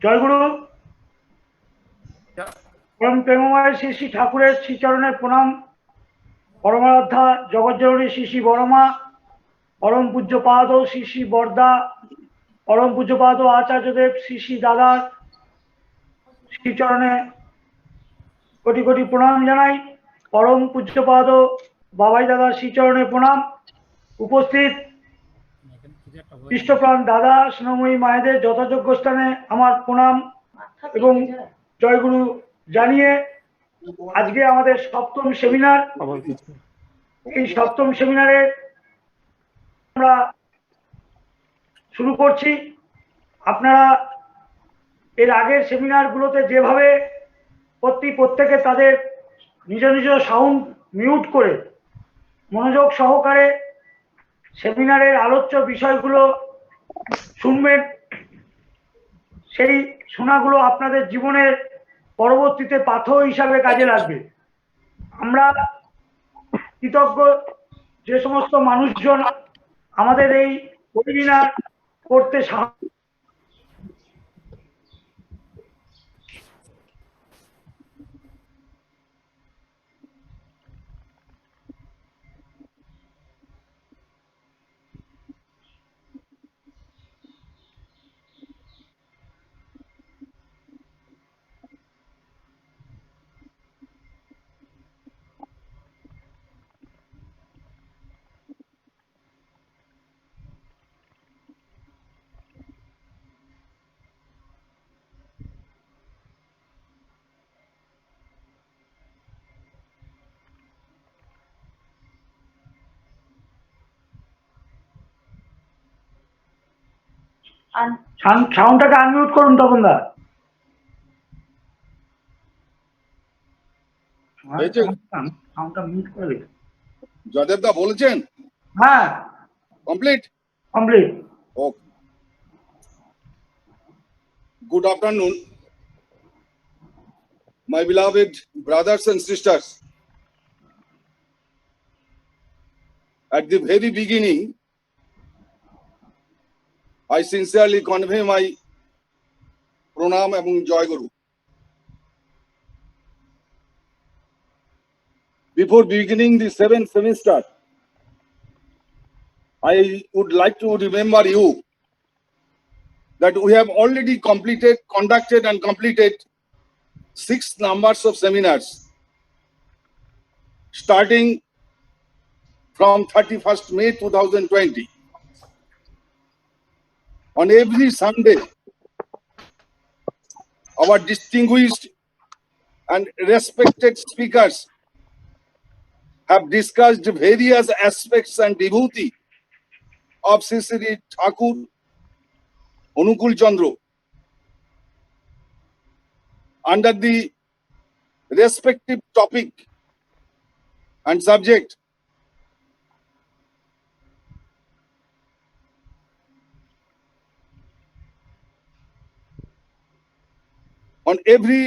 জয়গুরু। পরম প্রেমময় শ্রী শ্রী ঠাকুরের শ্রীচরণের প্রণাম। পরমারাধ্যা জগজ্জননী শ্রী শ্রী বড়মা, পরম পূজ্যপাদ শ্রী শ্রী বরদা, পরম পূজ্যপাদ আচার্যদেব শ্রী শ্রী দাদার শ্রীচরণে কোটি কোটি প্রণাম জানাই। পরম পূজ্যপাদ বাবাই দাদার শ্রীচরণে প্রণাম। উপস্থিত কৃষ্ণপ্রাণ দাদা স্নেহময়ী মায়েদের যথাযোগ্য স্থানে আমার প্রণাম এবং জয়গুরু জানিয়ে আজকে আমাদের সপ্তম সেমিনার। এই সপ্তম সেমিনারে আমরা শুরু করছি। আপনারা এর আগের সেমিনারগুলোতে যেভাবে প্রত্যেকে তাদের নিজ নিজ সাউন্ড মিউট করে মনোযোগ সহকারে সেমিনারের আলোচ্য বিষয়গুলো শুনবেন, সেই শোনাগুলো আপনাদের জীবনের পরবর্তীতে পাথর হিসাবে কাজে লাগবে। আমরা কৃতজ্ঞ যে সমস্ত মানুষজন আমাদের এই ওয়েবিনার করতে সাহায্য সাউন্ডটাকে আনমিউট করুন তপন দা। সাউন্ডটা মিউট করে দিন। জয়দেব দা বলেছেন? হ্যাঁ, complete. Okay. Good afternoon, my beloved brothers and sisters. At the very beginning, I sincerely convey my pranam এবং জয়গুরু। Before beginning the 7th semester, I would like to remember you that we have already conducted and completed 6 numbers of seminars, starting from 31st May 2020. On every Sunday, our distinguished and respected speakers have discussed various aspects and vibhuti of Sri Sri Thakur Anukul Chandra under the respective topic and subject. On every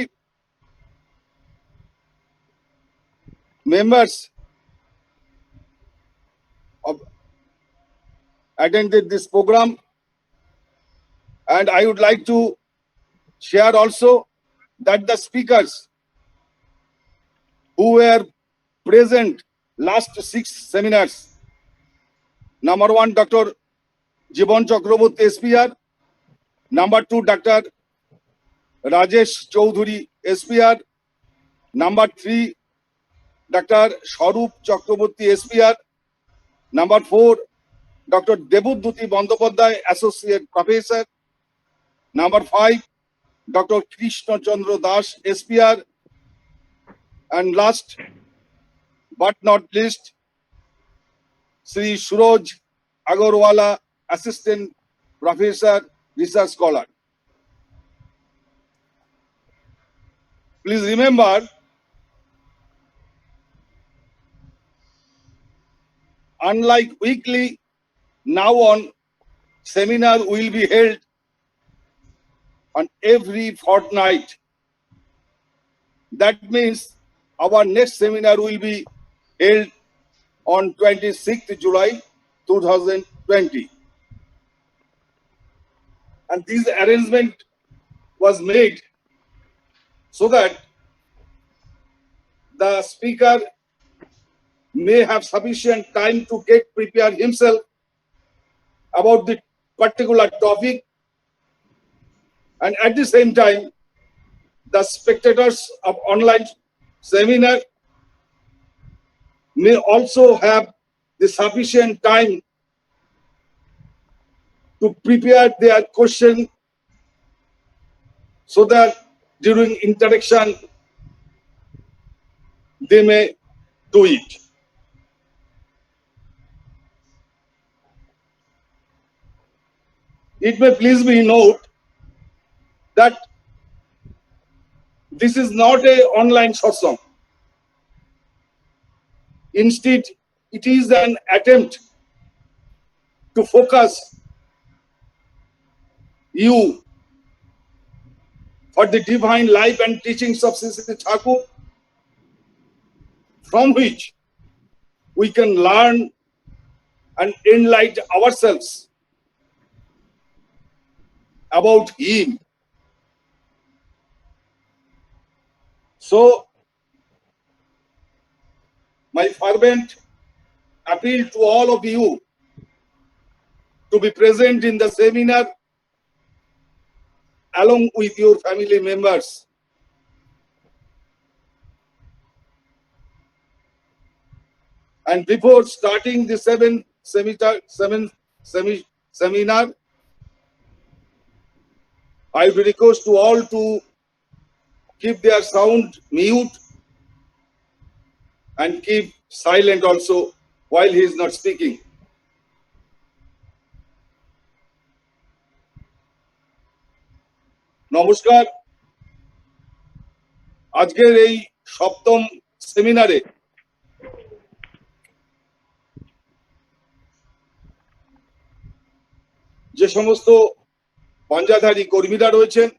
members of attended this program, and I would like to share also that the speakers who were present last 6 seminars, number 1 Dr. Jibon Chakraborty SPR, number 2 Dr. Rajesh Choudhury SPR, number 3 Dr. Sharup Chakraborty SPR, number 4 Dr. Debudhuti Bandyopadhyay Associate Professor, number 5 Dr. Krishna Chandra Das SPR, and last but not least Sri Suraj Agarwala Assistant Professor Research Scholar. Please remember, unlike weekly, now on seminar will be held on every fortnight. That means our next seminar will be held on 26th July 2020. And this arrangement was made so that the speaker may have sufficient time to get prepared himself about the particular topic, and at the same time the spectators of online seminar may also have the sufficient time to prepare their question so that during interaction they may do it. It may please me note that this is not a online satsang. Instead, it is an attempt to focus you for the divine life and teachings of Sri Thakur, from which we can learn and enlighten ourselves about him. So, my fervent appeal to all of you to be present in the seminar along with your family members. And before starting the seminar, I would request to all to keep their sound mute and keep silent also while he is not speaking. নমস্কার, আজকের এই সপ্তম সেমিনারে যে সমস্ত পাঞ্জাধারী কর্মীরা রয়েছেন,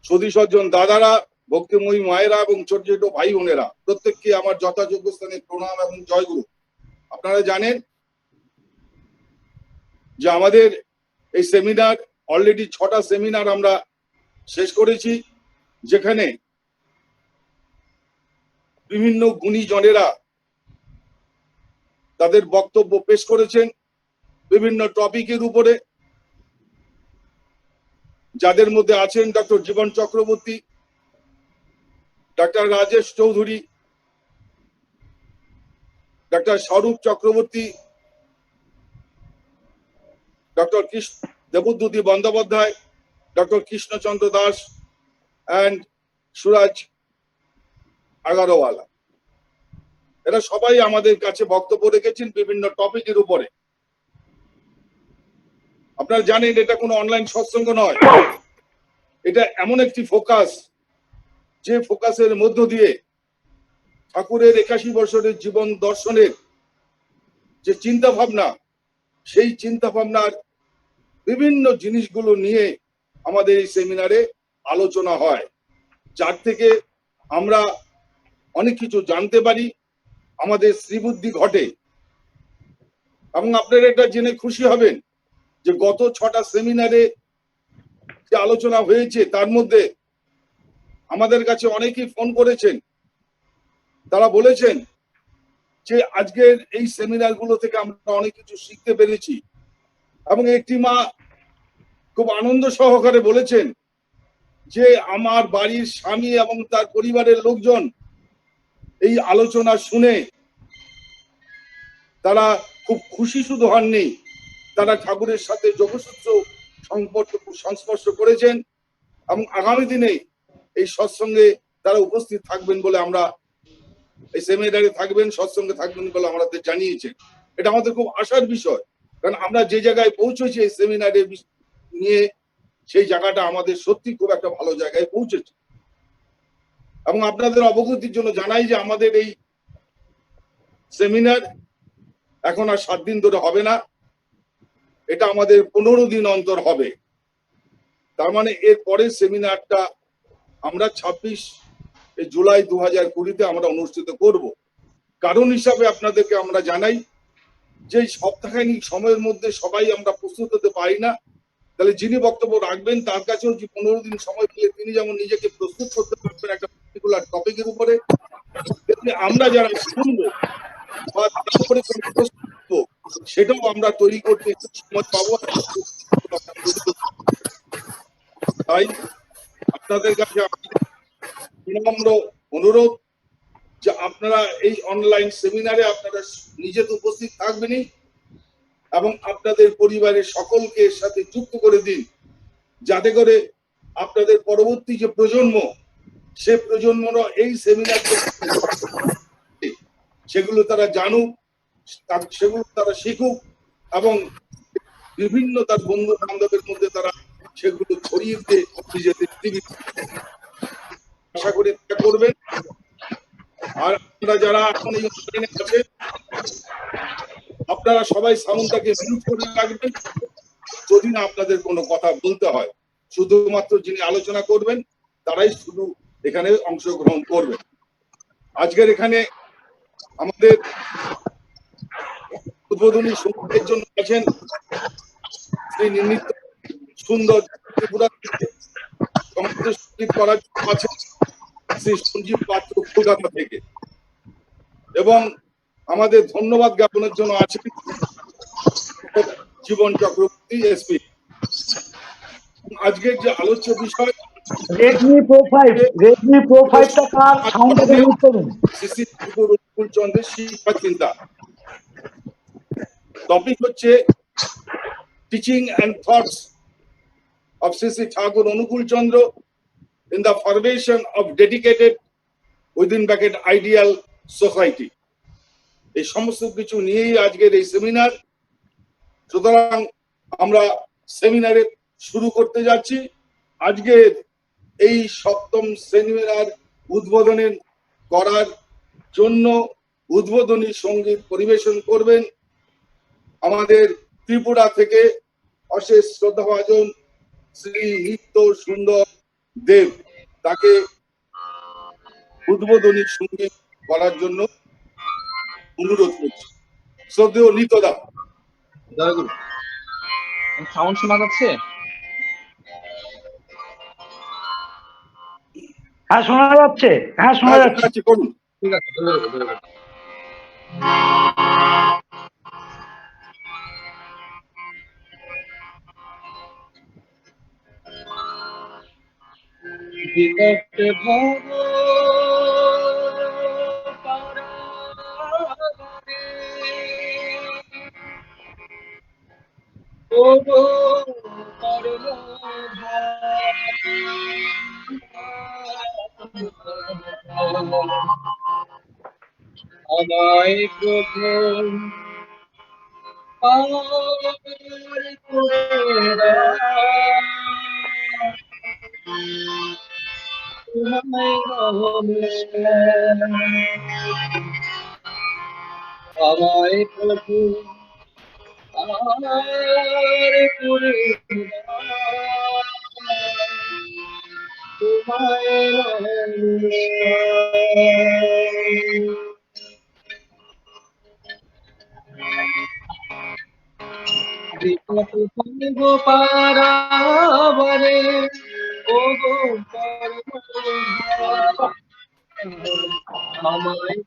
সুধী সজ্জন দাদারা, ভক্তিময়ী মায়েরা এবং ছোট ছোট ভাই বোনেরা, প্রত্যেককে আমার যথাযোগ্য স্থানে প্রণাম এবং জয়গুরু। আপনারা জানেন যে আমাদের এই সেমিনার অলরেডি 6টা সেমিনার আমরা শেষ করেছি, যেখানে বিভিন্ন গুণীজনেরা তাদের বক্তব্য পেশ করেছেন বিভিন্ন টপিকের উপরে, যাদের মধ্যে আছেন doctor Jiban Chakraborty, doctor Rajesh Chowdhury, doctor Swarup Chakraborty, doctor Debdyuti Bandyopadhyay, doctor Krishnachandra Das and Suraj Agarwala. এরা সবাই আমাদের কাছে বক্তব্য রেখেছেন বিভিন্ন টপিকের উপরে। আপনারা জানেন এটা কোনো অনলাইন সৎসঙ্গ নয়, এটা এমন একটি ফোকাস, যে ফোকাসের মধ্য দিয়ে ঠাকুরের 81 বছরের জীবন দর্শনের যে চিন্তা ভাবনা, সেই চিন্তা ভাবনার বিভিন্ন জিনিসগুলো নিয়ে আমাদের এই সেমিনারে আলোচনা হয়, যার থেকে আমরা অনেক কিছু জানতে পারি, আমাদের শ্রীবুদ্ধি ঘটে। এবং আপনারা এটা জেনে খুশি হবেন যে গত 6টা সেমিনারে যে আলোচনা হয়েছে তার মধ্যে আমাদের কাছে অনেকেই ফোন করেছেন, তারা বলেছেন যে আজকের এই সেমিনারগুলো থেকে আমরা অনেক কিছু শিখতে পেরেছি। এবং একটি মা খুব আনন্দ সহকারে বলেছেন যে আমার বাড়ির স্বামী এবং তার পরিবারের লোকজন এই আলোচনা শুনে তারা খুব খুশি শুধু হননি, তারা ঠাকুরের সাথে যোগসূত্র সংস্পর্শ করেছেন এবং আগামী দিনে এই সৎসঙ্গে তারা উপস্থিত থাকবেন বলে আমরা, এই সেমিনারে থাকবেন, সৎসঙ্গে থাকবেন বলে আমাদের জানিয়েছেন। এটা আমাদের খুব আশার বিষয়, কারণ আমরা যে জায়গায় পৌঁছেছি এই সেমিনারে নিয়ে, সেই জায়গাটা আমাদের সত্যি খুব একটা ভালো জায়গায় পৌঁছেছে। এবং আপনাদের অবগতির জন্য জানাই যে আমাদের এই সেমিনার এখন আর 7 দিন ধরে হবে না, এটা আমাদের 15 দিন অন্তর হবে। তার মানে এর পরের সেমিনারটা আমরা 26 জুলাই 2020-তে আমরা অনুষ্ঠিত করব। কারণ হিসাবে আপনাদেরকে আমরা জানাই যে সপ্তাহখানিক সময়ের মধ্যে সবাই আমরা প্রস্তুত হতে পারি না, তাহলে যিনি বক্তব্য রাখবেন তার কাছেও যে 15 দিন সময় পেলে তিনি যেমন নিজেকে প্রস্তুত করতে পারবেন একটা পার্টিকুলার টপিকের উপরে, তেমনি আমরা যারা শুনবো বা তার উপরে কোনো প্রশ্ন করবো, সেটাও আমরা তৈরি করতে একটু সময় পাবো। তাই আপনাদের কাছে আমি বিনম্র অনুরোধ যে আপনারা এই অনলাইন সেমিনারে আপনারা নিজে তো উপস্থিত থাকবেনই এবং আপনাদের পরিবারের সকলকে এর সাথে যুক্ত করে দিন, যাতে করে আপনাদের পরবর্তী যে প্রজন্ম, সে প্রজন্মরা এই সেমিনার সেগুলো তারা জানুক, সেগুলো তারা শিখুক এবং বিভিন্ন তার বন্ধু বান্ধবের মধ্যে তারা সেগুলো ছড়িয়ে দিয়ে নিজেদের জীবিত। আশা করি তা করবেন। আর আপনারা যারা এখন এই অনলাইনে আছেন, আপনারা সবাই সাউন্ডটাকে মিউট করে রাখবেন, যদি না আপনাদের কোনো কথা বলতে হয়। শুধুমাত্র যিনি আলোচনা করবেন তারাই শুধু এখানে অংশগ্রহণ করবেন। আজকের এখানে আমাদের উদ্বোধনী সঙ্গীতের জন্য আছেন শ্রী নিত্য সুন্দর ত্রিপুরা থেকে, সমাজের সঙ্গীত করার জন্য আছেন শ্রী সঞ্জীব পাত্র কলকাতা থেকে, এবং আমাদের ধন্যবাদ জ্ঞাপনের জন্য আছেন জীবন চক্রবর্তী এসপি। আজকের যে আলোচ্য বিষয় রেডমি প্রো 5টা কার সাউন্ডটাকে মিউট করুন। শ্রী ঠাকুর অনুকূল চন্দ্রের শিক্ষা চিন্তা। টপিক হচ্ছে teaching and thoughts of Sri Thakur Anukul Chandra in the formation of dedicated within bracket ideal society. এই সমস্ত কিছু নিয়েই আজকের এই সেমিনার। সুতরাং আমরা সেমিনারে শুরু করতে যাচ্ছি। আজকের এই সপ্তম সেমিনার উদ্বোধনের করার জন্য উদ্বোধনী সঙ্গীত পরিবেশন করবেন আমাদের ত্রিপুরা থেকে অশেষ শ্রদ্ধাভাজন শ্রী নিত্য সুন্দর দেব। তাকে উদ্বোধনী সঙ্গীত করার জন্য অনুরোধ করছি। শ্রদ্ধেয় নিত্যদা। জয়গুরু। সাউন্ড শোনা যাচ্ছে? হ্যাঁ শোনা যাচ্ছে, হ্যাঁ শোনা যাচ্ছে। করুন। ঠিক আছে, জয়গুরু। বিকট ভব পারাবারে ওগো পরম আমায় প্রথম পার করে দাও, তোমায় নমস্কার। আমায় প্রভু পার করে দাও, তোমায় নমস্কার। বিকট গো পারাবারে ওগো আমায়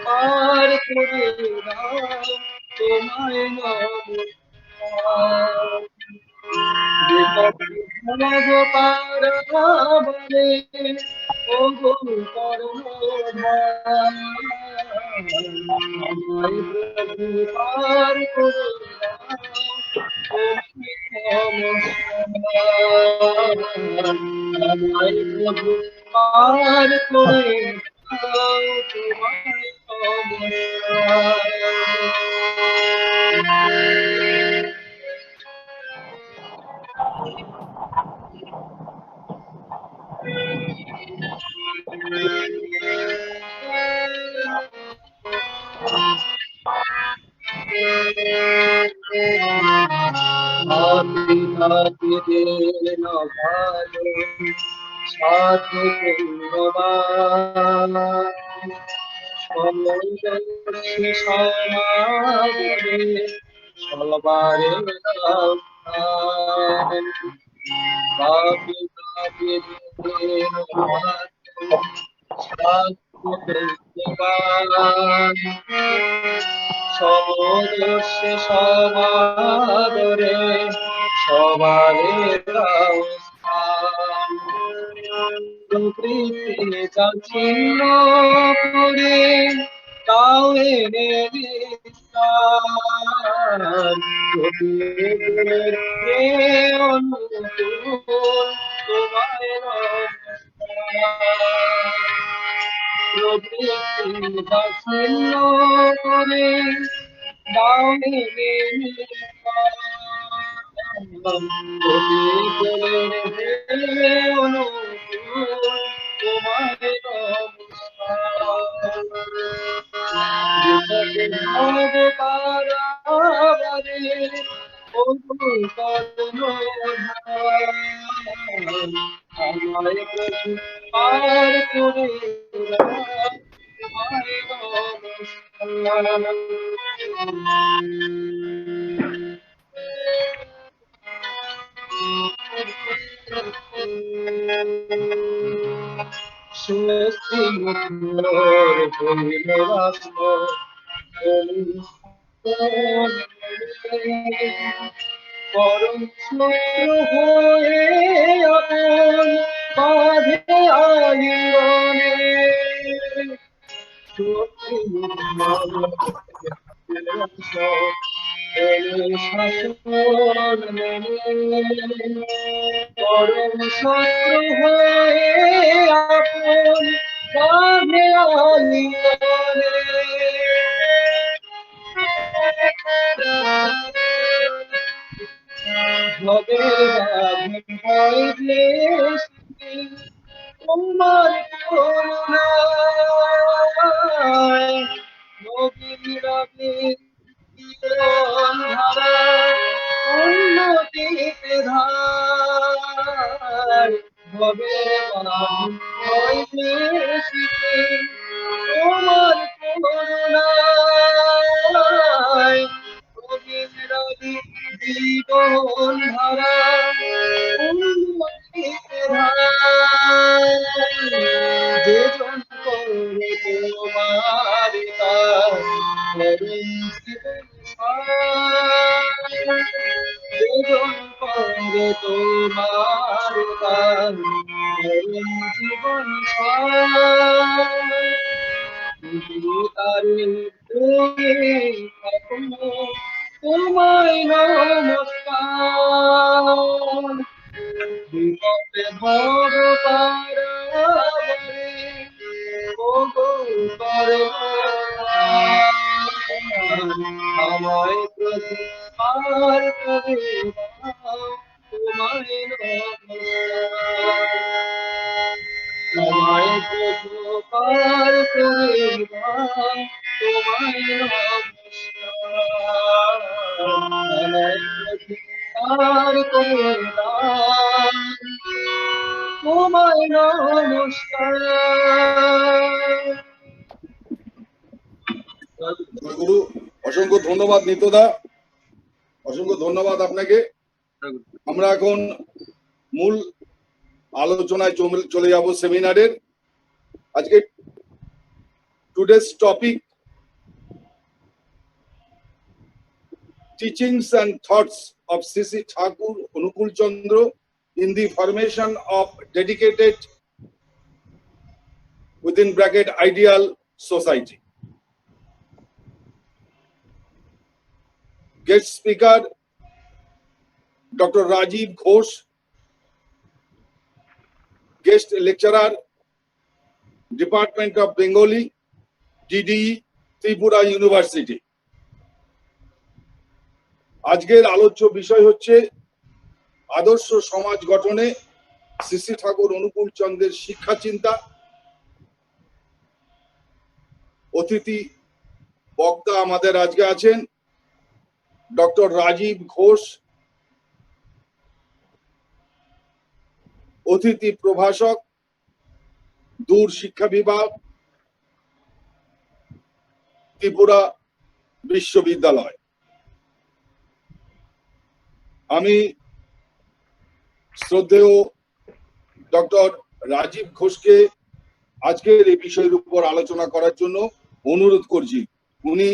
পার করে দাও, তোমায় নমস্কার। বিকট গো পারাবারে ওগো পরমধাম, আমায় প্রভু পার করে দাও, আমায় প্রভু পার করে দাও, তোমায় নমস্কার। হাতি হাতি দেন ভালো সাধু পুণ্যবান, সমদর্শী সমাগমে সবারে অনুষ্ঠান বাপি বাপি দিন সমদর্শে সমাদরে সবারের স্থান প্রকৃতি চাচ্ছিন্ন করে তাও এনে বিস্তার অনুকূল তোমায় প্রকৃতি চাচ্ছিন্ন করে তাও এনে পার করে স্বস্তি মুখর হইল রাষ্ট্র পরম শত্রু হয়ে আপন বাঁধে আলিঙ্গনে শক্তি শাসন পরম শত্রু হয়ে আপন বাঁধে আলিঙ্গনে হবে তোমার করুণায় নবীন রবি ধারা উন্নতিতে ধার হবে তোমার করুণায় নবীন রবি জীবন ধারা উন্নতিতে ধার যেজন করে তোমার তার যেজন করে তোমার তার জীবন তারে তোমায় নমস্কার বিপদে ভব পারাবরে আমায় প্রতি পার করে তোমায় আমায় প্রতি পার করে তোমায় আমায় প্রতি পার করে তোমায় নমস্কার। গুরু অসংখ্য ধন্যবাদ নিতদা, অসংখ্য ধন্যবাদ আপনাকে। আমরা এখন মূল আলোচনায় চলে যাব সেমিনারের। আজকে today's topic teachings and thoughts of C.C. Thakur Anukul Chandra in the formation of dedicated within bracket ideal society. Guest speaker Dr. Rajiv Ghosh, guest lecturer Department of Bengali, DDE, Tripura University. আজকের আলোচ্য বিষয় হচ্ছে আদর্শ সমাজ গঠনে শ্রী ঠাকুর অনুকূল চন্দ্রের শিক্ষা চিন্তা। অতিথি বক্তা আমাদের আজকে আছেন ডক্টর রাজীব ঘোষ, অতিথি প্রভাষক, দূর শিক্ষা বিভাগ, ত্রিপুরা বিশ্ববিদ্যালয়। আমি শ্রদ্ধেয় ডক্টর রাজীব ঘোষকে আজকের এই বিষয়ের উপর আলোচনা করার জন্য অনুরোধ করছি। উনি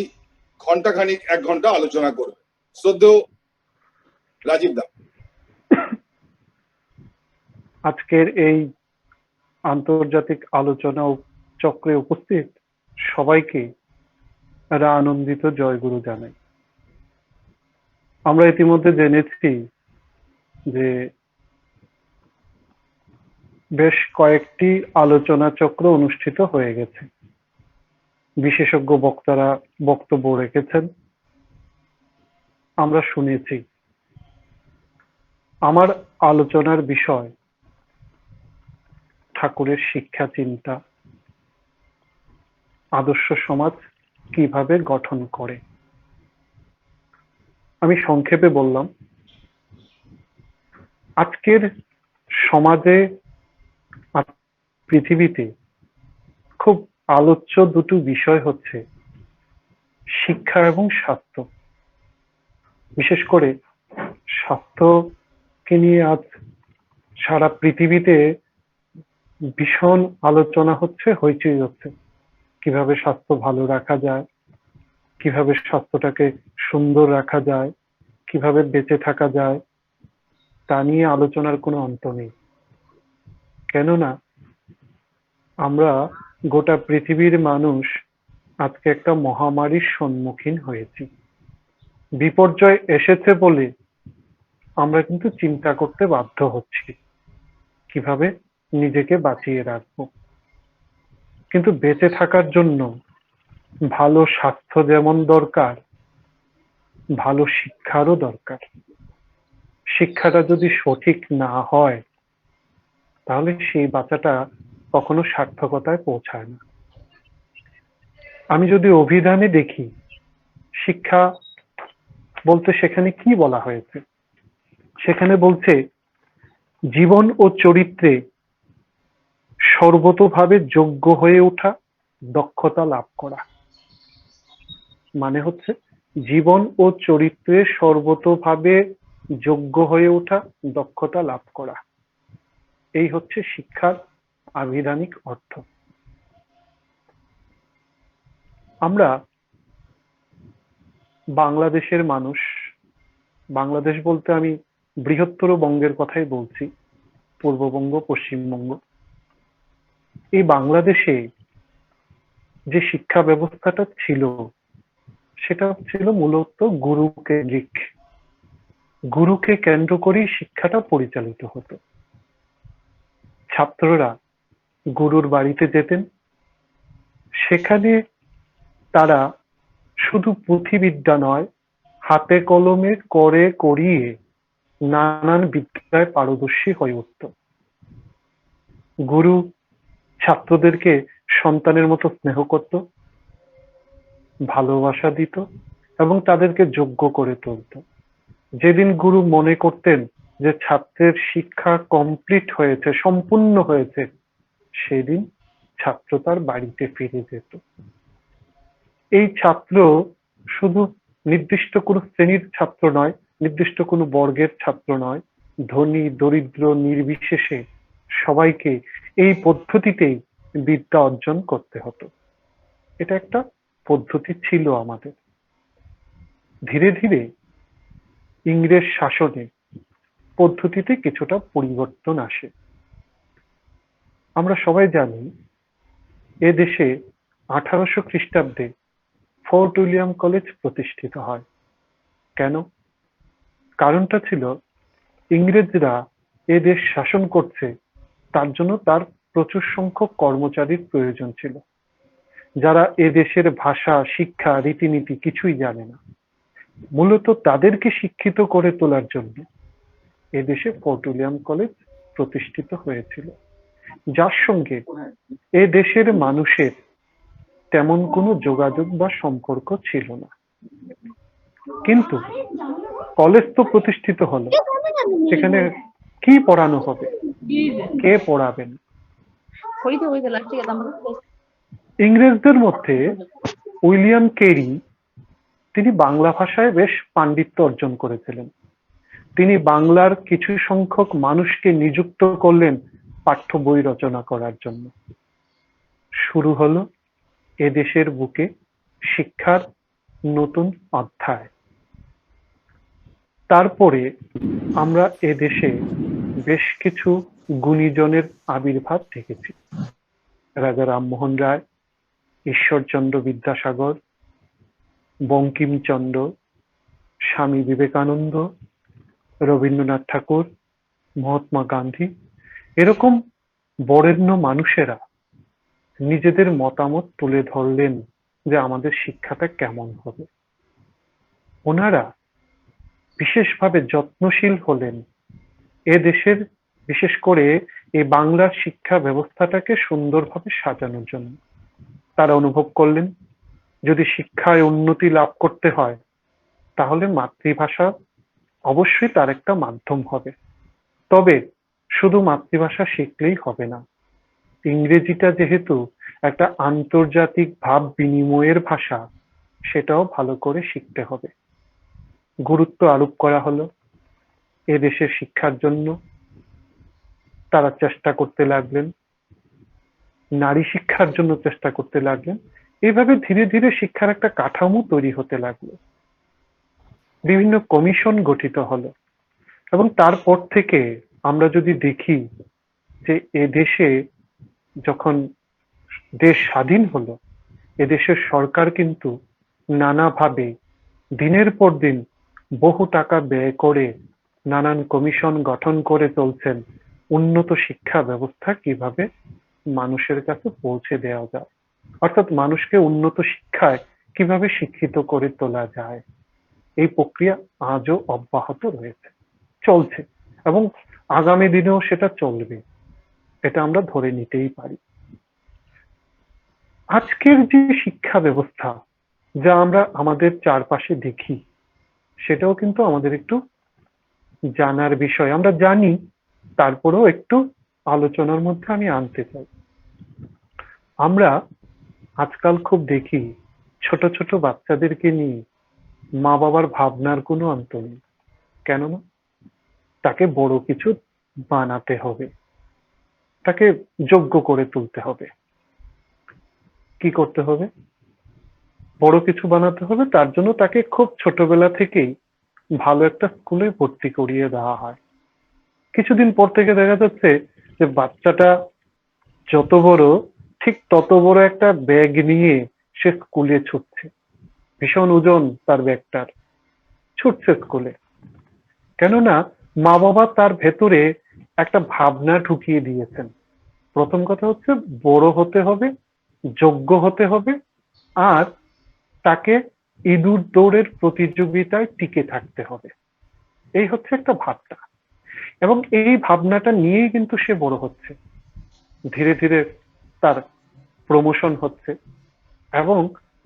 ঘন্টাখানিক 1 ঘন্টা আলোচনা করবেন। শ্রদ্ধেয় রাজীব দা। আজকের এই আন্তর্জাতিক আলোচনা চক্রে উপস্থিত সবাইকে আনন্দিত জয়গুরু জানাই। আমরা ইতিমধ্যে জেনেছি যে বেশ কয়েকটি আলোচনা চক্র অনুষ্ঠিত হয়ে গেছে, বিশেষজ্ঞ বক্তারা বক্তব্য রেখেছেন, আমরা শুনেছি। আমার আলোচনার বিষয় ঠাকুরের শিক্ষা চিন্তা, আদর্শ সমাজ কিভাবে গঠন করে। আমি সংক্ষেপে বললাম, আজকের সমাজে পৃথিবীতে খুব আলোচ্য দুটো বিষয় হচ্ছে শিক্ষা এবং স্বাস্থ্য। বিশেষ করে স্বাস্থ্যকে নিয়ে আজ সারা পৃথিবীতে ভীষণ আলোচনা হচ্ছে, হইচই হচ্ছে। কিভাবে স্বাস্থ্য ভালো রাখা যায়, কিভাবে স্বাস্থ্যটাকে সুন্দর রাখা যায়, কিভাবে বেঁচে থাকা যায়, তা নিয়ে আলোচনার কোনো অন্ত নেই। কেননা আমরা গোটা পৃথিবীর মানুষ আজকে একটা মহামারীর সম্মুখীন হয়েছি। বিপর্যয় এসেছে বলে আমরা কিন্তু চিন্তা করতে বাধ্য হচ্ছি কিভাবে নিজেকে বাঁচিয়ে রাখবো। কিন্তু বেঁচে থাকার জন্য ভালো স্বাস্থ্য যেমন দরকার, ভালো শিক্ষারও দরকার। শিক্ষাটা যদি সঠিক না হয় তাহলে সেই বাচ্চাটা কখনো সার্থকতায় পৌঁছায় না। আমি যদি অভিধানে দেখি শিক্ষা বলতে সেখানে কি বলা হয়েছে, সেখানে বলছে জীবন ও চরিত্রে সর্বতোভাবে যোগ্য হয়ে ওঠা, দক্ষতা লাভ করা। মানে হচ্ছে জীবন ও চরিত্রে সর্বতোভাবে যোগ্য হয়ে ওঠা, দক্ষতা লাভ করা। এই হচ্ছে শিক্ষার আবিধানিক অর্থ। আমরা বাংলাদেশের মানুষ, বাংলাদেশ বলতে আমি বৃহত্তর বঙ্গের কথাই বলছি, পূর্ববঙ্গ, পশ্চিমবঙ্গ। এই বাংলাদেশে যে শিক্ষা ব্যবস্থাটা ছিল সেটা ছিল মূলত গুরু কেন্দ্রিক। গুরুকে কেন্দ্র করেই শিক্ষাটা পরিচালিত হতো। ছাত্ররা গুরুর বাড়িতে যেতেন, সেখানে তারা শুধু পুঁথিবিদ্যা নয়, হাতে কলমে করে করিয়ে নানান বিদ্যায় পারদর্শী হয়ে উঠত। গুরু ছাত্রদেরকে সন্তানের মতো স্নেহ করত, ভালোবাসা দিত এবং তাদেরকে যোগ্য করে তুলত। যেদিন গুরু মনে করতেন যে ছাত্রের শিক্ষা কমপ্লিট হয়েছে, সম্পূর্ণ হয়েছে, সেদিন ছাত্র তার বাড়িতে ফিরে যেত। এই ছাত্র শুধু নির্দিষ্ট কোনো শ্রেণীর ছাত্র নয়, নির্দিষ্ট কোনো বর্গের ছাত্র নয়, ধনী দরিদ্র নির্বিশেষে সবাইকে এই পদ্ধতিতেই বিদ্যা অর্জন করতে হতো। এটা একটা পদ্ধতি ছিল আমাদের। ধীরে ধীরে ইংরেজ শাসনে পদ্ধতিতে কিছুটা পরিবর্তন আসে। আমরা সবাই জানি এ দেশে 1800 খ্রিস্টাব্দে ফোর্ট উইলিয়াম কলেজ প্রতিষ্ঠিত হয়। কেন? কারণটা ছিল ইংরেজরা এ দেশ শাসন করছে, তার জন্য তার প্রচুর সংখ্যক কর্মচারীর প্রয়োজন ছিল, যারা এ দেশের ভাষা, শিক্ষা, রীতিনীতি কিছুই জানে না। মূলত তাদেরকে শিক্ষিত করে তোলার জন্য এ দেশে ফোর্ট উইলিয়াম কলেজ প্রতিষ্ঠিত হয়েছিল, যার সঙ্গে এ দেশের মানুষের তেমন কোনো যোগাযোগ বা সম্পর্ক ছিল না। কিন্তু কলেজ তো প্রতিষ্ঠিত হলো, সেখানে কি পড়ানো হবে, কে পড়াবেন? ইংরেজদের মধ্যে উইলিয়াম কেরি, তিনি বাংলা ভাষায় বেশ পাণ্ডিত্য অর্জন করেছিলেন। তিনি বাংলার কিছু সংখ্যক মানুষকে নিযুক্ত করলেন পাঠ্য বই রচনা করার জন্য। শুরু হলো এদেশের বুকে শিক্ষার নতুন অধ্যায়। তারপরে আমরা এদেশে বেশ কিছু গুণীজনের আবির্ভাব দেখেছি। রাজা রামমোহন রায়, ঈশ্বরচন্দ্র বিদ্যাসাগর, বঙ্কিমচন্দ্র, স্বামী বিবেকানন্দ, রবীন্দ্রনাথ ঠাকুর, মহাত্মা গান্ধী, এরকম বরেণ্য মানুষেরা নিজেদের মতামত তুলে ধরলেন যে আমাদের শিক্ষাটা কেমন হবে। ওনারা বিশেষভাবে যত্নশীল হলেন এ দেশের, বিশেষ করে এই বাংলার শিক্ষা ব্যবস্থাটাকে সুন্দরভাবে সাজানোর জন্য। তারা অনুভব করলেন যদি শিক্ষায় উন্নতি লাভ করতে হয় তাহলে মাতৃভাষা অবশ্যই তার একটা মাধ্যম হবে। তবে শুধু মাতৃভাষা শিখলেই হবে না, ইংরেজিটা যেহেতু একটা আন্তর্জাতিক ভাব বিনিময়ের ভাষা, সেটাও ভালো করে শিখতে হবে। গুরুত্ব আরোপ করা হলো এদেশের শিক্ষার জন্য। তারা চেষ্টা করতে লাগলেন, নারী শিক্ষার জন্য চেষ্টা করতে লাগলেন। এইভাবে ধীরে ধীরে শিক্ষার একটা কাঠামো তৈরি হতে লাগলো। বিভিন্ন কমিশন গঠিত হলো এবং তারপর থেকে আমরা যদি দেখি যে এদেশে যখন দেশ স্বাধীন হলো, এদেশের সরকার কিন্তু নানাভাবে দিনের পর দিন বহু টাকা ব্যয় করে নানান কমিশন গঠন করে চলছেন উন্নত শিক্ষা ব্যবস্থা কিভাবে মানুষের কাছে পৌঁছে দেওয়া যায়, অর্থাৎ মানুষকে উন্নত শিক্ষায় কিভাবে শিক্ষিত করে তোলা যায়। এই প্রক্রিয়া আজও অব্যাহত রয়েছে, চলছে এবং আগামী দিনেও সেটা চলবে, এটা আমরা ধরে নিতেই পারি। আজকের যে শিক্ষা ব্যবস্থা যা আমরা আমাদের চারপাশে দেখি, সেটাও কিন্তু আমাদের একটু জানার বিষয়। আমরা জানি, তারপরেও একটু আলোচনার মধ্যে আমি আনতে চাই। আমরা আজকাল খুব দেখি ছোট ছোট বাচ্চাদেরকে নিয়ে মা বাবার ভাবনার কোনো অন্ত নেই। কেননা তাকে বড় কিছু বানাতে হবে, তাকে যোগ্য করে তুলতে হবে। কি করতে হবে? বড় কিছু বানাতে হবে, তার জন্য তাকে খুব ছোটবেলা থেকেই ভালো একটা স্কুলে ভর্তি করিয়ে দেওয়া হয়। কিছুদিন পর থেকে দেখা যাচ্ছে যে বাচ্চাটা যত বড়, ঠিক তত বড় একটা ব্যাগ নিয়ে সে স্কুলে ছুটছে। ভীষণ ওজন তার ব্যাগটার, ছুটছে স্কুলে। কেননা মা বাবা তার ভেতরে একটা ভাবনা ঢুকিয়ে দিয়েছেন। প্রথম কথা হচ্ছে বড় হতে হবে, যোগ্য হতে হবে, আর তাকে ইঁদুর দৌড়ের প্রতিযোগিতায় টিকে থাকতে হবে। এই হচ্ছে একটা ভাবনা, এবং এই ভাবনাটা নিয়েই কিন্তু সে বড় হচ্ছে। ধীরে ধীরে তার প্রমোশন হচ্ছে এবং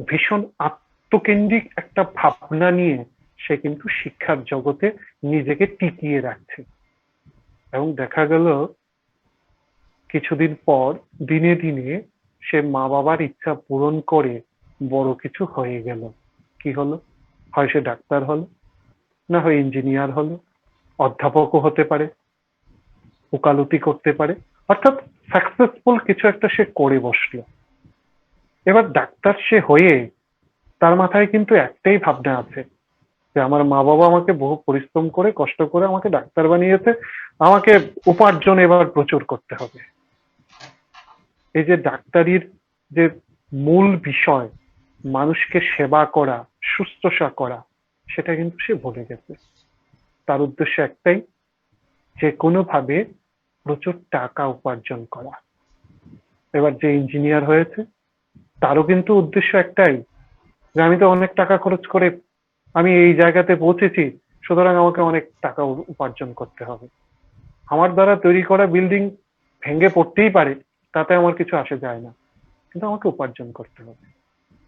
ভীষণ আত্মকেন্দ্রিক একটা ভাবনা নিয়ে সে কিন্তু শিক্ষার জগতে নিজেকে টিকিয়ে রাখছে। এবং দেখা গেল কিছুদিন পর দিনে দিনে সে মা বাবার ইচ্ছা পূরণ করে বড় কিছু হয়ে গেল। কি হলো? হয় সে ডাক্তার হলো, না হয় ইঞ্জিনিয়ার হলো, অধ্যাপকও হতে পারে, ওকালতি করতে পারে, অর্থাৎ সাকসেসফুল কিছু একটা সে করে বসলো। এবার ডাক্তার সে হয়ে তার মাথায় কিন্তু একটাই ভাবনা আছে যে আমার মা বাবা আমাকে বহু পরিশ্রম করে কষ্ট করে আমাকে ডাক্তার বানিয়েছে, আমাকে উপার্জন এবার প্রচুর করতে হবে। এই যে ডাক্তারির যে মূল বিষয়, মানুষকে সেবা করা, শুশ্রূষা করা, সেটা কিন্তু সে ভুলে গেছে। তার উদ্দেশ্য একটাই, যে কোনোভাবে প্রচুর টাকা উপার্জন করা। এবার যে ইঞ্জিনিয়ার হয়েছে তারও কিন্তু উদ্দেশ্য একটাই, যে আমি তো অনেক টাকা খরচ করে আমি এই জায়গাতে পৌঁছেছি, সুতরাং আমাকে অনেক টাকা উপার্জন করতে হবে। আমার দ্বারা তৈরি করা বিল্ডিং ভেঙে পড়তেই পারে, তাতে আমার কিছু আসে যায় না, কিন্তু আমাকে উপার্জন করতে হবে।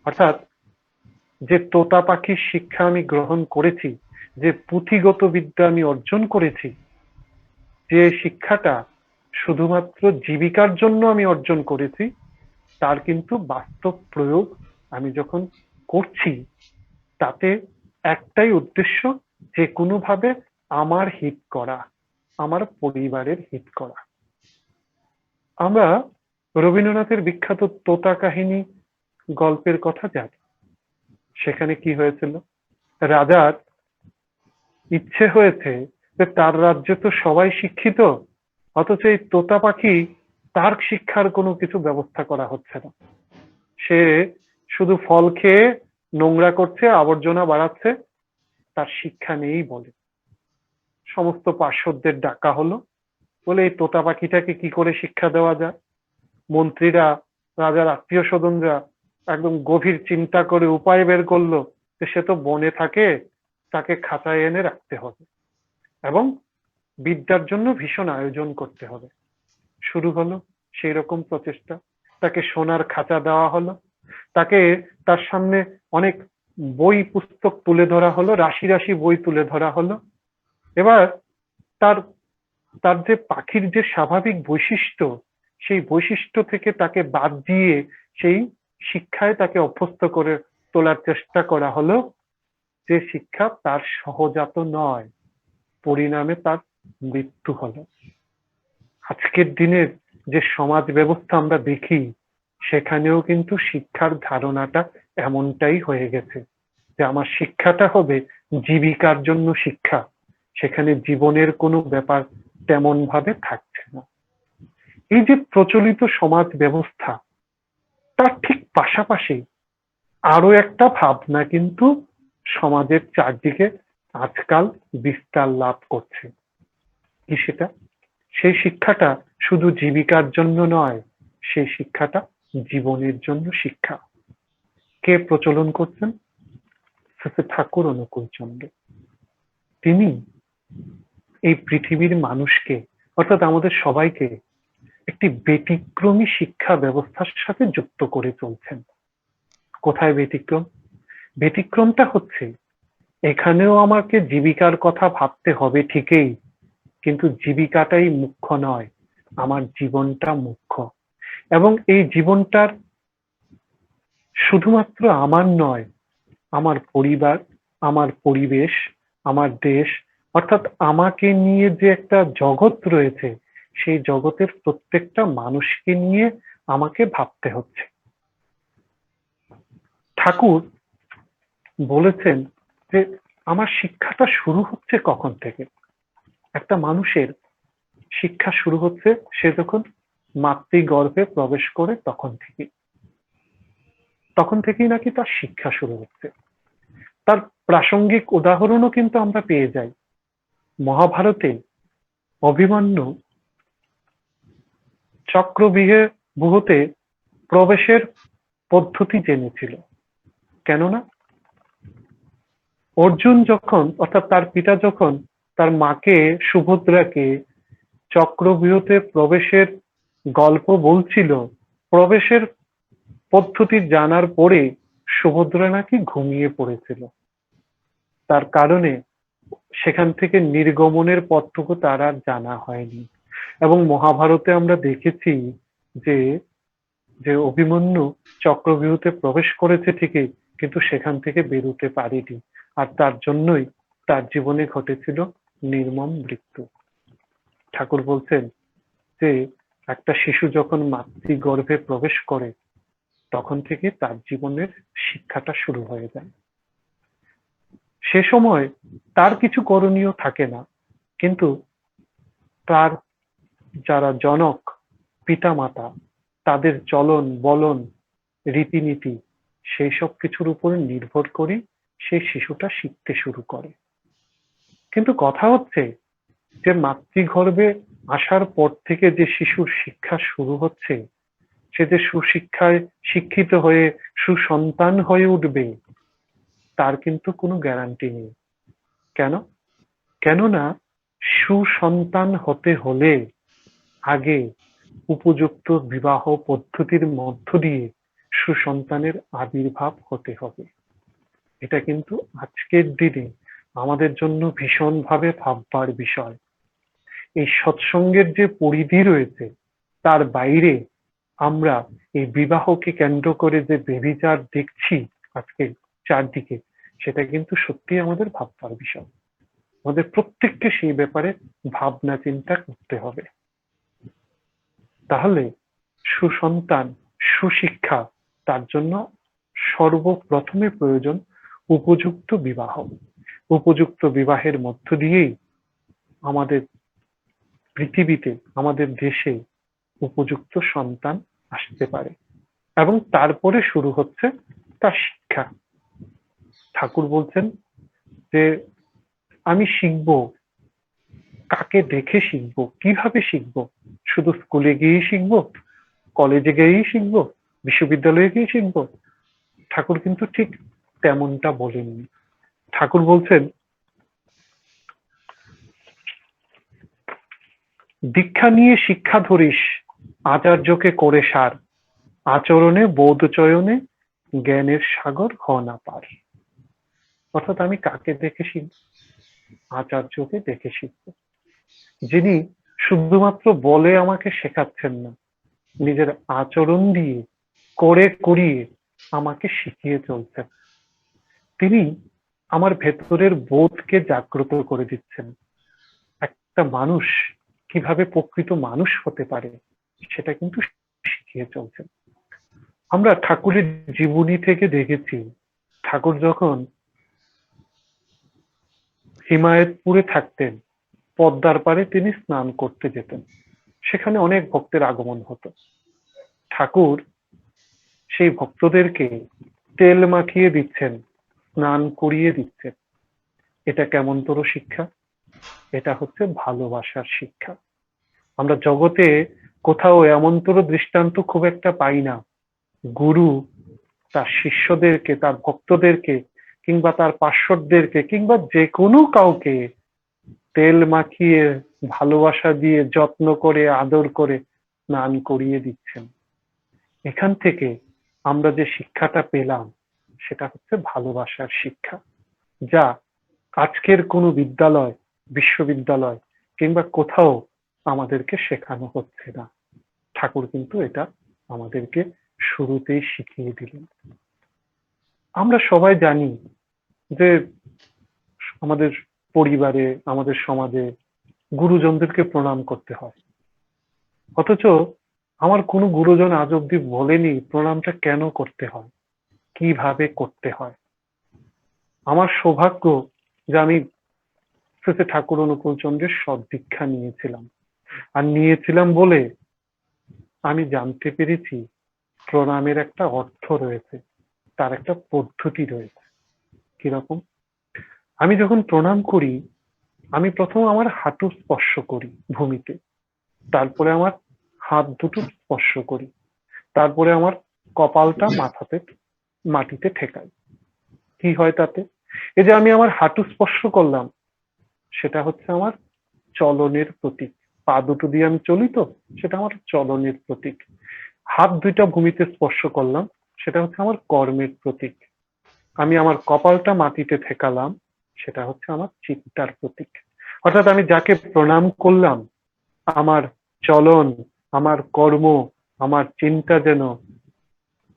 অর্থাৎ যে তোতা পাখির শিক্ষা আমি গ্রহণ করেছি, যে পুঁথিগত বিদ্যা আমি অর্জন করেছি, যে শিক্ষাটা শুধুমাত্র জীবিকার জন্য আমি অর্জন করেছি, তার কিন্তু বাস্তব প্রয়োগ আমি যখন করছি, তাতে একটাই উদ্দেশ্য, যে কোনোভাবে আমার হিত করা, আমার পরিবারের হিত করা। আমরা রবীন্দ্রনাথের বিখ্যাত তোতা কাহিনী গল্পের কথা জানি। সেখানে কি হয়েছিল? রাজার ইচ্ছে হয়েছে যে তার রাজ্যে তো সবাই শিক্ষিত, অথচ এই তোতা পাখি, তার শিক্ষার কোনো কিছু ব্যবস্থা করা হচ্ছে না। সে শুধু ফল খেয়ে নোংরা করছে, আবর্জনা বাড়াচ্ছে, তার শিক্ষা নেই বলে। সমস্ত পার্শ্বদের ডাকা হলো, বলে এই তোতা পাখিটাকে কি করে শিক্ষা দেওয়া যায়। মন্ত্রীরা, রাজার আত্মীয় স্বজনরা একদম গভীর চিন্তা করে উপায় বের করলো যে সে তো বনে থাকে, তাকে খাঁচায় এনে রাখতে হবে এবং বিদ্যার জন্য ভীষণ আয়োজন করতে হবে। শুরু হলো সেই রকম প্রচেষ্টা। তাকে সোনার খাঁচা দেওয়া হলো, তাকে তার সামনে অনেক বই পুস্তক তুলে ধরা হলো, রাশি রাশি বই তুলে ধরা হলো। এবার তার তার যে পাখির যে স্বাভাবিক বৈশিষ্ট্য, সেই বৈশিষ্ট্য থেকে তাকে বাদ দিয়ে সেই শিক্ষায় তাকে অভ্যস্ত করে তোলার চেষ্টা করা হলো, যে শিক্ষা তার সহজাত নয়। পরিণামে তার মৃত্যু হলো। আজকের দিনের যে সমাজ ব্যবস্থা আমরা দেখি, সেখানেও কিন্তু শিক্ষার ধারণাটা এমনটাই হয়ে গেছে যে আমার শিক্ষাটা হবে জীবিকার জন্য শিক্ষা, সেখানে জীবনের কোনো ব্যাপার তেমন ভাবে থাকছে না। এই যে প্রচলিত সমাজ ব্যবস্থা, তার ঠিক পাশাপাশি আরো একটা ভাবনা কিন্তু সমাজের চারদিকে আজকাল বিস্তার লাভ করছে। কি সেটা? সেই শিক্ষাটা শুধু জীবিকার জন্য নয়, সেই শিক্ষাটা জীবনের জন্য শিক্ষা। কে প্রচলন করছেন? ঠাকুর অনুকূল চন্দ্র। তিনি এই পৃথিবীর মানুষকে, অর্থাৎ আমাদের সবাইকে একটি ব্যতিক্রমী শিক্ষা ব্যবস্থার সাথে যুক্ত করে চলছেন। কোথায় ব্যতিক্রম? ব্যতিক্রমটা হচ্ছে এখানেও আমাকে জীবিকার কথা ভাবতে হবে ঠিকই, কিন্তু জীবিকাটাই মুখ্য নয়, আমার জীবনটা মুখ্য। এবং এই জীবনটার শুধুমাত্র আমার নয়, আমার পরিবার, আমার পরিবেশ, আমার দেশ, অর্থাৎ আমাকে নিয়ে যে একটা জগৎ রয়েছে, সেই জগতের প্রত্যেকটা মানুষকে নিয়ে আমাকে ভাবতে হচ্ছে। ঠাকুর বলেছেন যে আমার শিক্ষাটা শুরু হচ্ছে কখন থেকে? একটা মানুষের শিক্ষা শুরু হচ্ছে সে যখন মাতৃগর্ভে প্রবেশ করে তখন থেকেই নাকি তার শিক্ষা শুরু হচ্ছে। তার প্রাসঙ্গিক উদাহরণও কিন্তু আমরা পেয়ে যাই। মহাভারতে অভিমন্যু চক্রব্যূহতে প্রবেশের পদ্ধতি জেনেছিল। কেননা অর্জুন যখন, অর্থাৎ তার পিতা যখন তার মাকে, সুভদ্রাকে চক্রব্যূহতে প্রবেশের গল্প বলছিল, প্রবেশের পদ্ধতি জানার পরে সুভদ্রা নাকি ঘুমিয়ে পড়েছিল। তার কারণে সেখান থেকে নির্গমনের পথটুকু তার আর জানা হয়নি। এবং মহাভারতে আমরা দেখেছি যে যে অভিমন্যু চক্রব্যূহতে প্রবেশ করেছে ঠিকই, কিন্তু সেখান থেকে বেরোতে পারেনি। আর তার জন্যই তার জীবনে ঘটেছিল নির্মম মৃত্যু। ঠাকুর বলছেন যে একটা শিশু যখন মাতৃগর্ভে প্রবেশ করে, তখন থেকে তার জীবনের শিক্ষাটা শুরু হয়ে যায়। সে সময় তার কিছু করণীয় থাকে না, কিন্তু তার যারা জনক, পিতামাতা, তাদের চলন বলন, রীতিনীতি, সেই সব কিছুর উপরে নির্ভর করে সেই শিশুটা শিখতে শুরু করে। কিন্তু কথা হচ্ছে যে মাতৃগর্ভে আসার পর থেকে যে শিশুর শিক্ষা শুরু হচ্ছে, সে যে সুশিক্ষায় শিক্ষিত হয়ে সুসন্তান হয়ে উঠবে, তার কিন্তু কোনো গ্যারান্টি নেই। কেন? কেননা সুসন্তান হতে হলে আগে উপযুক্ত বিবাহ পদ্ধতির মধ্য দিয়ে সুসন্তানের আবির্ভাব হতে হবে। এটা কিন্তু আজকের দিনে আমাদের জন্য ভীষণভাবে ভাববার বিষয়। এই সৎসঙ্গের যে পরিধি রয়েছে, তার বাইরে আমরা এই বিবাহকে কেন্দ্র করে যে ব্যভিচার দেখছি আজকে চারদিকে, সেটা কিন্তু সত্যি আমাদের ভাববার বিষয়। আমাদের প্রত্যেককে সেই ব্যাপারে ভাবনা চিন্তা করতে হবে। তাহলে সুসন্তান, সুশিক্ষা, তার জন্য সর্বপ্রথমে প্রয়োজন উপযুক্ত বিবাহ। উপযুক্ত বিবাহের মধ্য দিয়েই আমাদের পৃথিবীতে, আমাদের দেশে উপযুক্ত সন্তান আসতে পারে, এবং তারপরে শুরু হচ্ছে তার শিক্ষা। ঠাকুর বলছেন যে আমি শিখবো, কাকে দেখে শিখবো, কিভাবে শিখবো? শুধু স্কুলে গিয়েই শিখবো, কলেজে গিয়েই শিখবো, বিশ্ববিদ্যালয়ে গিয়ে শিখবো? ঠাকুর কিন্তু ঠিক তেমনটা বলেননি। ঠাকুর বলছেন দীক্ষা নিয়ে শিক্ষা ধরিস, আচার্যকে করে সার, আচরণে বোধচয়নে জ্ঞানের সাগর হ না পার। অর্থাৎ আমি কাকে দেখে শিখবো? আচার্যকে দেখে শিখবো, যিনি শুধুমাত্র বলে আমাকে শেখাচ্ছেন না, নিজের আচরণ দিয়ে, করে করিয়ে আমাকে শিখিয়ে চলছেন। তিনি আমার ভেতরের বোধকে জাগ্রত করে দিচ্ছেন। একটা মানুষ কিভাবে প্রকৃত মানুষ হতে পারে সেটা কিন্তু শিখিয়ে চলছেন। আমরা ঠাকুরের জীবনী থেকে দেখেছি, ঠাকুর যখন হিমায়তপুরে থাকতেন, পদ্মার পাড়ে তিনি স্নান করতে যেতেন। সেখানে অনেক ভক্তের আগমন হতো। ঠাকুর সেই ভক্তদেরকে তেল মাখিয়ে দিচ্ছেন, স্নান করিয়ে দিচ্ছেন। এটা কেমনতর শিক্ষা? এটা হচ্ছে ভালোবাসার শিক্ষা। আমরা জগতে কোথাও এমনতর দৃষ্টান্ত খুব একটা পাই না, গুরু তার শিষ্যদেরকে, তার ভক্তদেরকে, কিংবা তার পার্শ্বদেরকে, কিংবা যে কোনো কাউকে তেল মাখিয়ে, ভালোবাসা দিয়ে, যত্ন করে, আদর করে স্নান করিয়ে দিচ্ছেন। এখান থেকে আমরা যে শিক্ষাটা পেলাম সেটা হচ্ছে ভালোবাসার শিক্ষা, যা আজকের কোনো বিদ্যালয়, বিশ্ববিদ্যালয় কিংবা কোথাও আমাদেরকে শেখানো হচ্ছে না। ঠাকুর কিন্তু এটা আমাদেরকে শুরুতেই শিখিয়ে দিলেন। আমরা সবাই জানি যে আমাদের পরিবারে, আমাদের সমাজে গুরুজনদেরকে প্রণাম করতে হয়, অথচ আমার কোনো গুরুজন আজ অব্দি বলেনি প্রণামটা কেন করতে হয়, কিভাবে করতে হয়। আমার সৌভাগ্য যে আমি শ্রী ঠাকুর অনুকূল চন্দ্রের সদ্দীক্ষা নিয়েছিলাম, আর নিয়েছিলাম বলে আমি জানতে পেরেছি প্রণামের একটা অর্থ রয়েছে, তার একটা পদ্ধতি রয়েছে। কিরকম? আমি যখন প্রণাম করি, আমি প্রথম আমার হাঁটু স্পর্শ করি ভূমিতে, তারপরে আমার হাত দুটো স্পর্শ করি, তারপরে আমার কপালটা মাটিতে ঠেকাই। কি হয় তাতে? এই যে আমি আমার হাঁটু স্পর্শ করলাম, সেটা হচ্ছে আমার চলনের প্রতীক। পা দুটো দিয়ে আমি চলি, তো সেটা আমার চলনের প্রতীক। হাত দুইটা ভূমিতে স্পর্শ করলাম, সেটা হচ্ছে আমার কর্মের প্রতীক। আমি আমার কপালটা মাটিতে ঠেকালাম, সেটা হচ্ছে আমার চিন্তার প্রতীক। অর্থাৎ আমি যাকে প্রণাম করলাম, আমার চলন, আমার কর্ম, আমার চিন্তা যেন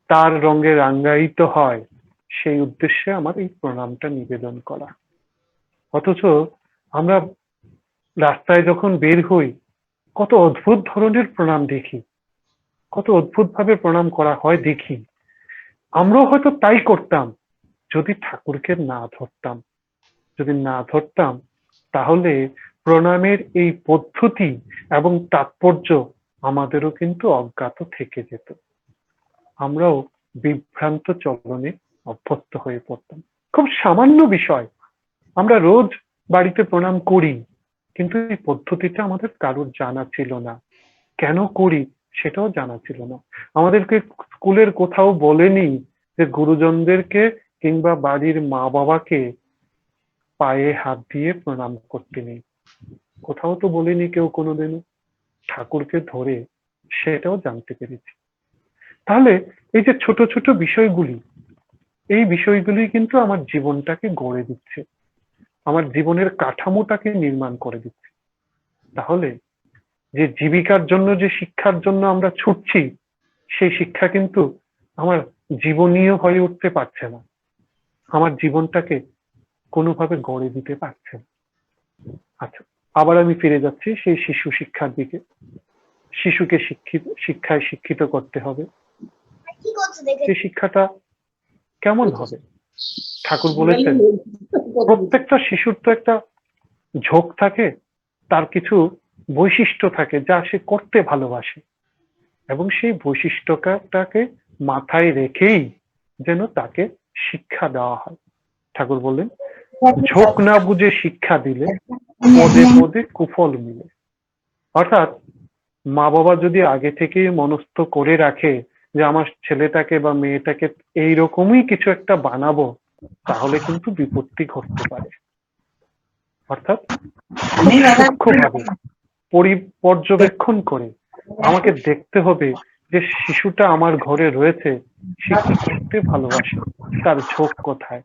তার রঙে রাঙ্গায়িত হয়, সেই উদ্দেশ্যে আমার এই প্রণামটা নিবেদন করা। অথচ আমরা রাস্তায় যখন বের হই, কত অদ্ভুত ধরনের প্রণাম দেখি, কত অদ্ভুত ভাবে প্রণাম করা হয় দেখি। আমরাও হয়তো তাই করতাম যদি ঠাকুরকে না ধরতাম। যদি না ধরতাম, তাহলে প্রণামের এই পদ্ধতি এবং তাৎপর্য আমাদেরও কিন্তু অজ্ঞাত থেকে যেত। আমরাও বিভ্রান্ত চলনে অভ্যস্ত হয়ে পড়তাম। খুব সামান্য বিষয়, আমরা রোজ বাড়িতে প্রণাম করি, কিন্তু এই পদ্ধতিটা আমাদের কারোর জানা ছিল না। কেন করি সেটাও জানা ছিল না। আমাদেরকে স্কুলের কোথাও বলেনি যে গুরুজনদেরকে কিংবা বাড়ির মা বাবাকে পায়ে হাত দিয়ে প্রণাম করতে নেই। কোথাও তো বলেনি কেউ কোনোদিনও। ঠাকুরকে ধরে সেটাও জানতে পেরেছি। তাহলে এই যে ছোট ছোট বিষয়গুলি, এই বিষয়গুলি কিন্তু আমার জীবনটাকে গড়ে দিচ্ছে, আমার জীবনের কাঠামোটাকে নির্মাণ করে দিচ্ছে। তাহলে যে জীবিকার জন্য, যে শিক্ষার জন্য আমরা ছুটছি, সেই শিক্ষা কিন্তু আমার জীবনীয় হয়ে উঠতে পারছে না, আমার জীবনটাকে কোনোভাবে গড়ে দিতে পারছে না। আচ্ছা, আবার আমি ফিরে যাচ্ছি সেই শিশু শিক্ষার দিকে। শিশুকে শিক্ষায় শিক্ষিত করতে হবে। সেই শিক্ষাটা কেমন হবে? ঠাকুর বলেছেন প্রত্যেকটা শিশুর তো একটা ঝোঁক থাকে, তার কিছু বৈশিষ্ট্য থাকে যা সে করতে ভালোবাসে, এবং সেই বৈশিষ্ট্যটাকে মাথায় রেখেই যেন তাকে শিক্ষা দেওয়া হয়। ঠাকুর বললেন ঝোঁক না বুঝে শিক্ষা দিলে পদে পদে কুফল মিলে। অর্থাৎ মা বাবা যদি আগে থেকেই মনস্থ করে রাখে যে আমার ছেলেটাকে বা মেয়েটাকে এইরকমই কিছু একটা বানাবো, তাহলে কিন্তু বিপত্তি ঘটতে পারে। অর্থাৎ খুব সূক্ষ্মভাবে পর্যবেক্ষণ করে আমাকে দেখতে হবে যে শিশুটা আমার ঘরে রয়েছে, সে কি করতে ভালোবাসে, তার ঝোঁক কোথায়,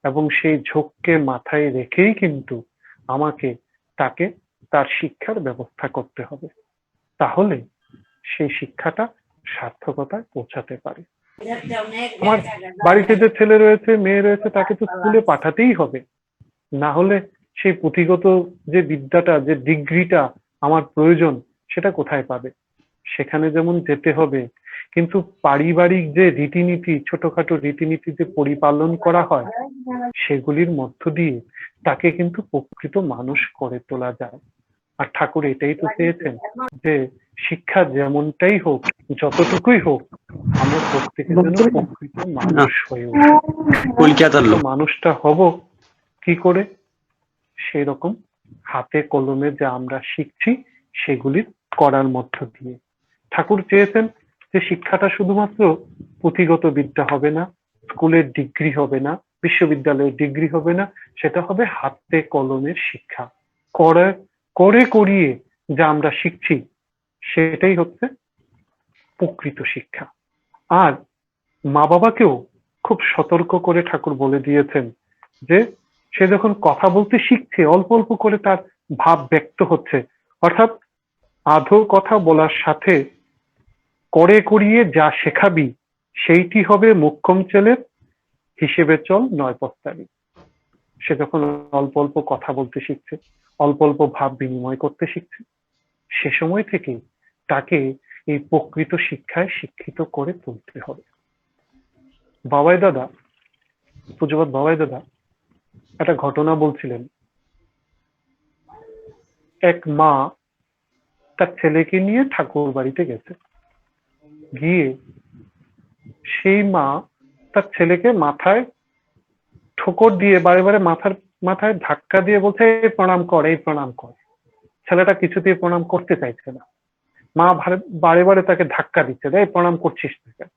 এবং সেই ঝোঁককে মাথায় রেখেই কিন্তু আমাকে তাকে তার শিক্ষার ব্যবস্থা করতে হবে। তাহলে সেই শিক্ষাটা সার্থকতায় পৌঁছাতে পারে। আমার বাড়িতে যে ছেলে রয়েছে, মেয়ে রয়েছে, তাকে তো স্কুলে পাঠাতেই হবে, না হলে সেই পুঁথিগত যে বিদ্যাটা, যে ডিগ্রিটা আমার প্রয়োজন, সেটা কোথায় পাবে? সেখানে যেমন যেতে হবে, কিন্তু পারিবারিক যে রীতিনীতি, ছোটখাটো রীতিনীতি যে পরিপালন করা হয়, সেগুলির মধ্য দিয়ে তাকে কিন্তু প্রকৃত মানুষ করে তোলা যায়। আর ঠাকুর এটাই তো চেয়েছেন যে শিক্ষা যেমনটাই হোক, যতটুকুই হোক, আমরা প্রত্যেকে যেন প্রকৃত মানুষ হয়ে উঠি। তো মানুষটা হব কি করে? সেই রকম হাতে কলমে যা আমরা শিখছি সেগুলি করার মধ্য দিয়ে। ঠাকুর চেয়েছেন যে শিক্ষাটা শুধুমাত্র পুঁথিগত বিদ্যা হবে না, স্কুলের ডিগ্রি হবে না, বিশ্ববিদ্যালয়ের ডিগ্রি হবে না, সেটা হবে হাতে কলমের শিক্ষা। করে করে করিয়ে যা আমরা শিখছি সেটাই হচ্ছে প্রকৃত শিক্ষা। আর মা বাবাকেও খুব সতর্ক করে ঠাকুর বলে দিয়েছেন যে সে যখন কথা বলতে শিখছে, অল্প অল্প করে তার ভাব ব্যক্ত হচ্ছে, অর্থাৎ আধো কথা বলার সাথে করে করিয়ে যা শেখাবি সেইটি হবে মোক্ষম ছেলের, হিসেবে চল নয় পস্তাবি। সে যখন অল্প অল্প কথা বলতে শিখছে, অল্প অল্প ভাব বিনিময় করতে শিখছে, সে সময় থেকেই তাকে এই প্রকৃত শিক্ষায় শিক্ষিত করে তুলতে হবে। বাবাই দাদা, পূজ্যপাত বাবাই দাদা একটা ঘটনা বলছিলেন। এক মা তার ছেলেকে নিয়ে ঠাকুর বাড়িতে গেছে, গিয়ে সেই মা তার ছেলেকে মাথায় ঠোকর দিয়ে বারে বারে মাথায় ধাক্কা দিয়ে বলছে এই প্রণাম কর, এই প্রণাম কর। ছেলেটা কিছুতেই প্রণাম করতে চাইছে না। মা বারে বারে তাকে ধাক্কা দিচ্ছে, এই প্রণাম করছিস না কেন?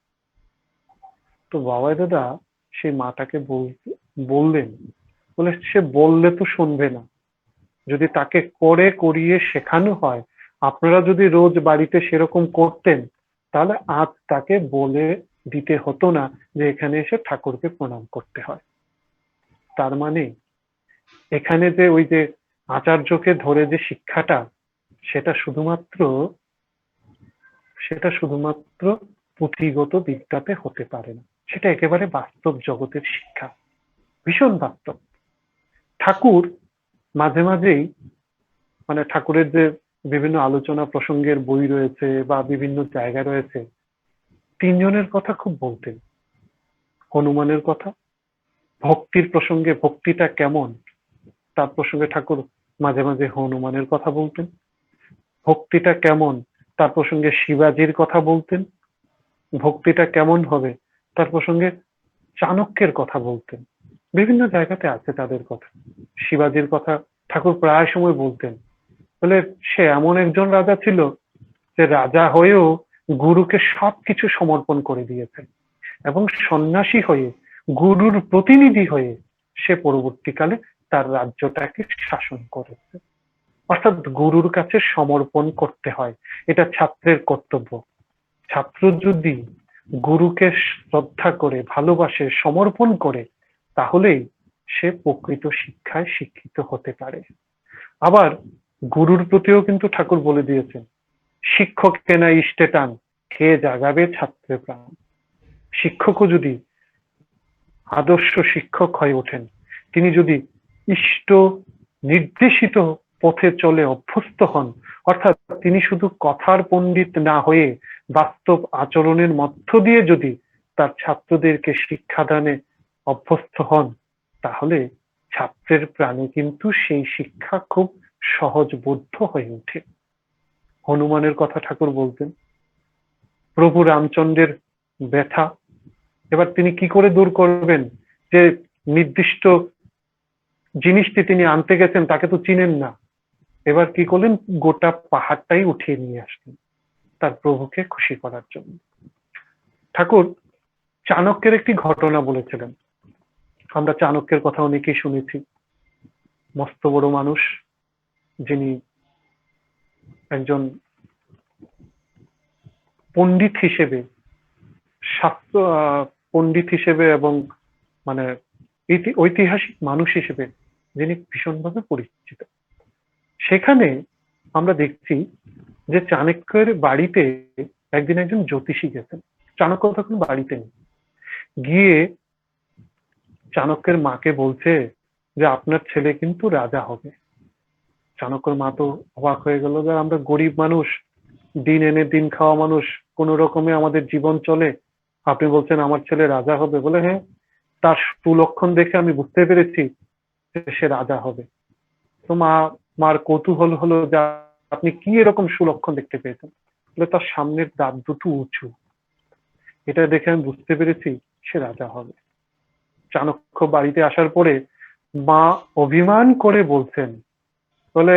তো বাবাই দাদা সেই মাটাকে বললেন, বলে সে বললে তো শুনবে না। যদি তাকে করে করিয়ে শেখানো হয়, আপনারা যদি রোজ বাড়িতে সেরকম করতেন, তাহলে আজ তাকে বলে দিতে হতো না যে এখানে এসে ঠাকুরকে প্রণাম করতে হয়। তার মানে এখানে যে ওই যে আচার্যকে ধরে যে শিক্ষাটা, সেটা শুধুমাত্র পুঁথিগত বিদ্যাতে হতে পারে না, সেটা একেবারে বাস্তব জগতের শিক্ষা, ভীষণ বাস্তব। ঠাকুর মাঝে মাঝেই, মানে ঠাকুরের যে বিভিন্ন আলোচনা প্রসঙ্গের বই রয়েছে বা বিভিন্ন জায়গা রয়েছে, তিনজনের কথা খুব বলতেন। হনুমানের কথা, ভক্তির প্রসঙ্গে ভক্তিটা কেমন তার প্রসঙ্গে ঠাকুর মাঝে মাঝে হনুমানের কথা বলতেন। ভক্তিটা কেমন তার প্রসঙ্গে শিবাজির কথা বলতেন। ভক্তিটা কেমন হবে তার প্রসঙ্গে চাণক্যের কথা বলতেন। বিভিন্ন জায়গাতে আছে তাদের কথা। শিবাজির কথা ঠাকুর প্রায় সময় বলতেন, বলে সে এমন একজন রাজা ছিল যে রাজা হয়েও গুরুকে সবকিছু সমর্পণ করে দিয়েছে, এবং সন্ন্যাসী হয়ে গুরুর প্রতিনিধি হয়ে সে পরবর্তীকালে তার রাজ্যটাকে শাসন করেছে। অর্থাৎ গুরুর কাছে সমর্পণ করতে হয়, এটা ছাত্রের কর্তব্য। ছাত্র যদি গুরুকে শ্রদ্ধা করে, ভালোবাসে, সমর্পণ করে, তাহলেই সে প্রকৃত শিক্ষায় শিক্ষিত হতে পারে। আবার গুরুর প্রতিও কিন্তু ঠাকুর বলে দিয়েছেন, শিক্ষক কেনা ইষ্টে টান, কে জাগাবে ছাত্রের প্রাণ। শিক্ষকও যদি আদর্শ শিক্ষক হয়ে ওঠেন, তিনি যদি ইষ্ট নির্দেশিত পথে চলে অভ্যস্ত হন, অর্থাৎ তিনি শুধু কথার পণ্ডিত না হয়ে বাস্তব আচরণের মধ্য দিয়ে যদি তার ছাত্রদেরকে শিক্ষাদানে অভ্যস্ত হন, তাহলে ছাত্রের প্রাণে কিন্তু সেই শিক্ষা খুব সহজবোধ্য হয়ে ওঠে। হনুমানের কথা ঠাকুর বলতেন, প্রভু রামচন্দ্রের ব্যথা এবার তিনি কি করে দূর করবেন, যে নির্দিষ্ট জিনিসটি তিনি আনতে গেছেন তাকে তো চিনেন না, এবার কি করলেন, গোটা পাহাড়টাই উঠিয়ে নিয়ে আসলেন তার প্রভুকে খুশি করার জন্য। ঠাকুর চাণক্যের একটি ঘটনা বলেছিলেন, আমরা চাণক্যের কথা অনেকেই শুনেছি, মস্ত বড় মানুষ, যিনি একজন পণ্ডিত হিসেবে শাস্ত্র পণ্ডিত হিসেবে এবং মানে ঐতিহাসিক মানুষ হিসেবে যিনি ভীষণভাবে পরিচিত। সেখানে আমরা দেখছি যে চাণক্যের বাড়িতে একদিন একজন জ্যোতিষী গেছেন, চাণক্য তখন বাড়িতে নেই, গিয়ে চাণক্যের মাকে বলছে যে আপনার ছেলে কিন্তু রাজা হবে। চাণক্যর মা তো অবাক হয়ে গেল, যে আমরা গরিব মানুষ, দিন এনে দিন খাওয়া মানুষ, কোন রকমে আমাদের জীবন চলে, আপনি বলছেন আমার ছেলে রাজা হবে? বলে হ্যাঁ, তার সুলক্ষণ দেখে আমি বুঝতে পেরেছি যে সে রাজা হবে। তো মার কৌতূহল হলো যে আপনি কি এরকম সুলক্ষণ দেখতে পেয়েছেন? বলে তার সামনের দাঁত দুটো উঁচু, এটা দেখে আমি বুঝতে পেরেছি সে রাজা হবে। চাণক্য বাড়িতে আসার পরে মা অভিমান করে বলছেন, বলে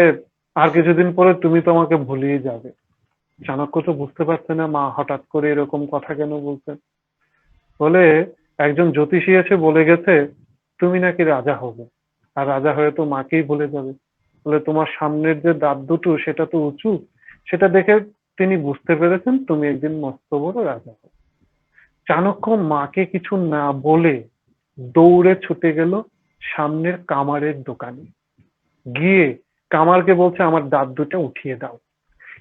আর কিছুদিন পরে তুমি তো আমাকে ভুলিয়ে যাবে। চাণক্য তো বুঝতে পারছে না মা হঠাৎ করে এরকম কথা কেন বলছেন। বলে একজন জ্যোতিষী এসে বলে গেছে তুমি নাকি রাজা হবে, আর রাজা হয়ে তো মাকেই ভুলে যাবে। বলে তোমার সামনের যে দাঁত দুটো সেটা তো উঁচু, সেটা দেখে তিনি বুঝতে পেরেছেন তুমি একদিন মস্ত বড় রাজা হবে। চাণক্য মাকে কিছু না বলে দৌড়ে ছুটে গেল সামনের কামারের দোকানে, গিয়ে কামারকে বলছে আমার দাঁত দুটা উঠিয়ে দাও।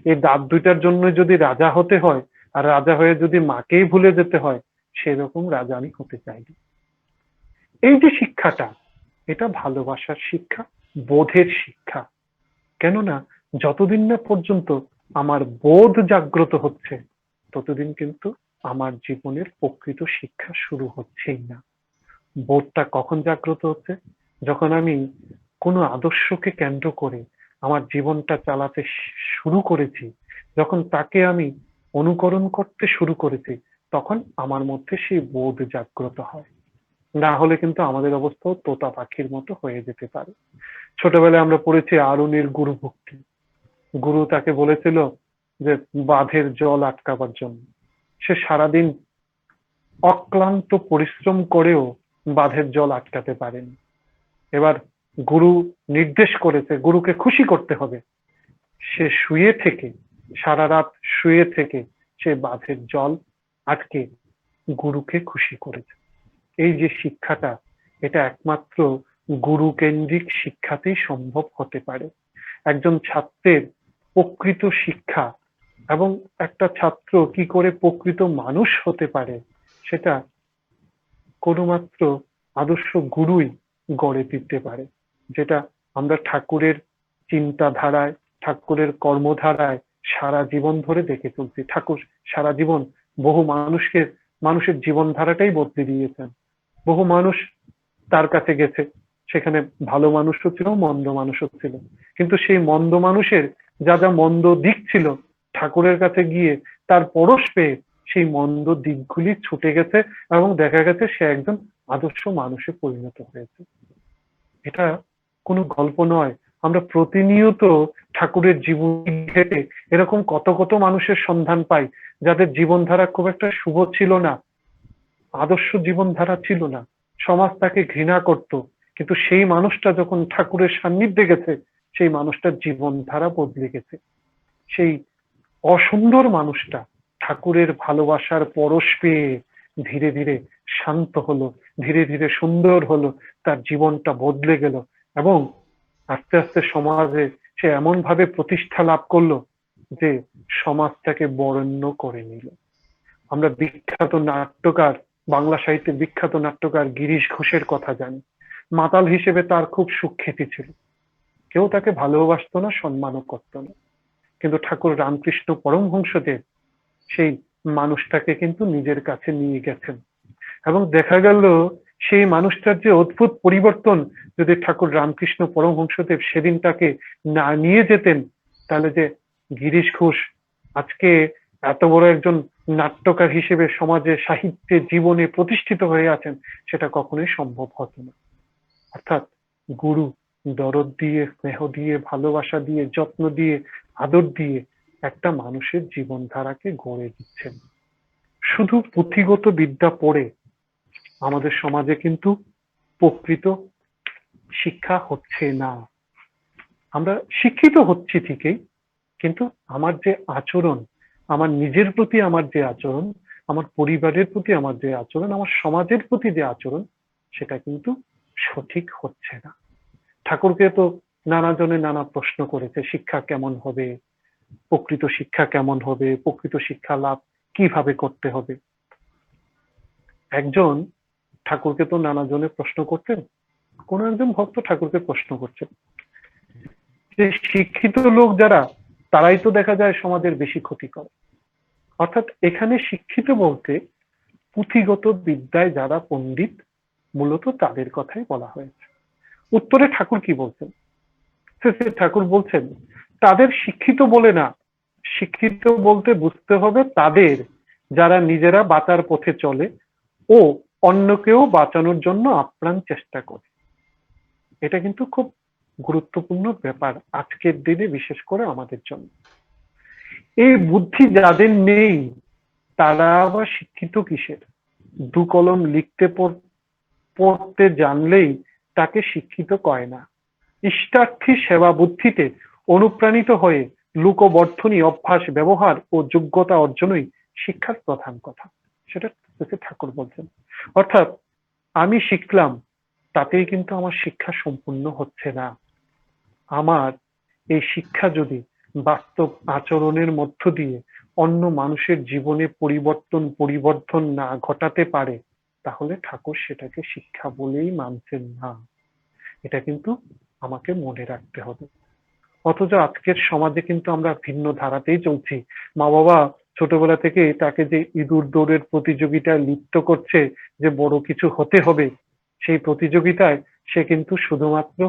এই দাঁত দুইটার জন্য যদি রাজা হতে হয়, আর রাজা হয়ে যদি মাকেই ভুলে যেতে হয়, সেরকম রাজা আমি হতে চাইনি। এই যে শিক্ষাটা, এটা ভালোবাসার শিক্ষা, বোধের শিক্ষা। কেননা যতদিন না পর্যন্ত আমার বোধ জাগ্রত হচ্ছে, ততদিন কিন্তু আমার জীবনের প্রকৃত শিক্ষা শুরু হচ্ছেই না। বোধটা কখন জাগ্রত হচ্ছে? যখন আমি কোনো আদর্শকে কেন্দ্র করে আমার জীবনটা চালাতে শুরু করেছি, যখন তাকে আমি অনুকরণ করতে শুরু করেছি, তখন আমার মধ্যে সেই বোধ জাগ্রত হয়। না হলে কিন্তু আমাদের অবস্থাও তোতা পাখির মতো হয়ে যেতে পারে। ছোটবেলায় আমরা পড়েছি আরুণির গুরু ভক্তি। গুরু তাকে বলেছিল যে বাঁধের জল আটকাবার জন্য, সে সারাদিন অক্লান্ত পরিশ্রম করেও বাঁধের জল আটকাতে পারেনি। এবার গুরু নির্দেশ করেছে গুরুকে খুশি করতে হবে, সে শুয়ে থেকে সারা রাত শুয়ে থেকে সে বাঁধের জল আটকে গুরুকে খুশি করেছে। এই যে শিক্ষাটা, এটা একমাত্র গুরু কেন্দ্রিক শিক্ষাতেই সম্ভব হতে পারে। একজন ছাত্রের প্রকৃত শিক্ষা এবং একটা ছাত্র কি করে প্রকৃত মানুষ হতে পারে, সেটা কোনমাত্র আদর্শ গুরুই গড়ে দিতে পারে। যেটা আমরা ঠাকুরের চিন্তাধারায়, ঠাকুরের কর্মধারায় সারা জীবন ধরে দেখে চলছি। ঠাকুর সারা জীবন বহু মানুষের জীবনধারাটাই বদলে দিয়েছেন। বহু মানুষ তার কাছে গেছে, সেখানে ভালো মানুষও ছিল, মন্দ মানুষও ছিল, কিন্তু সেই মন্দ মানুষের যা যা মন্দ দিক ছিল, ঠাকুরের কাছে গিয়ে তার পরশ পেয়ে সেই মন্দ দিকগুলি ছুটে গেছে এবং দেখা গেছে সে একজন আদর্শ মানুষে পরিণত হয়েছে। এটা কোনো গল্প নয়। আমরা প্রতিনিয়ত ঠাকুরের জীবনী ঘেটে এরকম কত কত মানুষের সন্ধান পাই, যাদের জীবনধারা খুব একটা শুভ ছিল না, আদর্শ জীবনধারা ছিল না, সমাজ তাকে ঘৃণা করত, কিন্তু সেই মানুষটা যখন ঠাকুরের সান্নিধ্যে গেছে, সেই মানুষটার জীবনধারা বদলে গেছে। সেই অসুন্দর মানুষটা ঠাকুরের ভালোবাসার পরশ পেয়ে ধীরে ধীরে শান্ত হলো, ধীরে ধীরে সুন্দর হলো, তার জীবনটা বদলে গেল এবং আস্তে আস্তে সমাজে সে এমন ভাবে প্রতিষ্ঠা লাভ করলো যে সমাজ তাকে বরেণ্য করে নিল। আমরা বিখ্যাত নাট্যকার, বাংলা সাহিত্যের বিখ্যাত নাট্যকার গিরিশ ঘোষের কথা জানি। মাতাল হিসেবে তার খুব সুখ্যাতি ছিল, কেউ তাকে ভালোবাসতো না, সম্মানও করতো না। কিন্তু ঠাকুর রামকৃষ্ণ পরমহংসদেব সেই মানুষটাকে কিন্তু নিজের কাছে নিয়ে গেছেন, এবং দেখা গেল সেই মানুষটার যে অদ্ভুত পরিবর্তন, যদি ঠাকুর রামকৃষ্ণ পরমহংসদেব সেদিন তাকে না নিয়ে যেতেন, তাহলে যে গিরিশ ঘোষ আজকে এত বড় একজন নাট্যকার হিসেবে সমাজে, সাহিত্যে, জীবনে প্রতিষ্ঠিত হয়ে আছেন, সেটা কখনোই সম্ভব হতো না। অর্থাৎ গুরু দরদ দিয়ে, স্নেহ দিয়ে, ভালোবাসা দিয়ে, যত্ন দিয়ে, আদর দিয়ে একটা মানুষের জীবনধারাকে গড়ে দিচ্ছেন। শুধু পুঁথিগত বিদ্যা পড়ে আমাদের সমাজে কিন্তু প্রকৃত শিক্ষা হচ্ছে না। আমরা শিক্ষিত হচ্ছি ঠিকই, কিন্তু আমার যে আচরণ, আমার নিজের প্রতি আমার যে আচরণ, আমার পরিবারের প্রতি আমার যে আচরণ, আমার সমাজের প্রতি যে আচরণ, সেটা কিন্তু সঠিক হচ্ছে না। ঠাকুরকে তো নানা জনে নানা প্রশ্ন করেছে, শিক্ষা কেমন হবে, প্রকৃত শিক্ষা কেমন হবে, প্রকৃত শিক্ষা লাভ কিভাবে করতে হবে। একজন ঠাকুরকে তো নানা জনে প্রশ্ন করতেন, কোন একজন ভক্ত ঠাকুরকে প্রশ্ন করছেন যে শিক্ষিত লোক যারা, তারাই তো দেখা যায় সমাজের বেশি ক্ষতি করে। অর্থাৎ এখানে শিক্ষিত বলতে পুঁথিগত বিদ্যায় যারা পণ্ডিত, মূলত তাদের কথাই বলা হয়েছে। উত্তরে ঠাকুর কি বলছেন? ঠাকুর বলছেন তাদের শিক্ষিত বলে না, শিক্ষিত বলতে বুঝতে হবে তাদের যারা নিজেরা বাঁচার পথে চলে ও অন্যকেও বাঁচানোর জন্য আপ্রাণ চেষ্টা করে। এটা কিন্তু খুব গুরুত্বপূর্ণ ব্যাপার আজকের দিনে, বিশেষ করে আমাদের জন্য। এই বুদ্ধি যাদের নেই, তারা আবার শিক্ষিত কিসের? দু কলম লিখতে পড়তে জানলেই তাকে শিক্ষিত কয় না। ইষ্টার্থী সেবা বুদ্ধিতে অনুপ্রাণিত হয়ে লোকবর্ধনী অভ্যাস, ব্যবহার ও যোগ্যতা অর্জনই শিক্ষার প্রধান কথা, সেটা ঠাকুর বলছেন। অর্থাৎ আমি শিখলাম, তাতেই কিন্তু আমার শিক্ষা সম্পূর্ণ হচ্ছে না। আমার এই শিক্ষা যদি বাস্তব আচরণের মধ্য দিয়ে অন্য মানুষের জীবনে পরিবর্তন না ঘটাতে পারে, তাহলে ঠাকুর সেটাকে শিক্ষা বলেই মানছেন না। এটা কিন্তু আমাকে মনে রাখতে হবে। অথচ আজকের সমাজে কিন্তু আমরা ভিন্ন ধারাতেই চলছি। মা বাবা ছোটবেলা থেকে তাকে যে ইঁদুর দৌড়ের প্রতিযোগিতায় লিপ্ত করছে, যে বড় কিছু হতে হবে, সেই প্রতিযোগিতায় সে কিন্তু শুধুমাত্র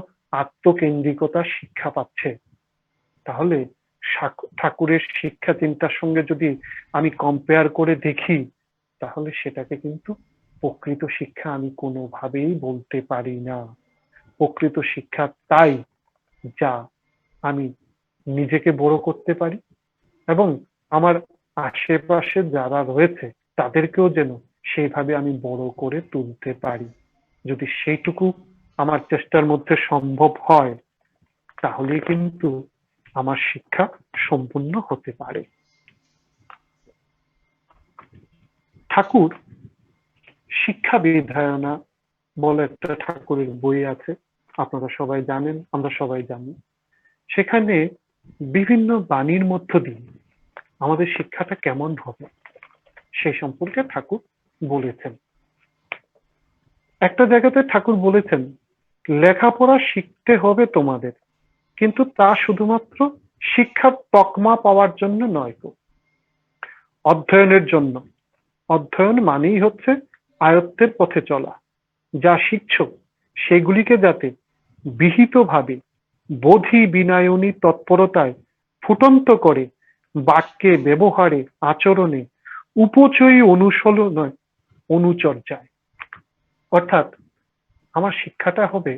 আত্মকেন্দ্রিকতার শিক্ষা পাচ্ছে। তাহলে ঠাকুরের শিক্ষা চিন্তার সঙ্গে যদি আমি কম্পেয়ার করে দেখি, তাহলে সেটাকে কিন্তু প্রকৃত শিক্ষা আমি কোনোভাবেই বলতে পারি না। প্রকৃত শিক্ষা তাই যা আমি নিজেকে বড় করতে পারি, এবং আমার আশেপাশে যারা রয়েছে তাদেরকেও যেন সেইভাবে আমি বড় করে তুলতে পারি। যদি সেইটুকু আমার চেষ্টার মধ্যে সম্ভব হয়, তাহলে কিন্তু আমার শিক্ষা সম্পূর্ণ হতে পারে। ঠাকুর শিক্ষা বিধায়না বলে একটা ঠাকুরের বই আছে, আপনারা সবাই জানেন, আমরা সবাই জানি। সেখানে বিভিন্ন বাণীর মধ্য দিয়ে আমাদের শিক্ষাটা কেমন হবে সেই সম্পর্কে ঠাকুর বলেছেন। একটা জায়গাতে ঠাকুর বলেছেন, লেখাপড়া শিখতে হবে তোমাদের, কিন্তু তা শুধুমাত্র শিক্ষার তকমা পাওয়ার জন্য নয়, অধ্যয়নের জন্য। অধ্যয়ন মানেই হচ্ছে আয়ত্তের পথে চলা। যা শিখছো সেগুলিকে যাতে বিহিতভাবে বোধি বিনয়নী তৎপরতায় ফুটন্ত করে বাক্যে, ব্যবহারে, আচরণে, উপচয়ী অনুশীলনে, অনুচর্যায়। অর্থাৎ আমার শিক্ষাটা হবে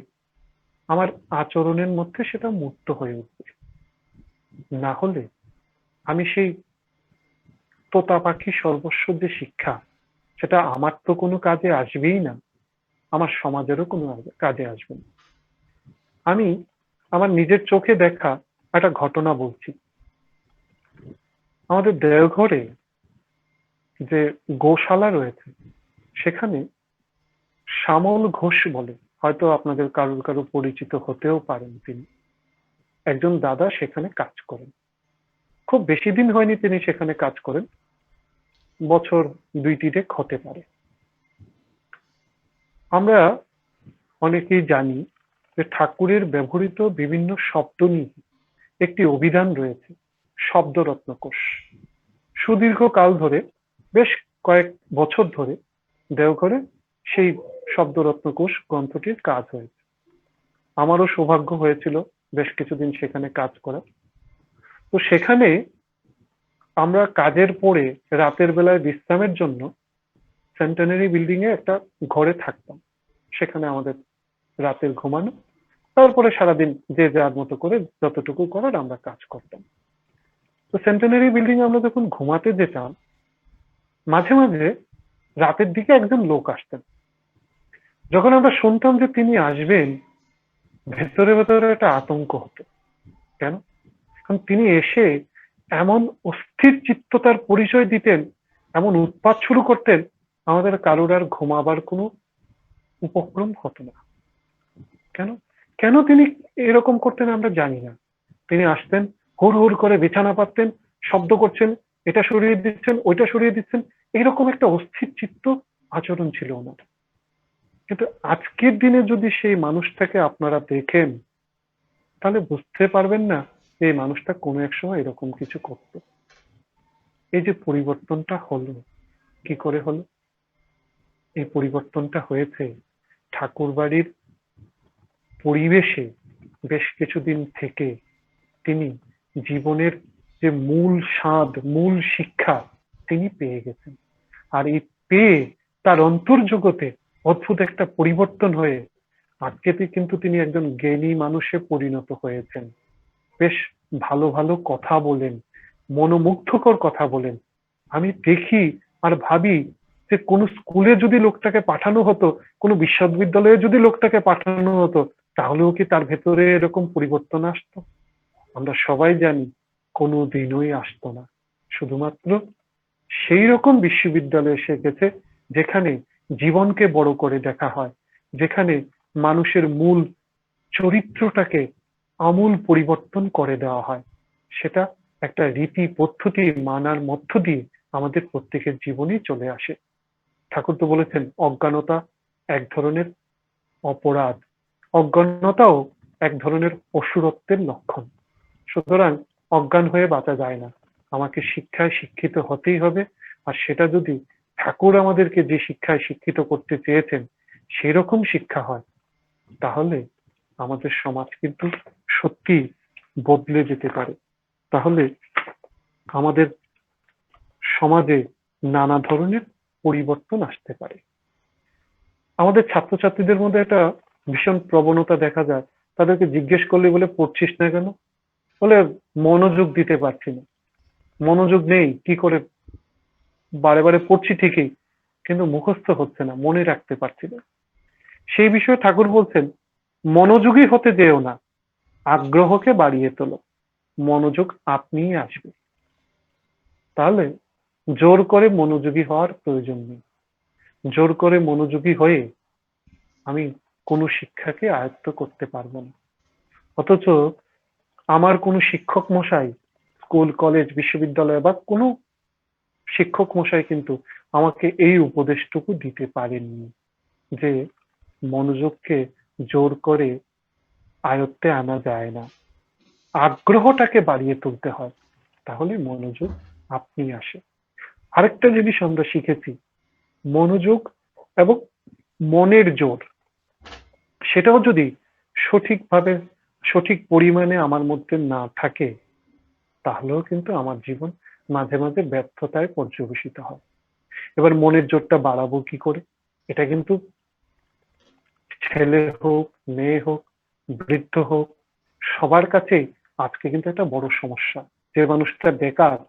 আমার আচরণের মধ্যে, সেটা মূর্ত হয়ে উঠবে। না হলে আমি সেই তোতা পাখি সর্বস্ব যে শিক্ষা, সেটা আমার তো কোনো কাজে আসবেই না, আমার সমাজেরও কোনো কাজে আসবে না। আমি আমার নিজের চোখে দেখা একটা ঘটনা বলছি। আমাদের দেওঘরে যে গোশালা রয়েছে, সেখানে শ্যামল ঘোষ বলে, হয়তো আপনাদের কারোর কারো পরিচিত হতেও পারেন। তিনি একজন দাদা সেখানে কাজ করেন। খুব বেশি দিন হয়নি তিনি সেখানে কাজ করেন, বছর 2-3 হতে পারে। আমরা অনেকেই জানি যে ঠাকুরের ব্যবহৃত বিভিন্ন শব্দ নিয়ে একটি অভিধান রয়েছে, শব্দরত্নকোষ। সুদীর্ঘ কাল ধরে, বেশ কয়েক বছর ধরে দেওঘরে সেই শব্দরত্নকোষ গ্রন্থটির কাজ হয়েছে। আমারও সৌভাগ্য হয়েছিল বেশ কিছুদিন সেখানে কাজ করার। তো সেখানে আমরা কাজের পরে রাতের বেলায় বিশ্রামের জন্য সেন্টেনারি বিল্ডিং এ একটা ঘরে থাকতাম। সেখানে আমাদের রাতের ঘুমানো, তারপরে সারাদিন যে যার মতো করে যতটুকু করার আমরা কাজ করতাম। তো সেন্টেনারি বিল্ডিং এ আমরা যখন ঘুমাতে যেতাম, মাঝে মাঝে রাতের দিকে একজন লোক আসতেন। যখন আমরা শুনতাম যে তিনি আসবেন, ভেতরে ভেতরে একটা আতঙ্ক হতো। কেন? কারণ তিনি এসে এমন অস্থির চিত্ততার পরিচয় দিতেন, এমন উৎপাত শুরু করতেন, আমাদের কারোর আর ঘুমাবার কোনো উপক্রম হতো না। কেন কেন তিনি এরকম করতেন আমরা জানি না। তিনি আসতেন, হুড় হুড় করে বিছানা পাততেন, শব্দ করছেন, এটা সরিয়ে দিচ্ছেন, ওইটা সরিয়ে দিচ্ছেন, এইরকম একটা অস্থির চিত্ত আচরণ ছিল ওনার। কিন্তু আজকের দিনে যদি সেই মানুষটাকে আপনারা দেখেন, তাহলে বুঝতে পারবেন না এই মানুষটা কোনো এক সময় এরকম কিছু করতো। এই যে পরিবর্তনটা হলো, কি করে হলো? এই পরিবর্তনটা হয়েছে ঠাকুর বাড়ির পরিবেশে বেশ কিছুদিন থেকে তিনি জীবনের যে মূল স্বাদ, মূল শিক্ষা তিনি পেয়ে গেছেন। আর এই পেয়ে তার অন্তর্জগতে অদ্ভুত একটা পরিবর্তন হয়ে আজকে কিন্তু তিনি একজন জ্ঞানী মানুষে পরিণত হয়েছেন। বেশ ভালো ভালো কথা বলেন, মনোমুগ্ধকর কথা বলেন। আমি দেখি আর ভাবি যে কোনো স্কুলে যদি লোকটাকে পাঠানো হতো, কোনো বিশ্ববিদ্যালয়ে যদি লোকটাকে পাঠানো হতো, তাহলেও কি তার ভেতরে এরকম পরিবর্তন আসতো? আমরা সবাই জানি কোনো দিনই আসতো না। শুধুমাত্র সেই রকম বিশ্ববিদ্যালয়ে সে গেছে যেখানে জীবনকে বড় করে দেখা হয়, যেখানে মানুষের মূল চরিত্রটাকে আমূল পরিবর্তন করে দেওয়া হয়। সেটা একটা রীতি পদ্ধতি মানার মধ্য দিয়ে আমাদের প্রত্যেকের জীবনেই চলে আসে। ঠাকুর তো বলেছেন অজ্ঞানতা এক ধরনের অপরাধ, অজ্ঞানতাও এক ধরনের অসুরত্বের লক্ষণ। সুতরাং অজ্ঞান হয়ে বাঁচা যায় না, আমাকে শিক্ষায় শিক্ষিত হতেই হবে। আর সেটা যদি ঠাকুর আমাদেরকে যে শিক্ষায় শিক্ষিত করতে চেয়েছেন সেরকম শিক্ষা হয়, তাহলে আমাদের সমাজ কিন্তু সত্যি বদলে যেতে পারে। তাহলে আমাদের সমাজে নানা ধরনের পরিবর্তন আসতে পারে। আমাদের ছাত্রছাত্রীদের মধ্যে একটা ভীষণ প্রবণতা দেখা যায়, তাদেরকে জিজ্ঞেস করলে বলে পড়ছিস না কেন? বলে মনোযোগ দিতে পারছি না। মনোযোগ নেই কি করে? বারে বারে পড়ছি ঠিকই, কিন্তু মুখস্থ হচ্ছে না, মনে রাখতে পারছি না। সেই বিষয়ে ঠাকুর বলছেন, মনোযোগী হতে যেও না, আগ্রহকে বাড়িয়ে তোলো, মনোযোগ আপনিই আসবে। তাহলে জোর করে মনোযোগী হওয়ার প্রয়োজন নেই। জোর করে মনোযোগী হয়ে আমি কোনো শিক্ষাকে আয়ত্ত করতে পারবো না। অথচ আমার কোনো শিক্ষক মশাই, স্কুল কলেজ বিশ্ববিদ্যালয় বা কোনো শিক্ষক মশাই কিন্তু আমাকে এই উপদেশটুকু দিতে পারেননি যে মনোযোগকে জোর করে আয়ত্তে আনা যায় না, আগ্রহটাকে বাড়িয়ে তুলতে হয়, তাহলে মনোযোগ আপনি আসে। আরেকটা জিনিস আমরা শিখেছি, মনোযোগ এবং মনের জোর, সেটাও যদি সঠিকভাবে সঠিক পরিমাণে আমার মধ্যে না থাকে, তাহলেও কিন্তু আমার জীবন মাঝে মাঝে ব্যর্থতায় পর্যবেসিত হয়। এবার মনের জোরটা বাড়াবো কি করে? এটা কিন্তু ছেলে হোক, মেয়ে হোক, বৃদ্ধ হোক, সবার কাছেই আজকে কিন্তু একটা বড় সমস্যা। যে মানুষটা বেকার,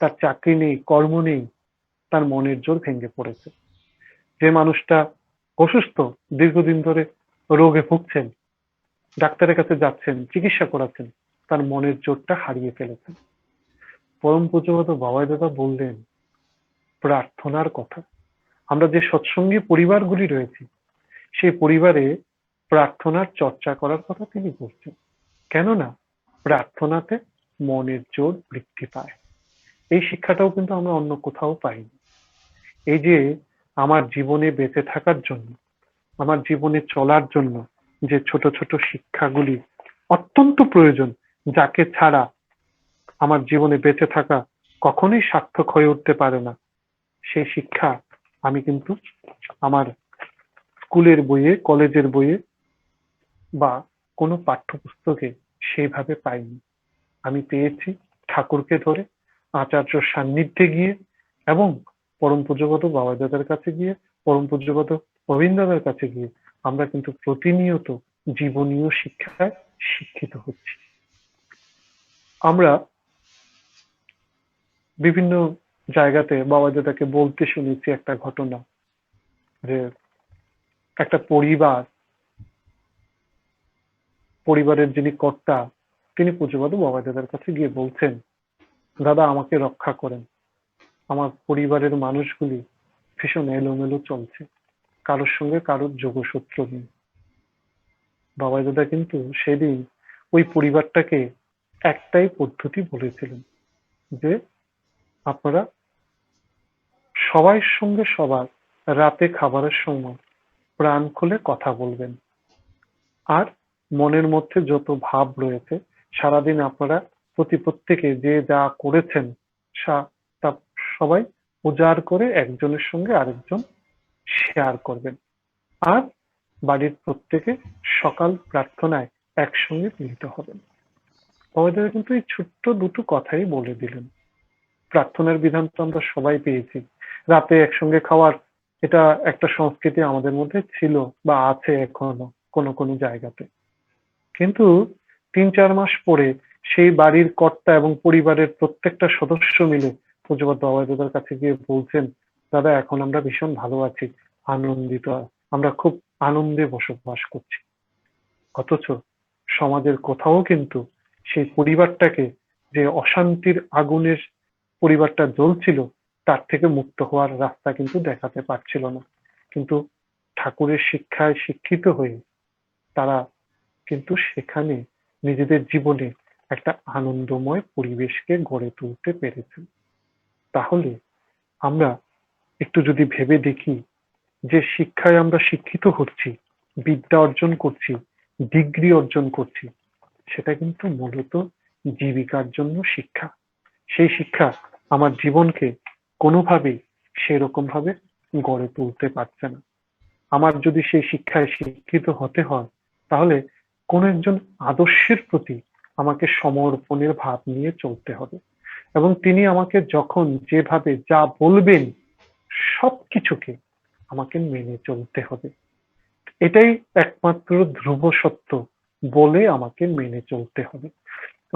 তার চাকরি নেই, কর্ম নেই, তার মনের জোর ভেঙে পড়েছে। যে মানুষটা অসুস্থ, দীর্ঘদিন ধরে রোগে ভুগছেন, ডাক্তারের কাছে যাচ্ছেন, চিকিৎসা করাচ্ছেন, তার মনের জোরটা হারিয়ে ফেলেছেন। পরম পূজ্যপাদ বাবাই দাদা বললেন প্রার্থনার কথা। আমরা যে সৎসঙ্গী পরিবারগুলি রয়েছে, সেই পরিবারে প্রার্থনার চর্চা করার কথা তিনি বলছেন। কেননা প্রার্থনাতে মনের জোর বৃদ্ধি পায়। এই শিক্ষাটাও কিন্তু আমরা অন্য কোথাও পাইনি। এই যে আমার জীবনে বেঁচে থাকার জন্য, আমার জীবনে চলার জন্য যে ছোট ছোট শিক্ষাগুলি অত্যন্ত প্রয়োজন, যাকে ছাড়া আমার জীবনে বেঁচে থাকা কখনোই সার্থক হয়ে উঠতে পারে না, সেই শিক্ষা আমি কিন্তু আমার স্কুলের বইয়ে, কলেজের বইয়ে বা কোনো পাঠ্যপুস্তকে সেইভাবে পাইনি। আমি পেয়েছি ঠাকুরকে ধরে, আচার্য সান্নিধ্যে গিয়ে, এবং পরম পূজ্যপাদ বাবা দাদার কাছে গিয়ে, পরম পূজ্যপাদ প্রবীণ দাদার কাছে গিয়ে আমরা কিন্তু প্রতিনিয়ত জীবনীয় শিক্ষায় শিক্ষিত হচ্ছি। আমরা বিভিন্ন জায়গাতে বাবা দাদাকে বলতে শুনেছি একটা ঘটনা, যে একটা পরিবারের যিনি কর্তা, তিনি পূজ্যপাদ বাবা দাদার কাছে গিয়ে বলছেন, দাদা আমাকে রক্ষা করেন, আমার পরিবারের মানুষগুলি ভীষণ এলোমেলো চলছে, কারোর সঙ্গে কারোর যোগসূত্র নেই। বাবা দাদা কিন্তু সেদিন ওই পরিবারটাকে একটাই পদ্ধতি বলেছিলেন, যে আপনারা সবার সঙ্গে সবার রাতে খাবারের সময় প্রাণ খুলে কথা বলবেন, আর মনের মধ্যে যত ভাব রয়েছে সারাদিন আপনারা প্রত্যেকে যে যা করেছেন তা সবাই উজাড় করে একজনের সঙ্গে আরেকজন শেয়ার করবেন, আর বাড়ির প্রত্যেকে সকাল প্রার্থনায় একসঙ্গে মিলিত হবেন। বাবাদের কিন্তু এই ছোট্ট দুটো কথাই বলে দিলেন। প্রার্থনার বিধান তো আমরা সবাই পেয়েছি, রাতে একসঙ্গে খাওয়ার এটা একটা সংস্কৃতি আমাদের মধ্যে ছিল বা আছে এখনো কোনো কোনো জায়গাতে। কিন্তু ৩-৪ মাস পরে সেই বাড়ির কর্তা এবং পরিবারের প্রত্যেকটা সদস্য মিলে পূজ্যপাদ বাবা দাদার কাছে গিয়ে বলছেন, দাদা এখন আমরা ভীষণ ভালো আছি, আনন্দিত, আমরা খুব আনন্দে বসবাস করছি। অথচ সমাজের কোথাও কিন্তু সেই পরিবারটাকে, যে অশান্তির আগুনের পরিবারটা জ্বলছিল, তার থেকে মুক্ত হওয়ার রাস্তা কিন্তু দেখাতে পারছিল না। কিন্তু ঠাকুরের শিক্ষায় শিক্ষিত হয়ে তারা কিন্তু সেখানে নিজেদের জীবনে একটা আনন্দময় পরিবেশকে গড়ে তুলতে পেরেছেন। তাহলে আমরা একটু যদি ভেবে দেখি, যে শিক্ষায় আমরা শিক্ষিত হচ্ছি, বিদ্যা অর্জন করছি, ডিগ্রি অর্জন করছি, সেটা কিন্তু মূলত জীবিকার জন্য শিক্ষা। সেই শিক্ষা আমার জীবনকে কোনোভাবেই সেরকম ভাবে গড়ে তুলতে পারছে না। আমার যদি সেই শিক্ষায় শিক্ষিত হতে হয়, তাহলে কোন একজন আদর্শের প্রতি আমাকে সমর্পণের ভাব নিয়ে চলতে হবে, এবং তিনি আমাকে যখন যেভাবে যা বলবেন সবকিছুকে আমাকে মেনে চলতে হবে। এটাই একমাত্র ধ্রুব সত্য বলে আমাকে মেনে চলতে হবে।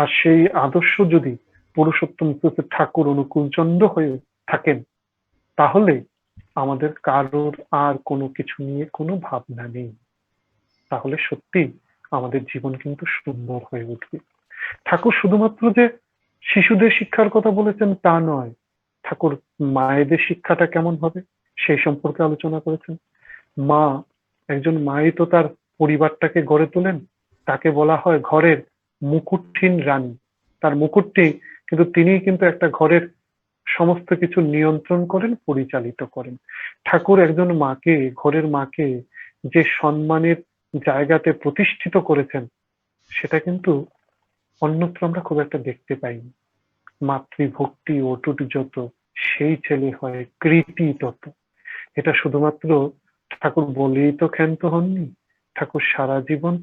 আর সেই আদর্শ যদি পুরুষোত্তম ঠাকুর অনুকূলচন্দ্র হয়ে থাকেন, তাহলে আমাদের কারোর আর কোনো কিছু নিয়ে কোনো ভাবনা নেই। তাহলে সত্যি আমাদের জীবন কিন্তু সুন্দর হয়ে উঠবে। ঠাকুর শুধুমাত্র যে শিশুদের শিক্ষার কথা বলেছেন তা নয়, ঠাকুর মায়েদের শিক্ষাটা কেমন হবে সেই সম্পর্কে আলোচনা করেছেন। মা, একজন মাই তো তার পরিবারটাকে গড়ে তোলেন, তাকে বলা হয় ঘরের মুকুটহীন রানী। তার মুকুটটি কিন্তু তিনিই কিন্তু একটা ঘরের সমস্ত কিছু নিয়ন্ত্রণ করেন, পরিচালিত করেন। ঠাকুর একজন মাকে, ঘরের মাকে যে সম্মানের জায়গাতে প্রতিষ্ঠিত করেছেন, সেটা কিন্তু অন্যত্র আমরা খুব একটা দেখতে পাইনি। মাতৃভক্তি অটুট যত, সেই ছেলে হয় কৃতি তত। এটা শুধুমাত্র ঠাকুর বলেই তো ক্ষান্ত হননি, ঠাকুর সারা জীবন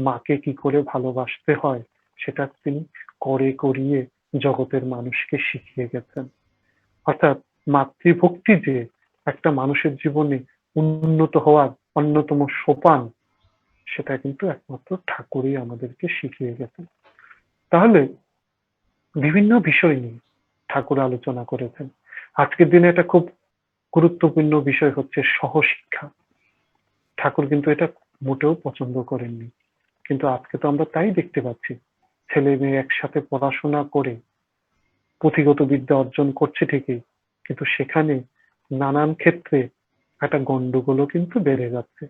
মাকে কি করে ভালোবাসতে হয় সেটা তিনি করে করিয়ে জগতের মানুষকে শিখিয়ে গেছেন। অর্থাৎ মাতৃভক্তি যে একটা মানুষের জীবনে উন্নত হওয়ার অন্যতম সোপান, সেটা কিন্তু একমাত্র ঠাকুরই আমাদেরকে শিখিয়ে গেছেন। তাহলে বিভিন্ন বিষয় নিয়ে ঠাকুর আলোচনা করেছেন। আজকের দিনে একটা খুব গুরুত্বপূর্ণ বিষয় হচ্ছে সহশিক্ষা। ঠাকুর কিন্তু এটা মোটেও পছন্দ করেননি, কিন্তু আজকে তো আমরা তাই দেখতে পাচ্ছি, ছেলে মেয়ে একসাথে পড়াশোনা করে পুঁথিগত বিদ্যা অর্জন করছে ঠিকই, কিন্তু সেখানে নানান ক্ষেত্রে একটা গন্ডগোলও কিন্তু বেড়ে যাচ্ছে।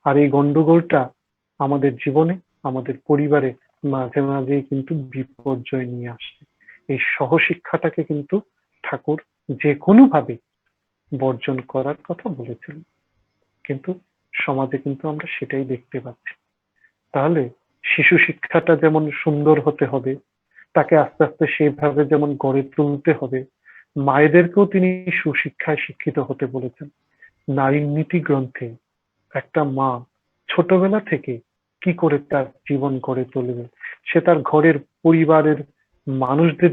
আর এই গন্ডগোলটা আমাদের জীবনে, আমাদের পরিবারে মাঝে মাঝেই কিন্তু বিপর্যয় নিয়ে আসছে। এই সহশিক্ষাটাকে কিন্তু ঠাকুর যে কোনো ভাবে বর্জন করার কথা বলেছিলেন, কিন্তু সমাজে কিন্তু আমরা সেটাই দেখতে পাচ্ছি। তাহলে শিশু শিক্ষাটা যেমন সুন্দর হতে হবে, তাকে আস্তে আস্তে সেভাবে যেমন গড়ে তুলতে হবে, মায়েদেরকেও তিনি সুশিক্ষায় শিক্ষিত হতে বলেছেন। নারীর নীতি গ্রন্থে একটা মা ছোটবেলা থেকে কি করে তার জীবন গড়ে তুলবে, সে তার ঘরের পরিবারের মানুষদের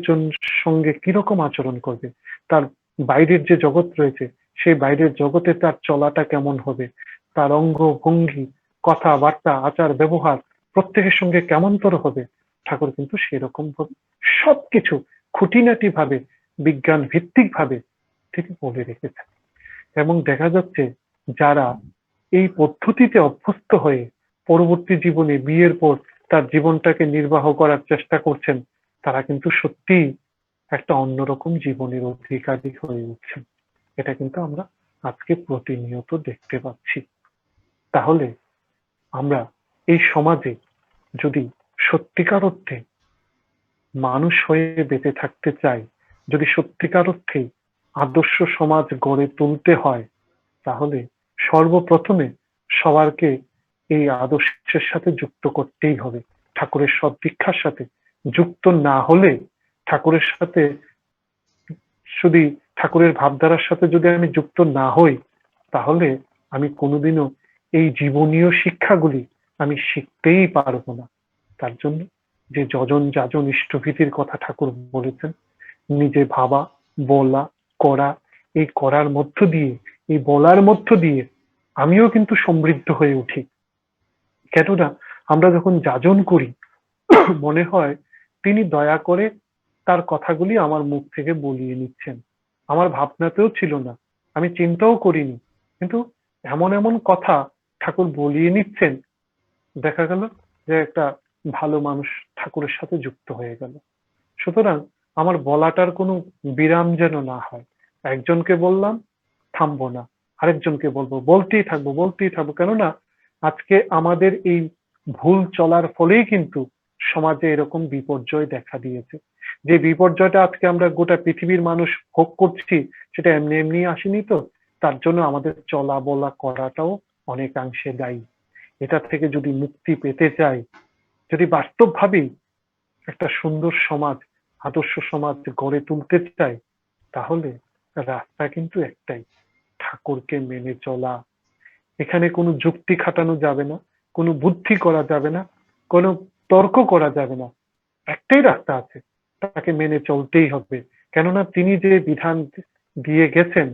সঙ্গে কিরকম আচরণ করবে, তার বাইরের যে জগৎ রয়েছে সেই বাইরের জগতে তার চলাটা কেমন হবে, তার অঙ্গ ভঙ্গি, কথাবার্তা, আচার ব্যবহার প্রত্যেকের সঙ্গে কেমনতর হবে, ঠাকুর কিন্তু সেরকম ভাবে সবকিছু খুঁটিনাটি ভাবে বিজ্ঞান ভিত্তিক ভাবে তিনি বলে রেখেছেন। এবং দেখা যাচ্ছে যারা এই পদ্ধতিতে অভ্যস্ত হয়ে পরবর্তী জীবনে বিয়ের পর তার জীবনটাকে নির্বাহ করার চেষ্টা করছেন, তারা কিন্তু সত্যিই একটা অন্যরকম জীবনের অধিকারী হয়ে উঠছেন। এটা কিন্তু আমরা আজকে প্রতিনিয়ত দেখতে পাচ্ছি। তাহলে আমরা এই সমাজে যদি সত্যিকার অর্থে মানুষ হয়ে বেঁচে থাকতে চাই, যদি সত্যিকার অর্থে আদর্শ সমাজ গড়ে তুলতে হয়, তাহলে সর্বপ্রথমে সবারকে এই আদর্শের সাথে যুক্ত করতেই হবে, ঠাকুরের সদ্দীক্ষার সাথে যুক্ত না হলে, ঠাকুরের সাথে যদি ঠাকুরের ভাবধারার সাথে যদি আমি যুক্ত না হই, তাহলে আমি কোনোদিনও এই জীবনীয় শিক্ষাগুলি আমি শিখতেই পারবো না। তার জন্য যে যজন যাজন ইষ্টভীতির কথা ঠাকুর বলেছেন, নিজে ভাবা, বলা, করা, এই করার মধ্য দিয়ে, এই বলার মধ্য দিয়ে আমিও কিন্তু সমৃদ্ধ হয়ে উঠি। কেননা আমরা যখন যাজন করি মনে হয় তিনি দয়া করে তার কথাগুলি আমার মুখ থেকে বলিয়ে নিচ্ছেন, আমার ভাবনাতেও ছিল না, আমি চিন্তাও করিনি, কিন্তু এমন এমন কথা ঠাকুর বলিয়ে নিচ্ছেন, দেখা গেল যে একটা ভালো মানুষ ঠাকুরের সাথে যুক্ত হয়ে গেল। সুতরাং আমার বলাটার কোনো বিরাম যেন না হয়, একজনকে বললাম থামবো না, আরেকজনকে বলবো, বলতেই থাকবো বলতেই থাকবো। কেননা আজকে আমাদের এই ভুল চলার ফলেই কিন্তু সমাজে এরকম বিপর্যয় দেখা দিয়েছে। যে বিপর্যয়টা আজকে আমরা গোটা পৃথিবীর মানুষ ভোগ করছি, সেটা এমনি এমনি আসেনি তো, তার জন্য আমাদের চলা বলা করাটাও অনেকাংশে দায়ী। এটা থেকে যদি মুক্তি পেতে চাই, যদি বাস্তবভাবেই একটা সুন্দর সমাজ, আদর্শ সমাজ গড়ে তুলতে চাই, তাহলে রাস্তা কিন্তু একটাই, ঠাকুরকে মেনে চলা। এখানে কোনো যুক্তি খাটানো যাবে না, কোনো বুদ্ধি করা যাবে না, কোনো তর্ক করা যাবে না। একটাই রাস্তা আছে, তাকে মেনে চলতেই হবে। কেননা তিনি যে বিধান দিয়ে গেছেন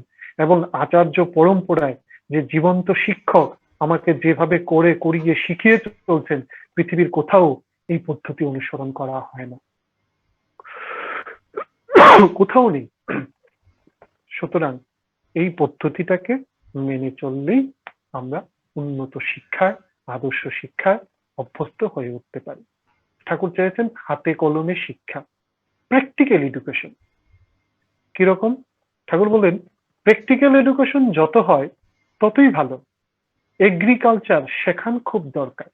এবং আচার্য পরম্পরায় যে জীবন্ত শিক্ষক আমাকে যেভাবে করে করিয়ে শিখিয়ে চলছেন, পৃথিবীর কোথাও এই পদ্ধতি অনুসরণ করা হয় না, কোথাও নেই। সুতরাং এই পদ্ধতিটাকে মেনে চললেই আমরা উন্নত শিক্ষায়, আদর্শ শিক্ষায় অভ্যস্ত হয়ে উঠতে পারি। ঠাকুর চেয়েছেন হাতে কলমে শিক্ষা, প্র্যাকটিক্যাল এডুকেশন। কিরকম? ঠাকুর বলেন প্র্যাকটিক্যাল এডুকেশন যত হয় ততই ভালো। এগ্রিকালচার শেখান খুব দরকার।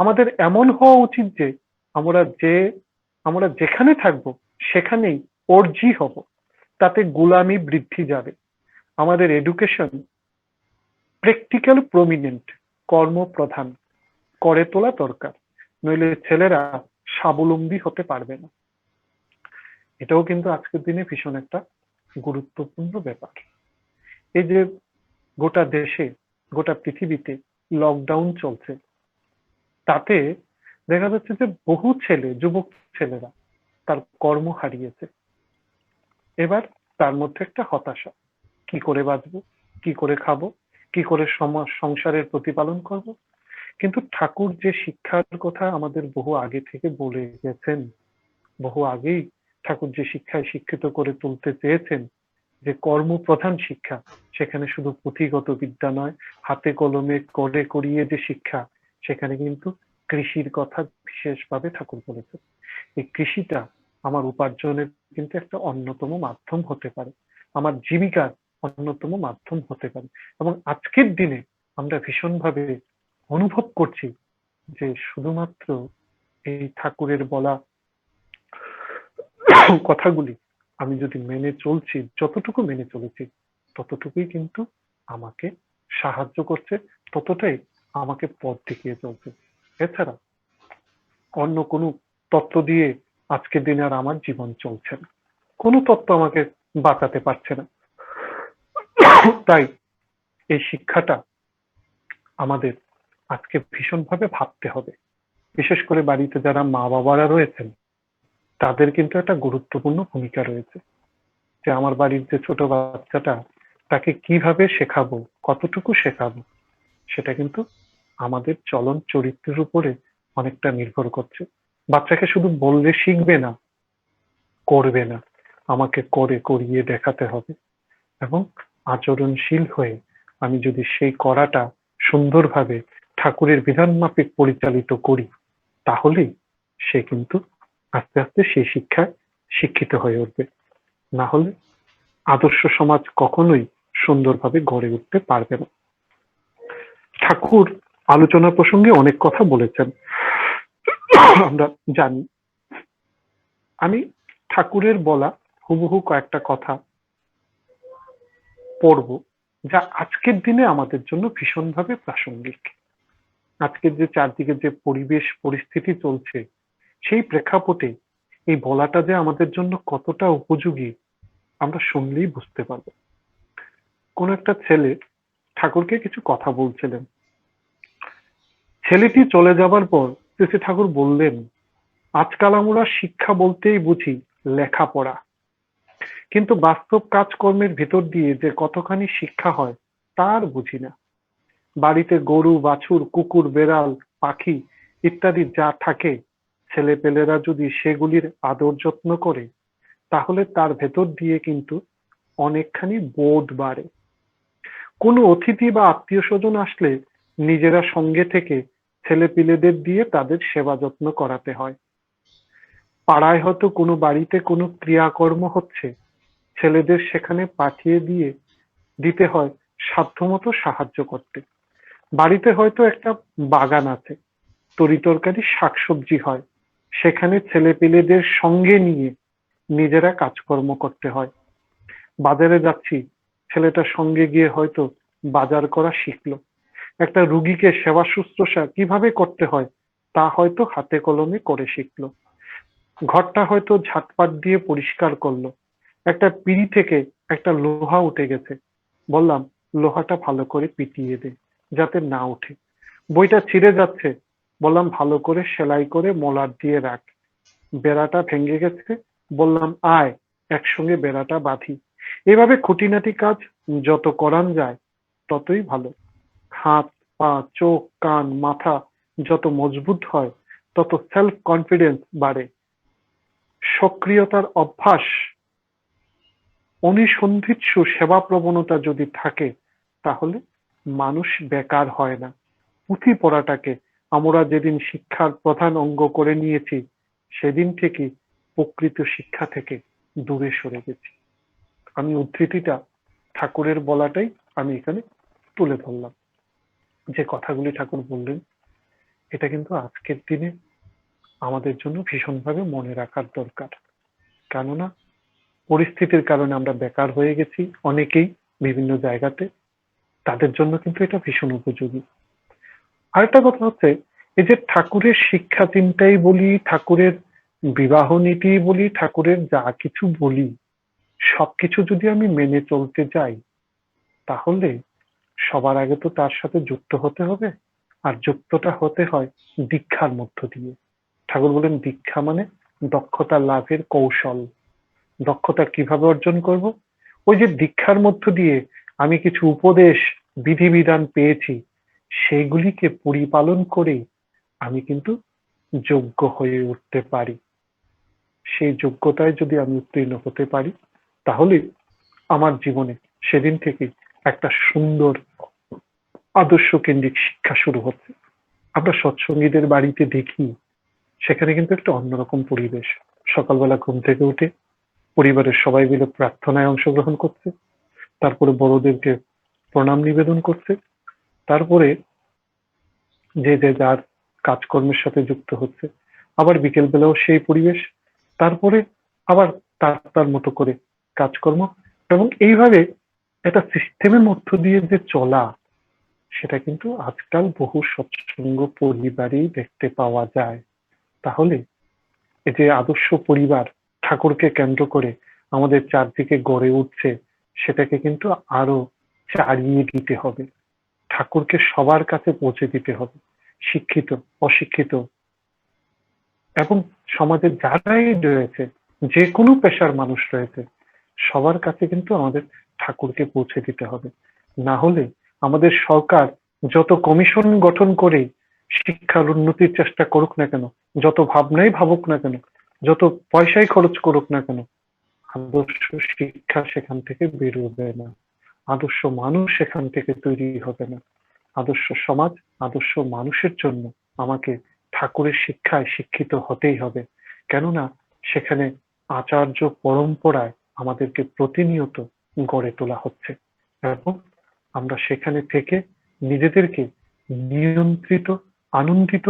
আমাদের এমন হওয়া উচিত যে আমরা যেখানে থাকবো সেখানেই অর্জি হব, তাতে গোলামি বৃদ্ধি যাবে। আমাদের এডুকেশন প্র্যাকটিক্যাল প্রমিনেন্ট, কর্মপ্রধান করে তোলা দরকার, নইলে ছেলেরা স্বাবলম্বী হতে পারবে না। এটাও কিন্তু আজকের দিনে ভীষণ একটা গুরুত্বপূর্ণ ব্যাপার। এই যে গোটা দেশে, গোটা পৃথিবীতে লকডাউন চলছে, তাতে দেখা যাচ্ছে যে বহু ছেলে, যুবক ছেলেরা তার কর্ম হারিয়েছে। এবার তার মধ্যে একটা হতাশা, কি করে বাঁচবো, কি করে খাবো, কি করে সংসারের প্রতিপালন করব। কিন্তু ঠাকুর যে শিক্ষার কথা আমাদের বহু আগে থেকে বলে গেছেন, বহু আগেই ঠাকুর যে শিক্ষায় শিক্ষিত করে তুলতে চেয়েছেন, যে কর্মপ্রধান শিক্ষা, সেখানে শুধু পুঁথিগত বিদ্যা নয়, হাতে কলমে করে করিয়ে যে শিক্ষা, সেখানে কিন্তু কৃষির কথা বিশেষভাবে ঠাকুর বলেছেন। এই কৃষিটা আমার উপার্জনের কিন্তু একটা অন্যতম মাধ্যম হতে পারে, আমার জীবিকার অন্যতম মাধ্যম হতে পারে। এবং আজকের দিনে আমরা ভীষণভাবে অনুভব করছি যে শুধুমাত্র এই ঠাকুরের বলা কথাগুলি আমি যদি মেনে চলছি, যতটুকু মেনে চলেছি, ততটুকুই কিন্তু আমাকে সাহায্য করছে, ততটাই আমাকে পথ দেখিয়ে চলছে। এছাড়া অন্য কোনো তত্ত্ব দিয়ে আজকের দিনে আর আমার জীবন চলছে না, কোনো তত্ত্ব আমাকে বাঁচাতে পারছে না। তাই এই শিক্ষাটা আমাদের আজকে ভীষণভাবে ভাবতে হবে। বিশেষ করে বাড়িতে যারা মা বাবারা রয়েছেন তাদের কিন্তু একটা গুরুত্বপূর্ণ ভূমিকা রয়েছে, যে আমার বাড়ির যে ছোট বাচ্চাটা, তাকে কিভাবে শেখাবো, কতটুকু শেখাবো, সেটা কিন্তু আমাদের চলন চরিত্রের উপরে অনেকটা নির্ভর করছে। বাচ্চাকে শুধু বললে শিখবে না, করবে না, আমাকে করে করিয়ে দেখাতে হবে। এবং আচরণশীল হয়ে আমি যদি সেই করাটা সুন্দরভাবে ঠাকুরের বিধান মাফিক পরিচালিত করি, তাহলেই সে কিন্তু আস্তে আস্তে সেই শিক্ষায় শিক্ষিত হয়ে উঠবে। না হলে আদর্শ সমাজ কখনোই সুন্দরভাবে গড়ে উঠতে পারবে না। ঠাকুর আলোচনা প্রসঙ্গে অনেক কথা বলেছেন, আমরা জানি। আমি ঠাকুরের বলা হুবহু কয়েকটা কথা পড়ব, যা আজকের দিনে আমাদের জন্য ভীষণভাবে প্রাসঙ্গিক। আজকের যে চারদিকে যে পরিবেশ পরিস্থিতি চলছে, সেই প্রেক্ষাপটে এই বলাটা যে আমাদের জন্য কতটা উপযোগী আমরা শুনলেই বুঝতে পারবো। কোন একটা ছেলে ঠাকুরকে কিছু কথা বলছিলেন। ছেলেটি চলে যাবার পর শ্রী ঠাকুর বললেন, আজকাল আমরা শিক্ষা বলতেই বুঝি লেখাপড়া, কিন্তু বাস্তব কাজকর্মের ভিতর দিয়ে যে কতখানি শিক্ষা হয় তার বুঝি না। বাড়িতে গরু বাছুর কুকুর বেড়াল পাখি ইত্যাদি যা থাকে, ছেলেপেলেরা যদি সেগুলির আদর যত্ন করে, তাহলে তার ভেতর দিয়ে কিন্তু অনেকখানি বোধ বাড়ে। কোনো অতিথি বা আত্মীয় স্বজন আসলে নিজেরা সঙ্গে থেকে ছেলেপিলেদের দিয়ে তাদের সেবা যত্ন করাতে হয়। পাড়ায় হয়তো কোনো বাড়িতে কোনো ক্রিয়াকর্ম হচ্ছে, ছেলেদের সেখানে পাঠিয়ে দিতে হয় সাধ্যমতো সাহায্য করতে। বাড়িতে হয়তো একটা বাগান আছে, তরিতরকারি শাকসবজি হয়, সেখানে ছেলেপিলেদের সঙ্গে নিয়ে নিজেরা কাজকর্ম করতে হয়। বাজারে যাচ্ছি, ছেলেটার সঙ্গে গিয়ে হয়তো বাজার করা শিখলো। একটা রুগীকে সেবা শুশ্রূষা কিভাবে করতে হয় তা হয়তো হাতে কলমে করে শিখলো। ঘরটা হয়তো ঝাঁটপাট দিয়ে পরিষ্কার করলো। একটা পিঁড়ি থেকে একটা লোহা উঠে গেছে, বললাম লোহাটা ভালো করে পিটিয়ে দে যাতে না উঠে। বইটা ছিঁড়ে যাচ্ছে, বললাম ভালো করে সেলাই করে মলাট দিয়ে রাখ। বেড়াটা ভেঙে গেছে, বললাম আয় একসঙ্গে বেড়াটা বাঁধি। এভাবে খুঁটিনাটি কাজ যত করান যায় ততই ভালো। হাত পা চোখ কান মাথা যত মজবুত হয়, তত সেলফ কনফিডেন্স বাড়ে। সক্রিয়তার অভ্যাস, অনিসন্ধিৎসু সেবা প্রবণতা যদি থাকে, তাহলে মানুষ বেকার হয় না। পুঁথি পড়াটাকে আমরা যেদিন শিক্ষার প্রধান অঙ্গ করে নিয়েছি, সেদিন থেকে প্রকৃত শিক্ষা থেকে দূরে সরে গেছি। আমি উদ্ধৃতিটা ঠাকুরের বলাটাই আমি এখানে তুলে ধরলাম। যে কথাগুলি ঠাকুর বললেন, এটা কিন্তু আজকের দিনে আমাদের জন্য ভীষণভাবে মনে রাখার দরকার। কেননা পরিস্থিতির কারণে আমরা বেকার হয়ে গেছি অনেকেই বিভিন্ন জায়গাতে, তাদের জন্য কিন্তু এটা ভীষণ উপযোগী। আরেকটা কথা হচ্ছে, এই যে ঠাকুরের শিক্ষা চিন্তাই বলি, ঠাকুরের বিবাহ নীতি বলি, ঠাকুরের যা কিছু বলি, সবকিছু যদি আমি মেনে চলতে যাই, তাহলে সবার আগে তো তার সাথে যুক্ত হতে হবে। আর যুক্তটা হতে হয় দীক্ষার মধ্য দিয়ে। ঠাকুর বলেন দীক্ষা মানে দক্ষতা লাভের কৌশল। দক্ষতা কিভাবে অর্জন করব? ওই যে দীক্ষার মধ্য দিয়ে আমি কিছু উপদেশ বিধিবিধান পেয়েছি, সেগুলিকে পরিপালন করে আমি কিন্তু যোগ্য হয়ে উঠতে পারি। সেই যোগ্যতায় যদি আমি উত্তীর্ণ হতে পারি, তাহলে আমার জীবনে সেদিন থেকে একটা সুন্দর আদর্শ কেন্দ্রিক শিক্ষা শুরু হচ্ছে। আমরা সৎসঙ্গীদের বাড়িতে দেখি, সেখানে কিন্তু একটা অন্যরকম পরিবেশ। সকালবেলা ঘুম থেকে উঠে পরিবারের সবাই মিলে প্রার্থনায় অংশগ্রহণ করছে, তারপরে বড়দেরকে প্রণাম নিবেদন করছে, তারপরে যে যে যার কাজকর্মের সাথে যুক্ত হচ্ছে। আবার বিকেল বেলাও সেই পরিবেশ, তারপরে আবার তার তার মতো করে কাজকর্ম। এবং এইভাবে একটা সিস্টেমের মধ্য দিয়ে যে চলা, সেটা কিন্তু আজকাল বহু সৎসঙ্গ পরিবারেই দেখতে পাওয়া যায়। তাহলে এই যে আদর্শ পরিবার ঠাকুরকে কেন্দ্র করে আমাদের চারদিকে গড়ে উঠছে, সেটাকে কিন্তু আরো চালিয়ে দিতে হবে। ঠাকুরকে সবার কাছে পৌঁছে দিতে হবে, শিক্ষিত অশিক্ষিত এবং সমাজে যারাই রয়েছে, যে কোনো পেশার মানুষ রয়েছে, সবার কাছে কিন্তু আমাদের ঠাকুরকে পৌঁছে দিতে হবে। না হলে আমাদের সরকার যত কমিশন গঠন করে শিক্ষার উন্নতির চেষ্টা করুক না কেন, যত ভাবনাই ভাবুক না কেন, যত পয়সাই খরচ করুক না কেন, আদর্শ শিক্ষা সেখান থেকে বেরোবে না, আদর্শ মানুষ সেখান থেকে তৈরি হবে না। আদর্শ সমাজ, আদর্শ মানুষের জন্য আমাকে ঠাকুরের শিক্ষায় শিক্ষিত হতেই হবে। কেননা সেখানে আচার্য পরম্পরায় আমাদেরকে প্রতিনিয়ত গড়ে তোলা হচ্ছে এবং আমরা সেখানে থেকে নিজেদেরকে নিয়ন্ত্রিত, আনন্দিত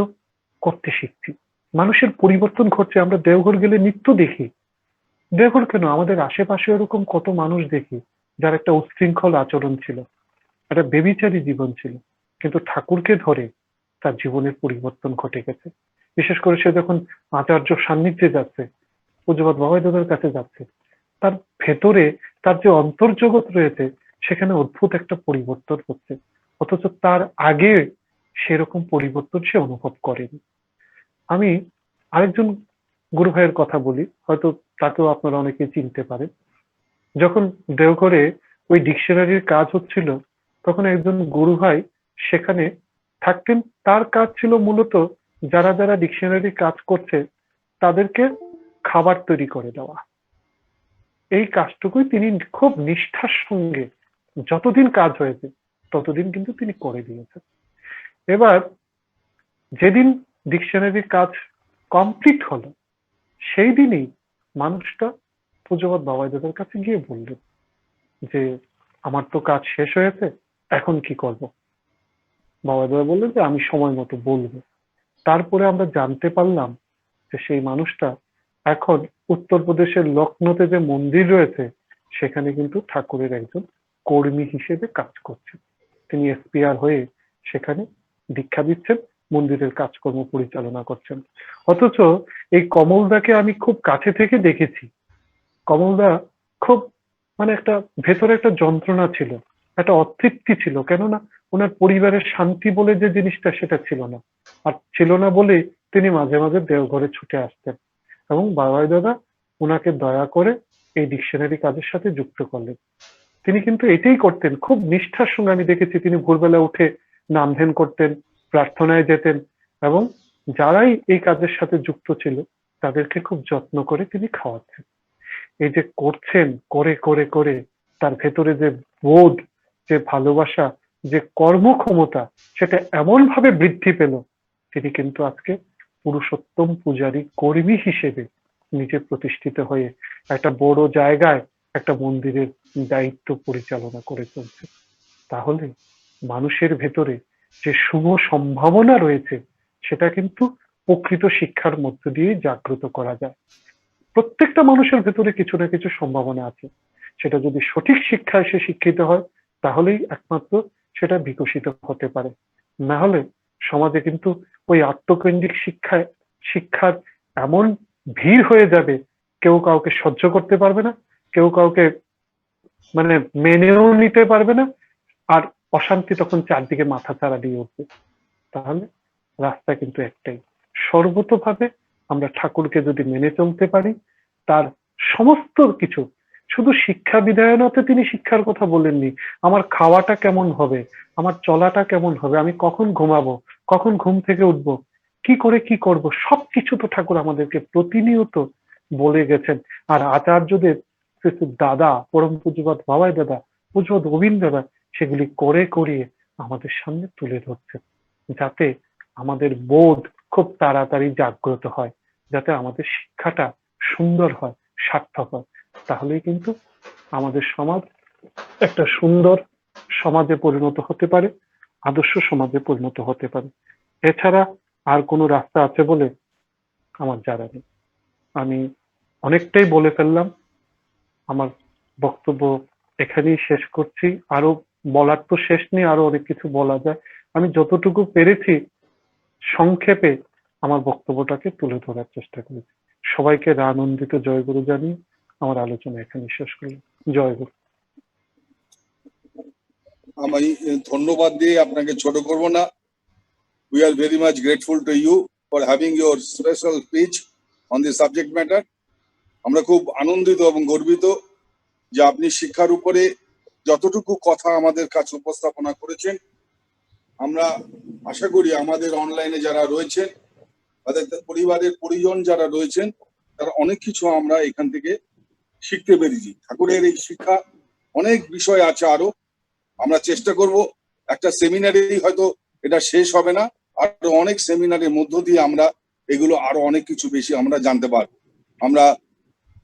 করতে শিখছি। মানুষের পরিবর্তন ঘটছে। আমরা দেওঘর গেলে নিত্য দেখি, দেওঘর কেন, আমাদের আশেপাশে এরকম কত মানুষ দেখি যার একটা উচ্ছৃঙ্খল আচরণ ছিল, একটা বেবিচারী জীবন ছিল, কিন্তু ঠাকুরকে ধরে তার জীবনের পরিবর্তন ঘটে গেছে। বিশেষ করে সে যখন আচার্য সান্নিধ্যে যাচ্ছে, পূজ্যপাদ বাবাই দাদার কাছে যাচ্ছে, তার ভেতরে তার যে অন্তর্জগৎ রয়েছে সেখানে অদ্ভুত একটা পরিবর্তন হচ্ছে, অথচ তার আগে সেরকম পরিবর্তন সে অনুভব করেনি। আমি আরেকজন গুরু ভাইয়ের কথা বলি, হয়তো তাকেও আপনারা অনেকে চিনতে পারেন। যখন দেওঘরে ওই ডিকশনারির কাজ হচ্ছিল, তখন একজন গুরু ভাই সেখানে থাকতেন। তার কাজ ছিল মূলত যারা যারা ডিকশনারি কাজ করছে তাদেরকে খাবার তৈরি করে দেওয়া। এই কাজটুকুই তিনি খুব নিষ্ঠার সঙ্গে যতদিন কাজ হয়েছে ততদিন কিন্তু তিনি করে দিয়েছেন। এবার যেদিন ডিকশনারির কাজ কমপ্লিট হলো, সেই দিনই মানুষটা পূজ্যপাদ বাবাই দাদার কাছে গিয়ে বললেন যে আমার তো কাজ শেষ হয়েছে, এখন কি করব? বাবাই দাদা বললেন যে আমি সময় মতো বলবো। তারপরে আমরা জানতে পারলাম যে সেই মানুষটা এখন উত্তরপ্রদেশের লখনৌতে যে মন্দির রয়েছে সেখানে কিন্তু ঠাকুরের একজন কর্মী হিসেবে কাজ করছেন। তিনি এসপিআর হয়ে সেখানে দীক্ষা দিচ্ছেন, মন্দিরের কাজকর্ম পরিচালনা করছেন। অথচ এই কমলদাকে আমি খুব কাছে থেকে দেখেছি। কমলদা খুব মানে একটা ভেতরে একটা যন্ত্রণা ছিল, একটা অতৃপ্তি ছিল, কেননা ওনার পরিবারের শান্তি বলে যে জিনিসটা সেটা ছিল না। আর ছিল না বলে তিনি মাঝে মাঝে দেওঘরে ছুটে আসতেন এবং বাবাই দাদা ওনাকে দয়া করে এই ডিকশনারি কাজের সাথে যুক্ত করলেন। তিনি কিন্তু এটাই করতেন খুব নিষ্ঠার সঙ্গে। আমি দেখেছি তিনি ভোরবেলা উঠে নাম ধ্যান করতেন, প্রার্থনায় যেতেন এবং যারাই এই কাজের সাথে যুক্ত ছিল তাদেরকে খুব যত্ন করে তিনি খাওয়াতেন। এই যে করছেন, করে করে করে তার ভেতরে যে বোধ, যে ভালোবাসা, যে কর্মক্ষমতা, সেটা এমন ভাবে বৃদ্ধি পেল, তিনি কিন্তু আজকে পুরুষোত্তম পূজারী কর্মী হিসেবে নিজে প্রতিষ্ঠিত হয়ে একটা বড় জায়গায় একটা মন্দিরের দায়িত্ব পরিচালনা করে চলছে। তাহলে মানুষের ভেতরে যে শুভ সম্ভাবনা রয়েছে সেটা কিন্তু প্রকৃত শিক্ষার মধ্য দিয়ে জাগ্রত করা যায়। প্রত্যেকটা মানুষের ভেতরে কিছু না কিছু সম্ভাবনা আছে, সেটা যদি সঠিক শিক্ষায় সে শিক্ষিত হয় তাহলেই একমাত্র সেটা বিকশিত হতে পারে। না হলে সমাজে কিন্তু ওই আত্মকেন্দ্রিক শিক্ষার এমন ভিড় হয়ে যাবে, কেউ কাউকে সহ্য করতে পারবে না, কেউ কাউকে মানে মেনেও নিতে পারবে না, আর অশান্তি তখন চারদিকে মাথা চাড়া দিয়ে উঠবে। তাহলে রাস্তা কিন্তু একটাই, সর্বতোভাবে আমরা ঠাকুরকে যদি মেনে চলতে পারি, তার সমস্ত কিছু, শুধু শিক্ষা বিধায়নতে তিনি শিক্ষার কথা বলেননি, আমার খাওয়াটা কেমন হবে, আমার চলাটা কেমন হবে, আমি কখন ঘুমাবো, কখন ঘুম থেকে উঠবো, কি করে কি করব, সবকিছু তো ঠাকুর আমাদেরকে প্রতিনিয়ত বলে গেছেন। আর আচার্যদের দাদা, পরম পূজ্যপাদ বাবাই দাদা, পূজ্যপাদ গোবিন্দ দাদা সেগুলি করে করিয়ে আমাদের সামনে তুলে ধরছেন, যাতে আমাদের বোধ খুব তাড়াতাড়ি জাগ্রত হয়, যাতে আমাদের শিক্ষাটা সুন্দর হয়, সার্থক হয়। তাহলেই কিন্তু আমাদের সমাজ একটা সুন্দর সমাজে পরিণত হতে পারে, আদর্শ সমাজে পরিণত হতে পারে। এছাড়া আর কোনো রাস্তা আছে বলে আমার জানা নেই। আমি অনেকটাই বলে ফেললাম, আমার বক্তব্য এখানেই শেষ করছি। আরো বলার তো শেষ নেই, আরো অনেক কিছু বলা যায়। আমি যতটুকু পেরেছি সংক্ষেপে আমার বক্তব্যটাকে তুলে ধরার চেষ্টা করেছি। সবাইকে আনন্দিত জয়গুরু জানিয়ে আমার আলোচনা এখানে শেষ করলাম। জয়গুরু। আমি ধন্যবাদ দিয়ে আপনাকে ছোট করব না। We are very much grateful to you for having your special speech on the subject matter. আমরা খুব আনন্দিত এবং গর্বিত যে আপনি শিক্ষার উপরে যতটুকু কথা আমাদের কাছে উপস্থাপনা করেছেন। আমরা আশা করি আমাদের অনলাইনে যারা রয়েছেন, তাদের পরিবারের পরিজন যারা রয়েছেন, তারা অনেক কিছু আমরা এখান থেকে শিখতে পেরেছি। ঠাকুরের এই শিক্ষা অনেক বিষয় আছে আরো। আমরা চেষ্টা করব একটা সেমিনারেই হয়তো এটা শেষ হবে না, আরো অনেক সেমিনারের মধ্য দিয়ে আমরা এগুলো আরো অনেক কিছু বেশি আমরা জানতে পারবো। আমরা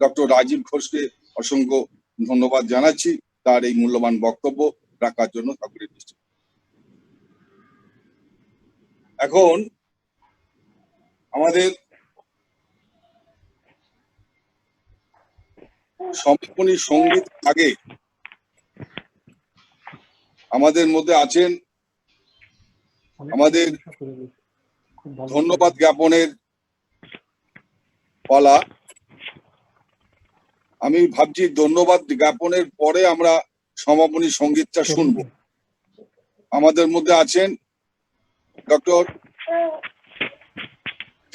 ডক্টর রাজীব ঘোষকে অসংখ্য ধন্যবাদ জানাচ্ছি তার এই মূল্যবান বক্তব্য রাখার জন্য ঠাকুরের দৃষ্টি। এখন আমাদের সমাপনী সঙ্গীত আগে আমাদের মধ্যে আছেন আমাদের ধন্যবাদ জ্ঞাপনের পালা। আমি ভাবছি ধন্যবাদ জ্ঞাপনের পরে আমরা সমাপনী সঙ্গীতটা শুনব। আমাদের মধ্যে আছেন ডক্টর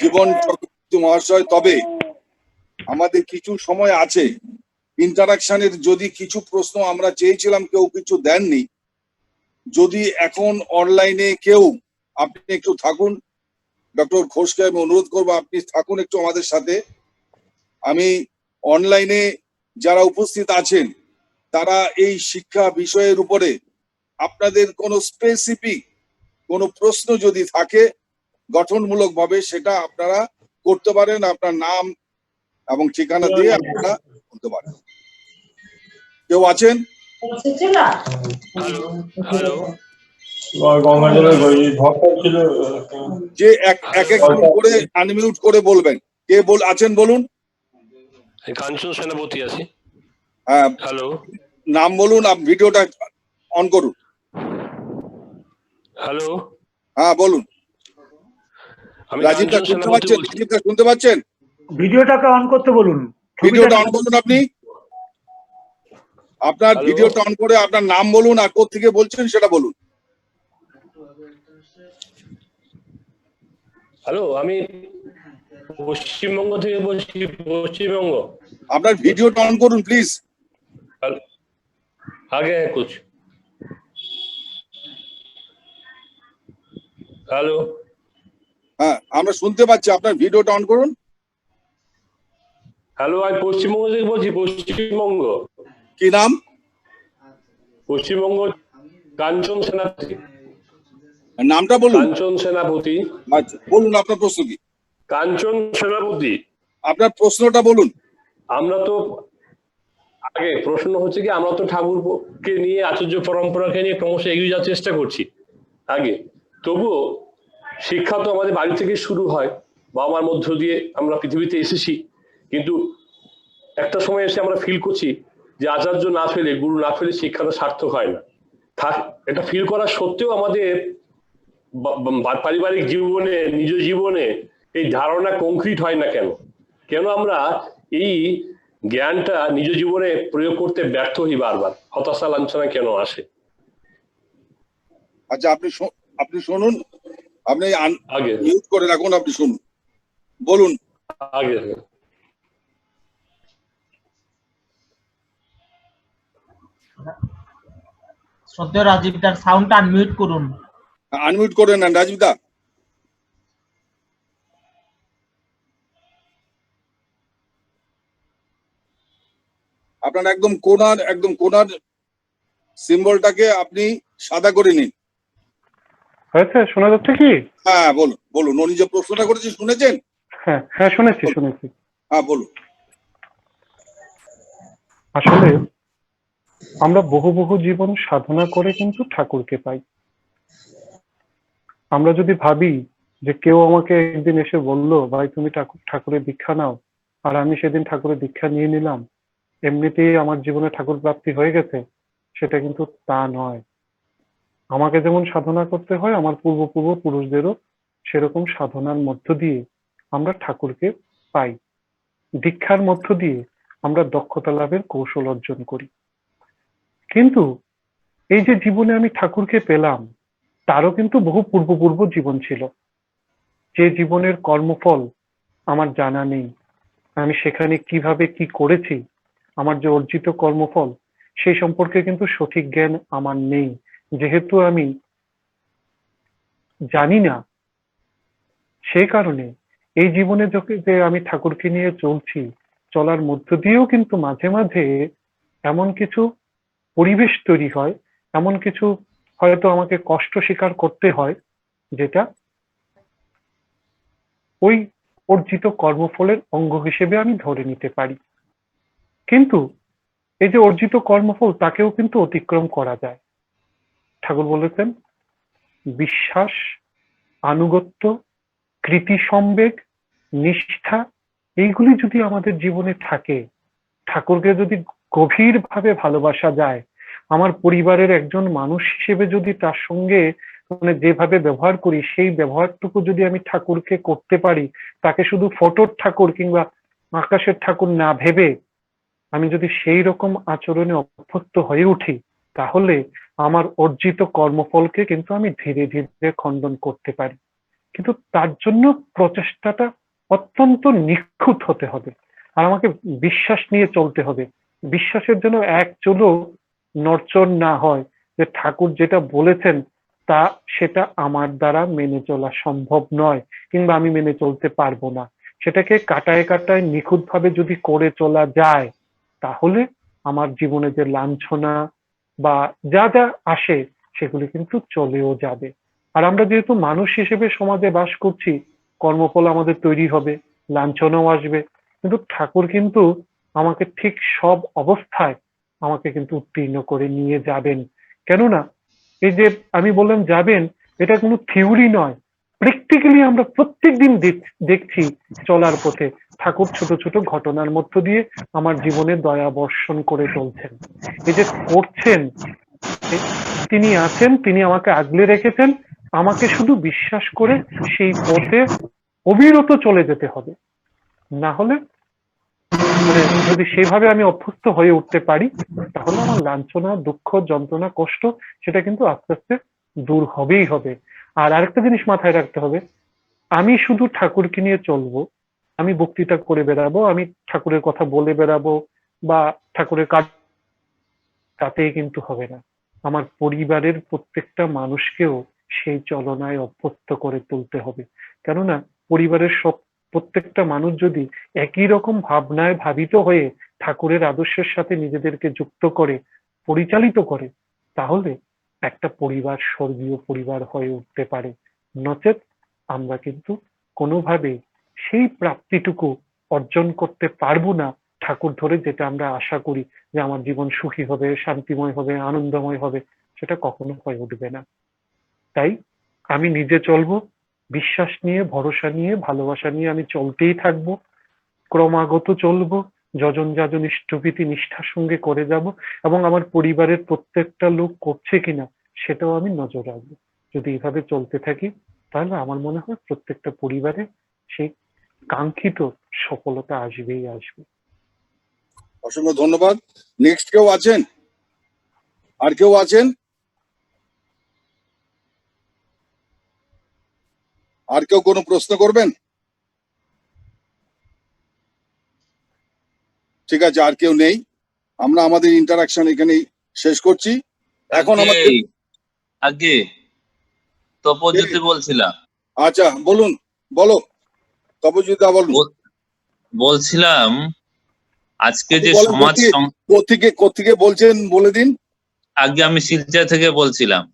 জীবন চক্রবর্তী মহাশয়। তবে আমাদের কিছু সময় আছে ইন্টারাকশনের, যদি কিছু প্রশ্ন আমরা চেয়েছিলাম কেউ কিছু দেননি, যদি এখন অনলাইনে কেউ, আপনি একটু থাকুন, ডক্টর ঘোষকে আমি অনুরোধ করবো আপনি থাকুন একটু আমাদের সাথে। আমি অনলাইনে যারা উপস্থিত আছেন তারা এই শিক্ষা বিষয়ের উপরে আপনাদের কোনো স্পেসিফিক কোনো প্রশ্ন যদি থাকে গঠনমূলক ভাবে সেটা আপনারা করতে পারেন। আপনার নাম এবং ঠিকানা দিয়ে আপনারা করতে পারেন। কেউ আছেন? যে এক এক করে আনমিউট করে বলবেন। কে আছেন বলুন। কাঞ্চন সেনাপতি আছি। হ্যাঁ, হ্যালো, নাম বলুন, ভিডিওটা অন করুন। হ্যালো, হ্যাঁ বলুন। আমি রাজীবদা কাঞ্চন শুনতে সেনাপতি পাচ্ছেন? বলছি। রাজীবদা শুনতে পাচ্ছেন? ভিডিওটাকে অন করতে বলুন। ভিডিওটা অন করুন আপনি। আপনার হ্যালো। ভিডিওটা অন করে আপনার নাম বলুন আর কোথা থেকে বলছেন সেটা বলুন। হ্যালো, আমি পশ্চিমবঙ্গ থেকে বলছি। পশ্চিমবঙ্গ। আপনার ভিডিওটা অন করুন প্লিজ। আগে কুছ। হ্যালো। হ্যাঁ, আমরা শুনতে পাচ্ছি, আপনার ভিডিওটা অন করুন। হ্যালো, আমি পশ্চিমবঙ্গ থেকে বলছি। পশ্চিমবঙ্গ। কি নাম? পশ্চিমবঙ্গ কাঞ্চন সেনাপতি। নামটা বলুন। কাঞ্চন সেনাপতি। আচ্ছা, বলুন আপনার প্রশ্ন কি? কাঞ্চন সেনাপতি। আপনার প্রশ্নটা বলুন। আমরা তো আগে প্রশ্ন হচ্ছে কি, আমরা তো ঠাকুরকে নিয়ে আচার্য পরম্পরাকে নিয়ে ক্রমশ এগিয়ে যাওয়ার চেষ্টা করছি আগে। তবুও শিক্ষা তো আমাদের বাড়ি থেকে শুরু হয়, বাবা মার মধ্য দিয়ে আমরা পৃথিবীতে এসেছি। কিন্তু একটা সময় এসে আমরা ফিল করছি যে আচার্য না ফেলে, গুরু না ফেলে শিক্ষাটা সার্থক হয় না। এটা ফিল করা সত্ত্বেও আমাদের পারিবারিক জীবনে, নিজ জীবনে এই ধারণা কংক্রিট হয় না কেন? কেন আমরা এই জ্ঞানটা নিজ জীবনে প্রয়োগ করতে ব্যর্থ হই? বারবার হতাশা লাঞ্ছনা কেন আসে? আচ্ছা, আপনি শুনুন, আপনি আগে মিউট করে রাখুন, আপনি শুনুন, বলুন। আগে শ্রদ্ধেয় রাজীব দার সাউন্ডটা আনমিউট করুন। আনমিউট করে নেন রাজীব দা। আপনার একদম কোনার সিম্বলটাকে আপনি সাদা করে নিন। হয়েছে? শোনা যাচ্ছে কি? হ্যাঁ বলুন। উনি যে প্রশ্নটা করেছে শুনেছেন? হ্যাঁ হ্যাঁ, শুনেছি। হ্যাঁ বলুন। আসলে আমরা বহু জীবন সাধনা করে কিন্তু ঠাকুরকে পাই। আমরা যদি ভাবি যে কেউ আমাকে একদিন এসে বলল, ভাই তুমি ঠাকুরের দীক্ষা নাও, আর আমি সেদিন ঠাকুরের দীক্ষা নিয়ে নিলাম, এমনিতেই আমার জীবনে ঠাকুর প্রাপ্তি হয়ে গেছে, সেটা কিন্তু তা নয়। আমাকে যেমন সাধনা করতে হয়, আমার পূর্বপুরুষদেরও সেরকম সাধনার মধ্য দিয়ে আমরা ঠাকুরকে পাই। দীক্ষার মধ্য দিয়ে আমরা দক্ষতা লাভের কৌশল অর্জন করি। কিন্তু এই যে জীবনে আমি ঠাকুরকে পেলাম, তারও কিন্তু বহু পূর্ব জীবন ছিল, যে জীবনের কর্মফল আমার জানা নেই। আমি সেখানে কিভাবে কি করেছি, আমার যে অর্জিত কর্মফল সেই সম্পর্কে কিন্তু সঠিক জ্ঞান আমার নেই। যেহেতু আমি জানি না, সেই কারণে এই জীবনে যে আমি ঠাকুরকে নিয়ে চলছি, চলার মধ্য দিয়েও কিন্তু মাঝে মাঝে এমন কিছু পরিবেশ তৈরি হয়, এমন কিছু হয়তো আমাকে কষ্ট স্বীকার করতে হয়, যেটা ওই অর্জিত কর্মফলের অঙ্গ হিসেবে আমি ধরে নিতে পারি। কিন্তু এই যে অর্জিত কর্মফল, তাকেও কিন্তু অতিক্রম করা যায়। ঠাকুর বলেছেন, বিশ্বাস, আনুগত্য, কৃতি সম্বেগ, নিষ্ঠা, এইগুলি যদি আমাদের জীবনে থাকে, ঠাকুরকে যদি গভীরভাবে ভালোবাসা যায়, আমার পরিবারের একজন মানুষ হিসেবে যদি তার সঙ্গে মানে যেভাবে ব্যবহার করি, সেই ব্যবহারটুকু যদি আমি ঠাকুরকে করতে পারি, তাকে শুধু ফটোর ঠাকুর কিংবা আকাশের ঠাকুর না ভেবে আমি যদি সেই রকম আচরণে অভ্যস্ত হয়ে উঠি, তাহলে আমার অর্জিত কর্মফলকে কিন্তু আমি ধীরে ধীরে খণ্ডন করতে পারি। কিন্তু তার জন্য প্রচেষ্টাটা অত্যন্ত নিখুঁত হতে হবে, আর আমাকে বিশ্বাস নিয়ে চলতে হবে। বিশ্বাসের জন্য এক চুলও নড়চড় না হয়, যে ঠাকুর যেটা বলেছেন তা সেটা আমার দ্বারা মেনে চলা সম্ভব নয়, কিংবা আমি মেনে চলতে পারবো না। সেটাকে কাটায় কাটায় নিখুঁত ভাবে যদি করে চলা যায়, তাহলে আমার জীবনে যে লাঞ্ছনা বা যা যা আসে সেগুলি কিন্তু চলেও যাবে। আর আমরা যেহেতু মানুষ হিসেবে সমাজে বাস করছি, কর্মফল আমাদের তৈরি হবে, লাঞ্ছনাও আসবে, কিন্তু ঠাকুর কিন্তু আমাকে ঠিক সব অবস্থায় আমাকে কিন্তু উত্তীর্ণ করে নিয়ে যাবেন। কেননা এই যে আমি বললাম যাবেন, এটা কোনো থিওরি নয়, প্র্যাকটিক্যালি আমরা প্রত্যেকদিন দেখছি চলার পথে ঠাকুর ছোট ছোট ঘটনার মধ্য দিয়ে আমার জীবনে দয়া বর্ষণ করে চলছেন। এই যে করছেন, তিনি আছেন, তিনি আমাকে আগলে রেখেছেন, আমাকে শুধু বিশ্বাস করে সেই পথে অবিরত চলে যেতে হবে। না হলে মানে যদি সেভাবে আমি অভ্যস্ত হয়ে উঠতে পারি, তাহলে আমার লাঞ্ছনা, দুঃখ, যন্ত্রণা, কষ্ট সেটা কিন্তু আস্তে আস্তে দূর হবেই হবে। আর আরেকটা জিনিস মাথায় রাখতে হবে, আমি শুধু ঠাকুরকে নিয়ে চলবো, আমি বক্তৃতা করে বেড়াবো, আমি ঠাকুরের কথা বলে বেড়াবো বা ঠাকুরের কাজ, তাতেই কিন্তু হবে না। আমার পরিবারের প্রত্যেকটা মানুষকেও সেই চলনায় অভ্যস্ত করে তুলতে হবে। কেননা পরিবারের প্রত্যেকটা মানুষ যদি একই রকম ভাবনায় ভাবিত হয়ে ঠাকুরের আদর্শের সাথে নিজেদেরকে যুক্ত করে, পরিচালিত করে, তাহলে একটা পরিবার স্বর্গীয় পরিবার হয়ে উঠতে পারে। নচেৎ আমরা কিন্তু কোনোভাবে সেই প্রাপ্তিটুকু অর্জন করতে পারবো না ঠাকুর ধরে, যেটা আমরা আশা করি যে আমার জীবন সুখী হবে, শান্তিময় হবে, আনন্দময় হবে, সেটা কখনো হয়ে উঠবে না। তাই আমি নিজে চলবো, বিশ্বাস নিয়ে, ভরসা নিয়ে, ভালোবাসা নিয়ে আমি চলতেই থাকবো, ক্রমাগত চলবো, যজন যাজন ইষ্টভীতি নিষ্ঠার সঙ্গে করে যাব, এবং আমার পরিবারের প্রত্যেকটা লোক করছে কিনা সেটাও আমি নজর রাখবো। যদি এভাবে চলতে থাকি, তাহলে আমার মনে হয় প্রত্যেকটা পরিবারে সেই কাঙ্ক্ষিত সফলতা আসবেই আসবে। অসংখ্য ধন্যবাদ। নেক্সট কেউ আছেন? আর কেউ আছেন? আর কেউ কোনো প্রশ্ন করবেন? ঠিক আছে, আর কেউ নেই, আমরা আমাদের ইন্টারাকশন এখানেই শেষ করছি। এখন আমাদের আগে তপজ্যোতি বলছিলাম। আচ্ছা বলুন, বলো তপজিদা, বলুন। বলছিলাম আজকে যে বলেন, সমাজ কোত্থেকে বলছেন বলে দিন। আগে আমি শিলচর থেকে বলছিলাম।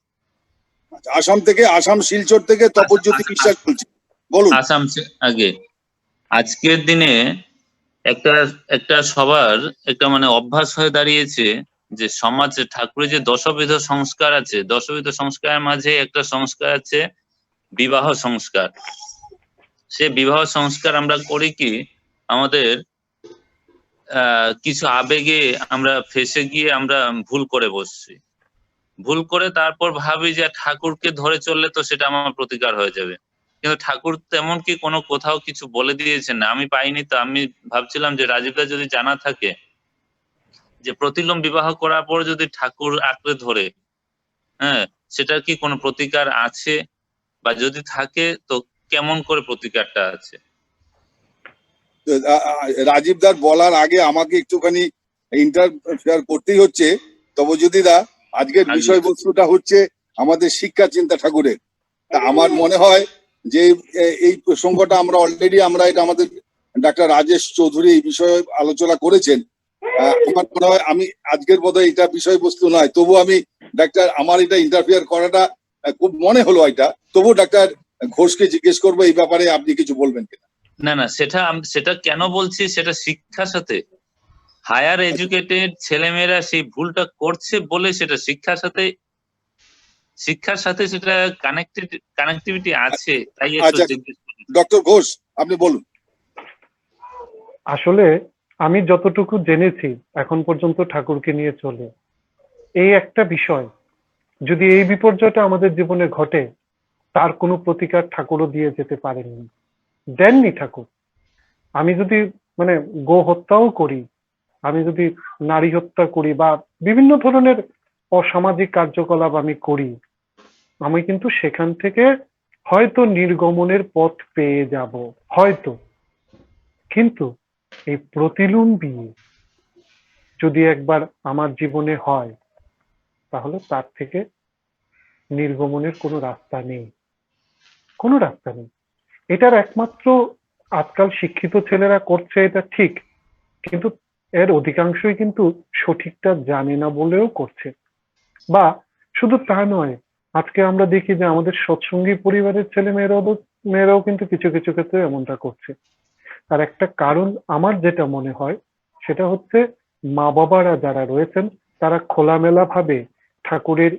আচ্ছা, আসাম থেকে, আসাম শিলচর থেকে তপজ্যোতি বিশ্বাস বলছি, বলুন। আসাম আগে আজকের দিনে একটা সবার একটা মানে অভ্যাস হয়ে দাঁড়িয়েছে যে সমাজে ঠাকুরের যে দশবিধ সংস্কার আছে, দশবিধ সংস্কারের মাঝে একটা সংস্কার আছে বিবাহ সংস্কার। সে বিবাহ সংস্কার আমরা করি কি, আমাদের কিছু আবেগে আমরা ফেসে গিয়ে আমরা ভুল করে বসছি। ভুল করে তারপর ভাবি যে ঠাকুরকে ধরে চললে তো সেটা আমার প্রতিকার হয়ে যাবে, কিন্তু ঠাকুর তেমন কি কোনো কোথাও কিছু বলে দিয়েছেন না, আমি পাইনি। তো আমি ভাবছিলাম যে রাজীবদা যদি জানা থাকে যে প্রতিলোম বিবাহ করার পর যদি ঠাকুর আঁকড়ে ধরে, হ্যাঁ, সেটার কি কোনো প্রতিকার আছে, বা যদি থাকে তো কেমন করে প্রতিকারটা আছে? রাজীব দার বলার আগে আমাকে একটুখানি ইন্টারফেয়ার করতেই হচ্ছে। তবুযুদিদা, আজকের আচ্ছা। বিষয়বস্তুটা হচ্ছে আমাদের শিক্ষা চিন্তা ঠাকুরের। তা আমার মনে হয় যে এই প্রসঙ্গটা আমরা অলরেডি এটা আমাদের ডাক্তার রাজেশ চৌধুরী এই বিষয়ে আলোচনা করেছেন। আমার মনে হয় আমি আজকের বোধহয় এটা বিষয়বস্তু নয়, তবু আমি ডাক্তার আমার এটা ইন্টারফেয়ার করাটা খুব মনে হলো এটা। তবু ডাক্তার ঘোষকে জিজ্ঞেস করবো এই ব্যাপারে আপনি কিছু বলবেন কিনা। না না, সেটা কেন বলছি, সেটা শিক্ষার সাথে, হায়ার এডুকেটেড ছেলেমেয়েরা সেই ভুলটা করছে বলে সেটা শিক্ষার সাথে সেটা কানেক্টিভিটি আছে, তাই একটু আচ্ছা, জিজ্ঞেস করি। ডক্টর ঘোষ আপনি বলুন। আসলে আমি যতটুকু জেনেছি এখন পর্যন্ত ঠাকুরকে নিয়ে চলে, এই একটা বিষয়, যদি এই বিপর্যয়টা আমাদের জীবনে ঘটে, তার কোনো প্রতিকার ঠাকুরও দিয়ে যেতে পারেননি, দেননি ঠাকুর। আমি যদি মানে গো হত্যাও করি, আমি যদি নারী হত্যা করি বা বিভিন্ন ধরনের অসামাজিক কার্যকলাপ আমি করি, আমি কিন্তু সেখান থেকে হয়তো নির্গমনের পথ পেয়ে যাব, হয়তো। কিন্তু এই প্রতিলোম বিয়ে যদি একবার আমার জীবনে হয়, তাহলে তার থেকে নির্গমনের কোনো রাস্তা নেই, কোনো রাস্তা নেই। এটার একমাত্র আজকাল শিক্ষিত ছেলেরা করছে, এটা ঠিক, কিন্তু এর অধিকাংশই কিন্তু সঠিকটা জানে না বলেও করছে। বা শুধু তা নয়, আজকে আমরা দেখি যে আমাদের সৎসঙ্গী পরিবারের ছেলে মেয়েরাও কিন্তু কিছু কিছু ক্ষেত্রে এমনটা করছে। তার একটা কারণ আমার যেটা মনে হয় সেটা হচ্ছে, মা বাবারা যারা রয়েছেন তারা খোলামেলা ভাবে ঠাকুরের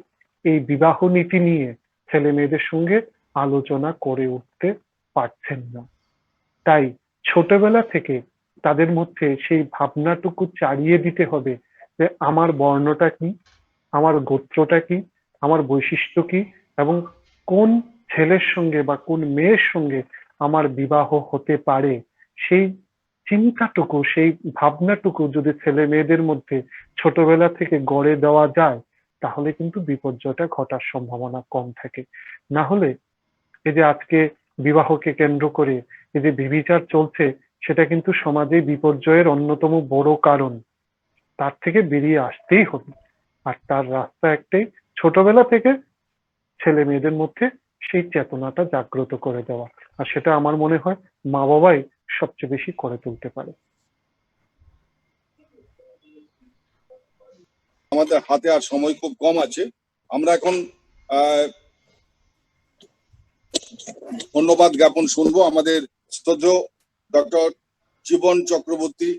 এই বিবাহ নীতি নিয়ে ছেলে মেয়েদের সঙ্গে আলোচনা করে উঠতে পারছেন না। তাই ছোটবেলা থেকে তাদের মধ্যে সেই ভাবনাটুকু চালিয়ে দিতে হবে যে আমার বর্ণটা কি, আমার গোত্রটা কি, আমার বৈশিষ্ট্য কি, এবং কোন ছেলের সঙ্গে বা কোন মেয়ের সঙ্গে আমার বিবাহ হতে পারে, সেই চিন্তাটুকু, সেই ভাবনাটুকু যদি ছেলে মেয়েদের মধ্যে ছোটবেলা থেকে গড়ে দেওয়া যায়, তাহলে কিন্তু বিপর্যয়টা ঘটার সম্ভাবনা কম থাকে। না হলে এই যে আজকে বিবাহকে কেন্দ্র করে এই যে ব্যভিচার চলছে, সেটা কিন্তু সমাজে বিপর্যয়ের অন্যতম বড় কারণ। তার থেকে বেরিয়ে আসতেই হবে, আর তার রাস্তা একটাই, ছোটবেলা থেকে ছেলে মেয়েদের মধ্যে সেই চেতনাটা জাগ্রত করে দেওয়া। আর সেটা আমার মনে হয় মা বাবাই সবচেয়ে বেশি করে তুলতে পারে। আমাদের হাতে আর সময় খুব কম আছে। আমরা এখন ধন্যবাদ জ্ঞাপন শুনবো। আমাদের শ্রদ্ধেয় ডক্টর জীবন চক্রবর্তী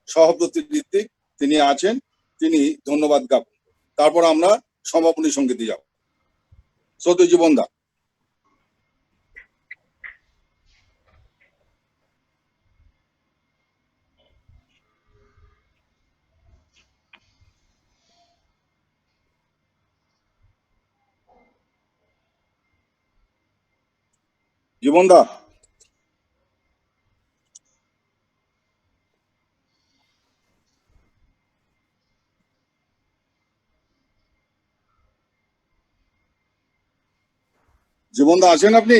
সহপ্রতিনিধি তিনি আছেন, তিনি ধন্যবাদ জ্ঞাপন, তারপর আমরা সমাপনী সঙ্গীতে যাব। শ্রদ্ধেয় জীবন দা। জীবন দা, জীবন দা আছেন আপনি?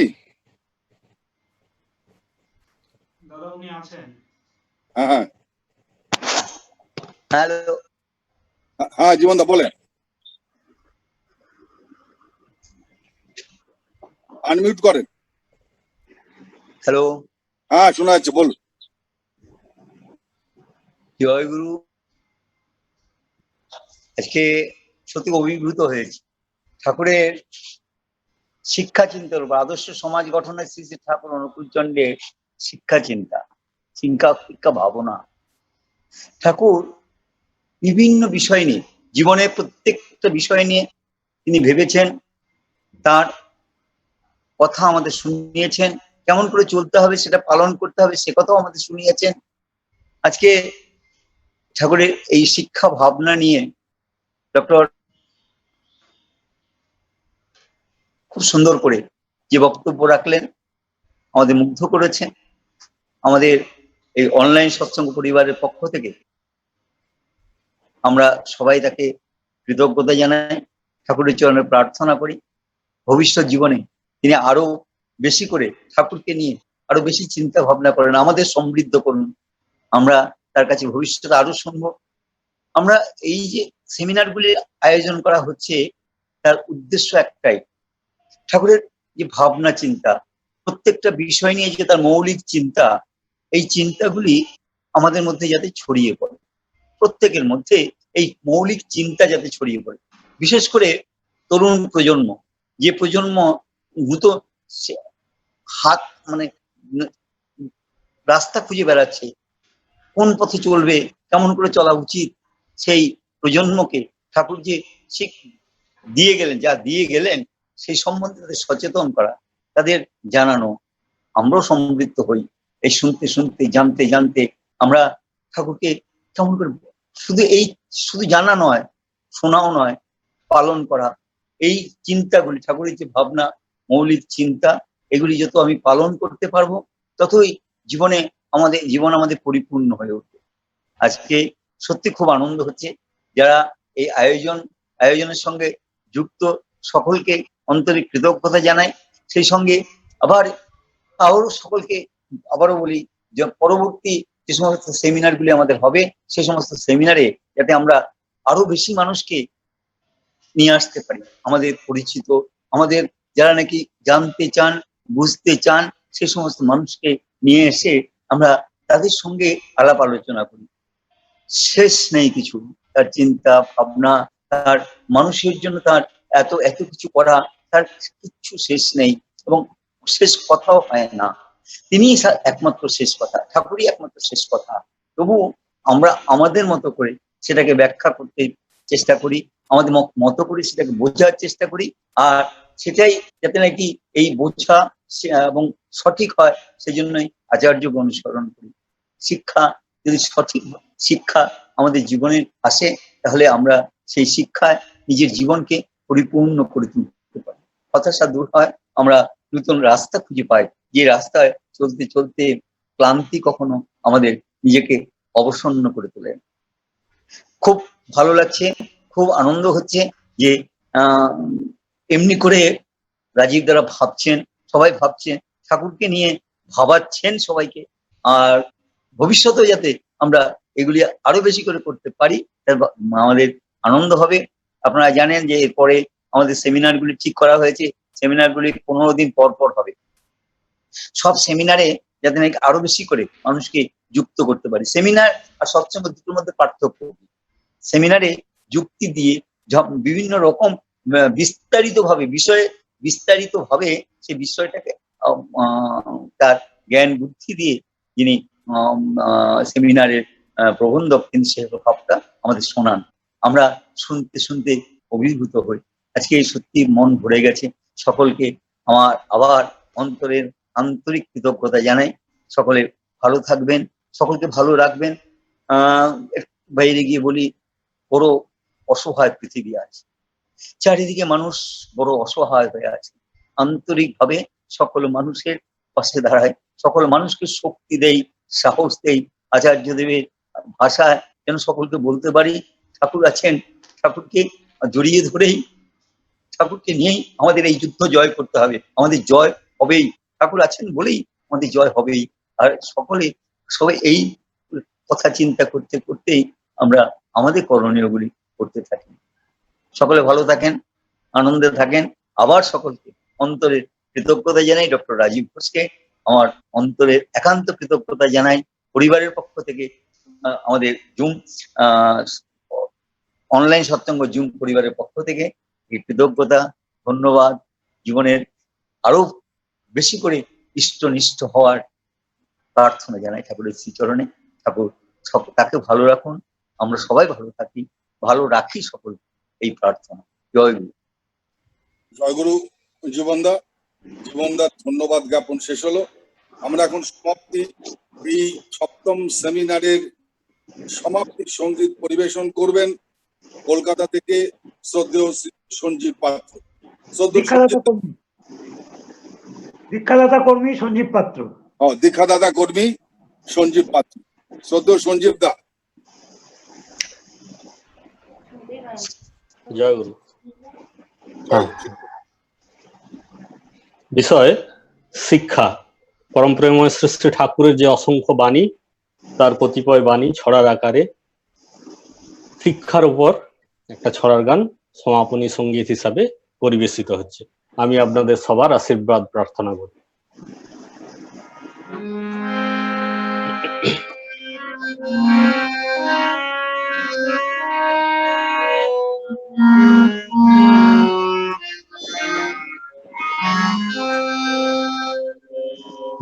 দাদা উনি আছেন। হ্যাঁ হ্যাঁ হ্যালো, হ্যাঁ জীবন দা বলেন, আনমিউট করেন। হ্যালো, হ্যাঁ শোনা যাচ্ছে, বলুন। জয় গুরু। আজকে সত্যি অভিভূত হয়েছে ঠাকুরের শিক্ষা চিন্তা বা আদর্শ সমাজ গঠনের শ্রী শ্রী ঠাকুর অনুকূল চন্দ্রের শিক্ষা শিক্ষা ভাবনা। ঠাকুর বিভিন্ন বিষয় নিয়ে, জীবনের প্রত্যেকটা বিষয় নিয়ে তিনি ভেবেছেন, তার কথা আমাদের শুনিয়েছেন, কেমন করে চলতে হবে সেটা পালন করতে হবে সে কথাও আমাদের শুনিয়েছেন। আজকে ঠাকুরের এই শিক্ষা ভাবনা নিয়ে ডক্টর খুব সুন্দর করে যে বক্তব্য রাখলেন, আমাদের মুগ্ধ করেছেন। আমাদের এই অনলাইন সৎসঙ্গ পরিবারের পক্ষ থেকে আমরা সবাই তাকে কৃতজ্ঞতা জানাই, ঠাকুরের চরণে প্রার্থনা করি ভবিষ্যৎ জীবনে তিনি আরো বেশি করে ঠাকুরকে নিয়ে আরো বেশি চিন্তা ভাবনা করেন, আমাদের সমৃদ্ধ করুন। আমরা তার কাছে ভবিষ্যতে আরো শুনবো। আমরা এই যে সেমিনারগুলি আয়োজন করা হচ্ছে, তার উদ্দেশ্য একটাই, ঠাকুরের যে ভাবনা চিন্তা, প্রত্যেকটা বিষয় নিয়ে যে তার মৌলিক চিন্তা, এই চিন্তাগুলি আমাদের মধ্যে যাতে ছড়িয়ে পড়ে, প্রত্যেকের মধ্যে এই মৌলিক চিন্তা যাতে ছড়িয়ে পড়ে। বিশেষ করে তরুণ প্রজন্ম, যে প্রজন্ম দ্রুত হাত মানে রাস্তা খুঁজে বেড়াচ্ছে, কোন পথে চলবে, কেমন করে চলা উচিত, সেই প্রজন্মকে ঠাকুর যে দিয়ে গেলেন, যা দিয়ে গেলেন সেই সম্বন্ধে তাদের সচেতন করা, তাদের জানানো। আমরাও সমৃদ্ধ হই এই শুনতে শুনতে, জানতে জানতে। আমরা ঠাকুরকে কেমন করে শুধু জানা নয়, শোনাও নয়, পালন করা। এই চিন্তাগুলি, ঠাকুরের যে ভাবনা, মৌলিক চিন্তা, এগুলি যত আমি পালন করতে পারবো, ততই জীবন আমাদের পরিপূর্ণ হয়ে উঠবে। আজকে সত্যি খুব আনন্দ হচ্ছে। যারা এই আয়োজনের সঙ্গে যুক্ত সকলকে আন্তরিক কৃতজ্ঞতা জানাই। সেই সঙ্গে আবারও সকলকে আবারও বলি যে পরবর্তী যে সমস্ত সেমিনারগুলি আমাদের হবে, সেই সমস্ত সেমিনারে যাতে আমরা আরো বেশি মানুষকে নিয়ে আসতে পারি, আমাদের পরিচিত, আমাদের যারা নাকি জানতে চান, বুঝতে চান, সেই সমস্ত মানুষকে নিয়ে এসে আমরা তাদের সঙ্গে আলাপ আলোচনা করি। শেষ নেই কিছু, তার চিন্তা ভাবনা, তার মানুষের জন্য তার এত কিছু করা, তার কিচ্ছু শেষ নেই এবং শেষ কথাও হয় না। তিনি একমাত্র শেষ কথা, ঠাকুরই একমাত্র শেষ কথা। তবু আমরা আমাদের মতো করে সেটাকে ব্যাখ্যা করতে চেষ্টা করি, আমাদের মতো করে সেটাকে বোঝার চেষ্টা করি, আর সেটাই যাতে নাকি এই বোঝা এবং সঠিক হয়, সেজন্যই আচার্যকে অনুসরণ করি। যদি সঠিক শিক্ষা আমাদের জীবনে আসে, তাহলে আমরা সেই শিক্ষায় নিজের জীবনকে পরিপূর্ণ করে তুলতে পারি। হতাশা দূর হয়, আমরা নতুন রাস্তা খুঁজে পাই, যে রাস্তায় চলতে চলতে ক্লান্তি কখনো আমাদের নিজেকে অবসন্ন করে তোলে। খুব ভালো লাগছে, খুব আনন্দ হচ্ছে যে এমনি করে রাজীব দ্বারা ভাবছেন, সবাই ভাবছেন, ঠাকুরকে নিয়ে ভাবাচ্ছেন সবাইকে। আর ভবিষ্যতেও যাতে আমরা এগুলি আরো বেশি করে করতে পারি, আমাদের আনন্দ হবে। আপনারা জানেন যে এরপরে আমাদের সেমিনারগুলি ঠিক করা হয়েছে, সেমিনারগুলি 15 দিন পর পর হবে। সব সেমিনারে যাতে নাকি আরো বেশি করে মানুষকে যুক্ত করতে পারি। সেমিনার আর সৎসঙ্গ দুটোর মধ্যে পার্থক্য, সেমিনারে যুক্তি দিয়ে বিভিন্ন রকম বিস্তারিতভাবে সেই বিষয়টাকে তার জ্ঞান বুদ্ধি দিয়ে যিনি সেমিনারের প্রবন্ধক, তিনি সে ভাবটা আমাদের শোনান। আমরা শুনতে শুনতে অভিভূত হই। আজকে সত্যি মন ভরে গেছে। সকলকে আমার আবার অন্তরের আন্তরিক কৃতজ্ঞতা জানাই। সকলে ভালো থাকবেন, সকলকে ভালো রাখবেন। বাইরে গিয়ে বলি, বড় অসহায় পৃথিবী আছে, চারিদিকে মানুষ বড় অসহায় হয়ে আছে। আন্তরিকভাবে সকল মানুষের পাশে দাঁড়ায়, সকল মানুষকে শক্তি দেই, সাহস দেই। আচার্যদেবের ভাষায় যেন সকলকে বলতে পারি, ঠাকুর আছেন, ঠাকুরকে জড়িয়ে ধরেই, ঠাকুরকে নিয়েই আমাদের এই যুদ্ধ জয় করতে হবে। আমাদের জয় হবেই, ঠাকুর আছেন বলেই আমাদের জয় হবেই। আর সবাই এই কথা চিন্তা করতে করতেই আমরা আমাদের করণীয়গুলি করতে থাকি। সকলে ভালো থাকেন, আনন্দে থাকেন। আবার সকলকে অন্তরের কৃতজ্ঞতা জানাই। ডক্টর রাজীব ঘোষকে আমার অন্তরের একান্ত কৃতজ্ঞতা জানাই। পরিবারের পক্ষ থেকে আমাদের জুম অনলাইন সৎসঙ্গ জুম পরিবারের পক্ষ থেকে এই কৃতজ্ঞতা, ধন্যবাদ। জীবনের আরো বেশি করে ইষ্টনিষ্ঠ হওয়ার প্রার্থনা জানাই ঠাকুরের শ্রীচরণে। ঠাকুর তাকে ভালো রাখুন, আমরা সবাই ভালো থাকি, ভালো রাখি সকল, এই প্রার্থনা। জয় গুরু। জয় গুরু। জীবনদা ধন্যবাদ জ্ঞাপন শেষ হলো। আমরা এখন এই 7ম সেমিনারের সমাপ্তি সঙ্গীত পরিবেশন করবেন কলকাতা থেকে শ্রদ্ধেয় সঞ্জীব পাত্র। দীক্ষাদাতা কর্মী সঞ্জীব পাত্র। দীক্ষাদাতা কর্মী সঞ্জীব পাত্র। সদ্য সঞ্জীব দা। জয় গুরু। বিষয় শিক্ষা। পরম প্রেমময় শ্রেষ্ঠ ঠাকুরের যে অসংখ্য বাণী, তার কতিপয় বাণী ছড়ার আকারে শিক্ষার উপর একটা ছড়ার গান সমাপনী সঙ্গীত হিসাবে পরিবেশিত হচ্ছে। আমি আপনাদের সবার আশীর্বাদ প্রার্থনা করি।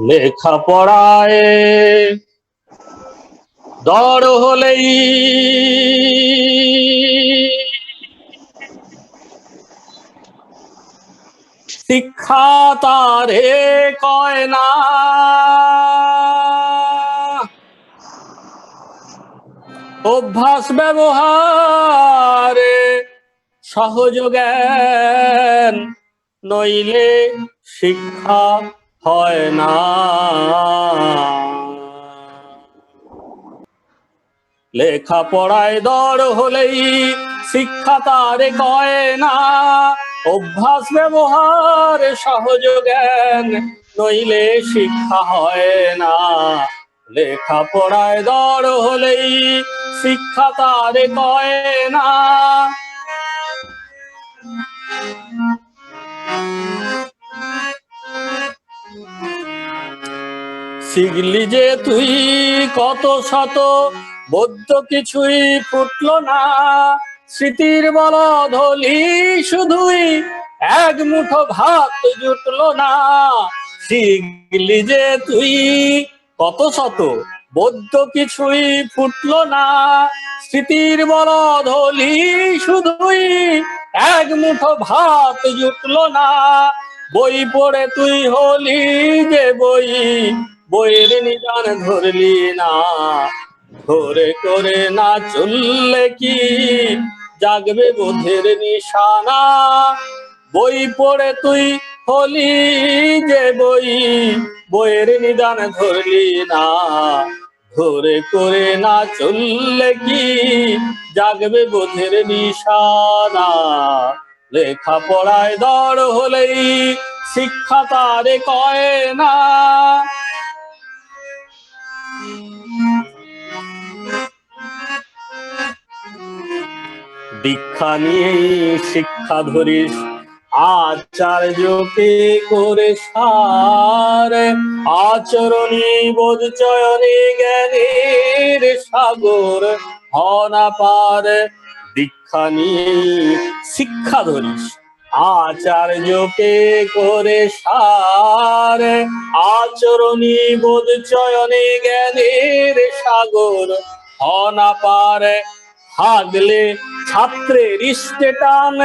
লেখাপড়ায় দর হলেই শিক্ষা তারে কয় না, অভ্যাস ব্যবহারে সহজ জ্ঞান নইলে শিক্ষা হয় না। লেখাপড়ায় দর হলেই শিক্ষা তারে কয় না, অভ্যাস ব্যবহার সহজ জ্ঞান নইলে শিক্ষা হয় না। লেখাপড়ায় দর হলেই শিক্ষা তারে কয় না। শিখলি যে তুই কত শত বৌদ্ধ কিছুই ফুটলো না, স্মৃতির বলদ হলি শুধুই এক মুঠো ভাত জুটলো না। শিখলি যে তুই কত শত বৌদ্ধ কিছুই ফুটলো না, স্মৃতির বলদ হলি শুধুই এক মুঠো ভাত জুটলো না। বই পড়ে তুই হলি যে বইয়ের নিদান ধরলি না, ধরে করে না চললে কি জাগবে বোধের নিশানা। বই পড়ে তুই হলি যে বইয়ের নিদান ধরলি না, ধরে করে না চললে কি জাগবে বোধের নিশানা। লেখাপড়ায় দর হলেই শিক্ষা তারে কয় না। দীক্ষা নিয়েই শিক্ষা ধরিস, আচার্যকে করে সার, আচরণী বোধ চয়নে জ্ঞানের সাগর হনা পার। দীক্ষা নিয়েই শিক্ষা ধরিস, আচার্যকে করে সার, আচরণী বোধ চয়নে জ্ঞানের সাগর হনা পার। থাকলে ছাত্রের ইষ্টে টান,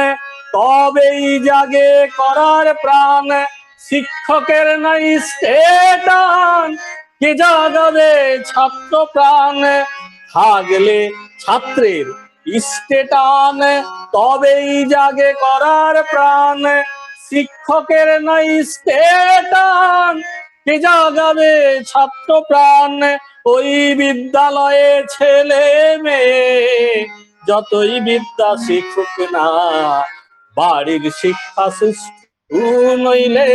তবেই জাগে করার প্রাণ, শিক্ষকের নাই ইষ্টে টান কে জাগাবে ছাত্র প্রাণ। থাকলে ছাত্রের ইষ্টে টান, তবেই জাগে করার প্রাণ, শিক্ষকের নাই ইষ্টে টান কে জাগাবে ছাত্র প্রাণ। ওই বিদ্যালয়ে ছেলে মেয়ে যতই বিদ্যা শিখুক না, বাড়ির শিক্ষা সুষ্ঠু নইলে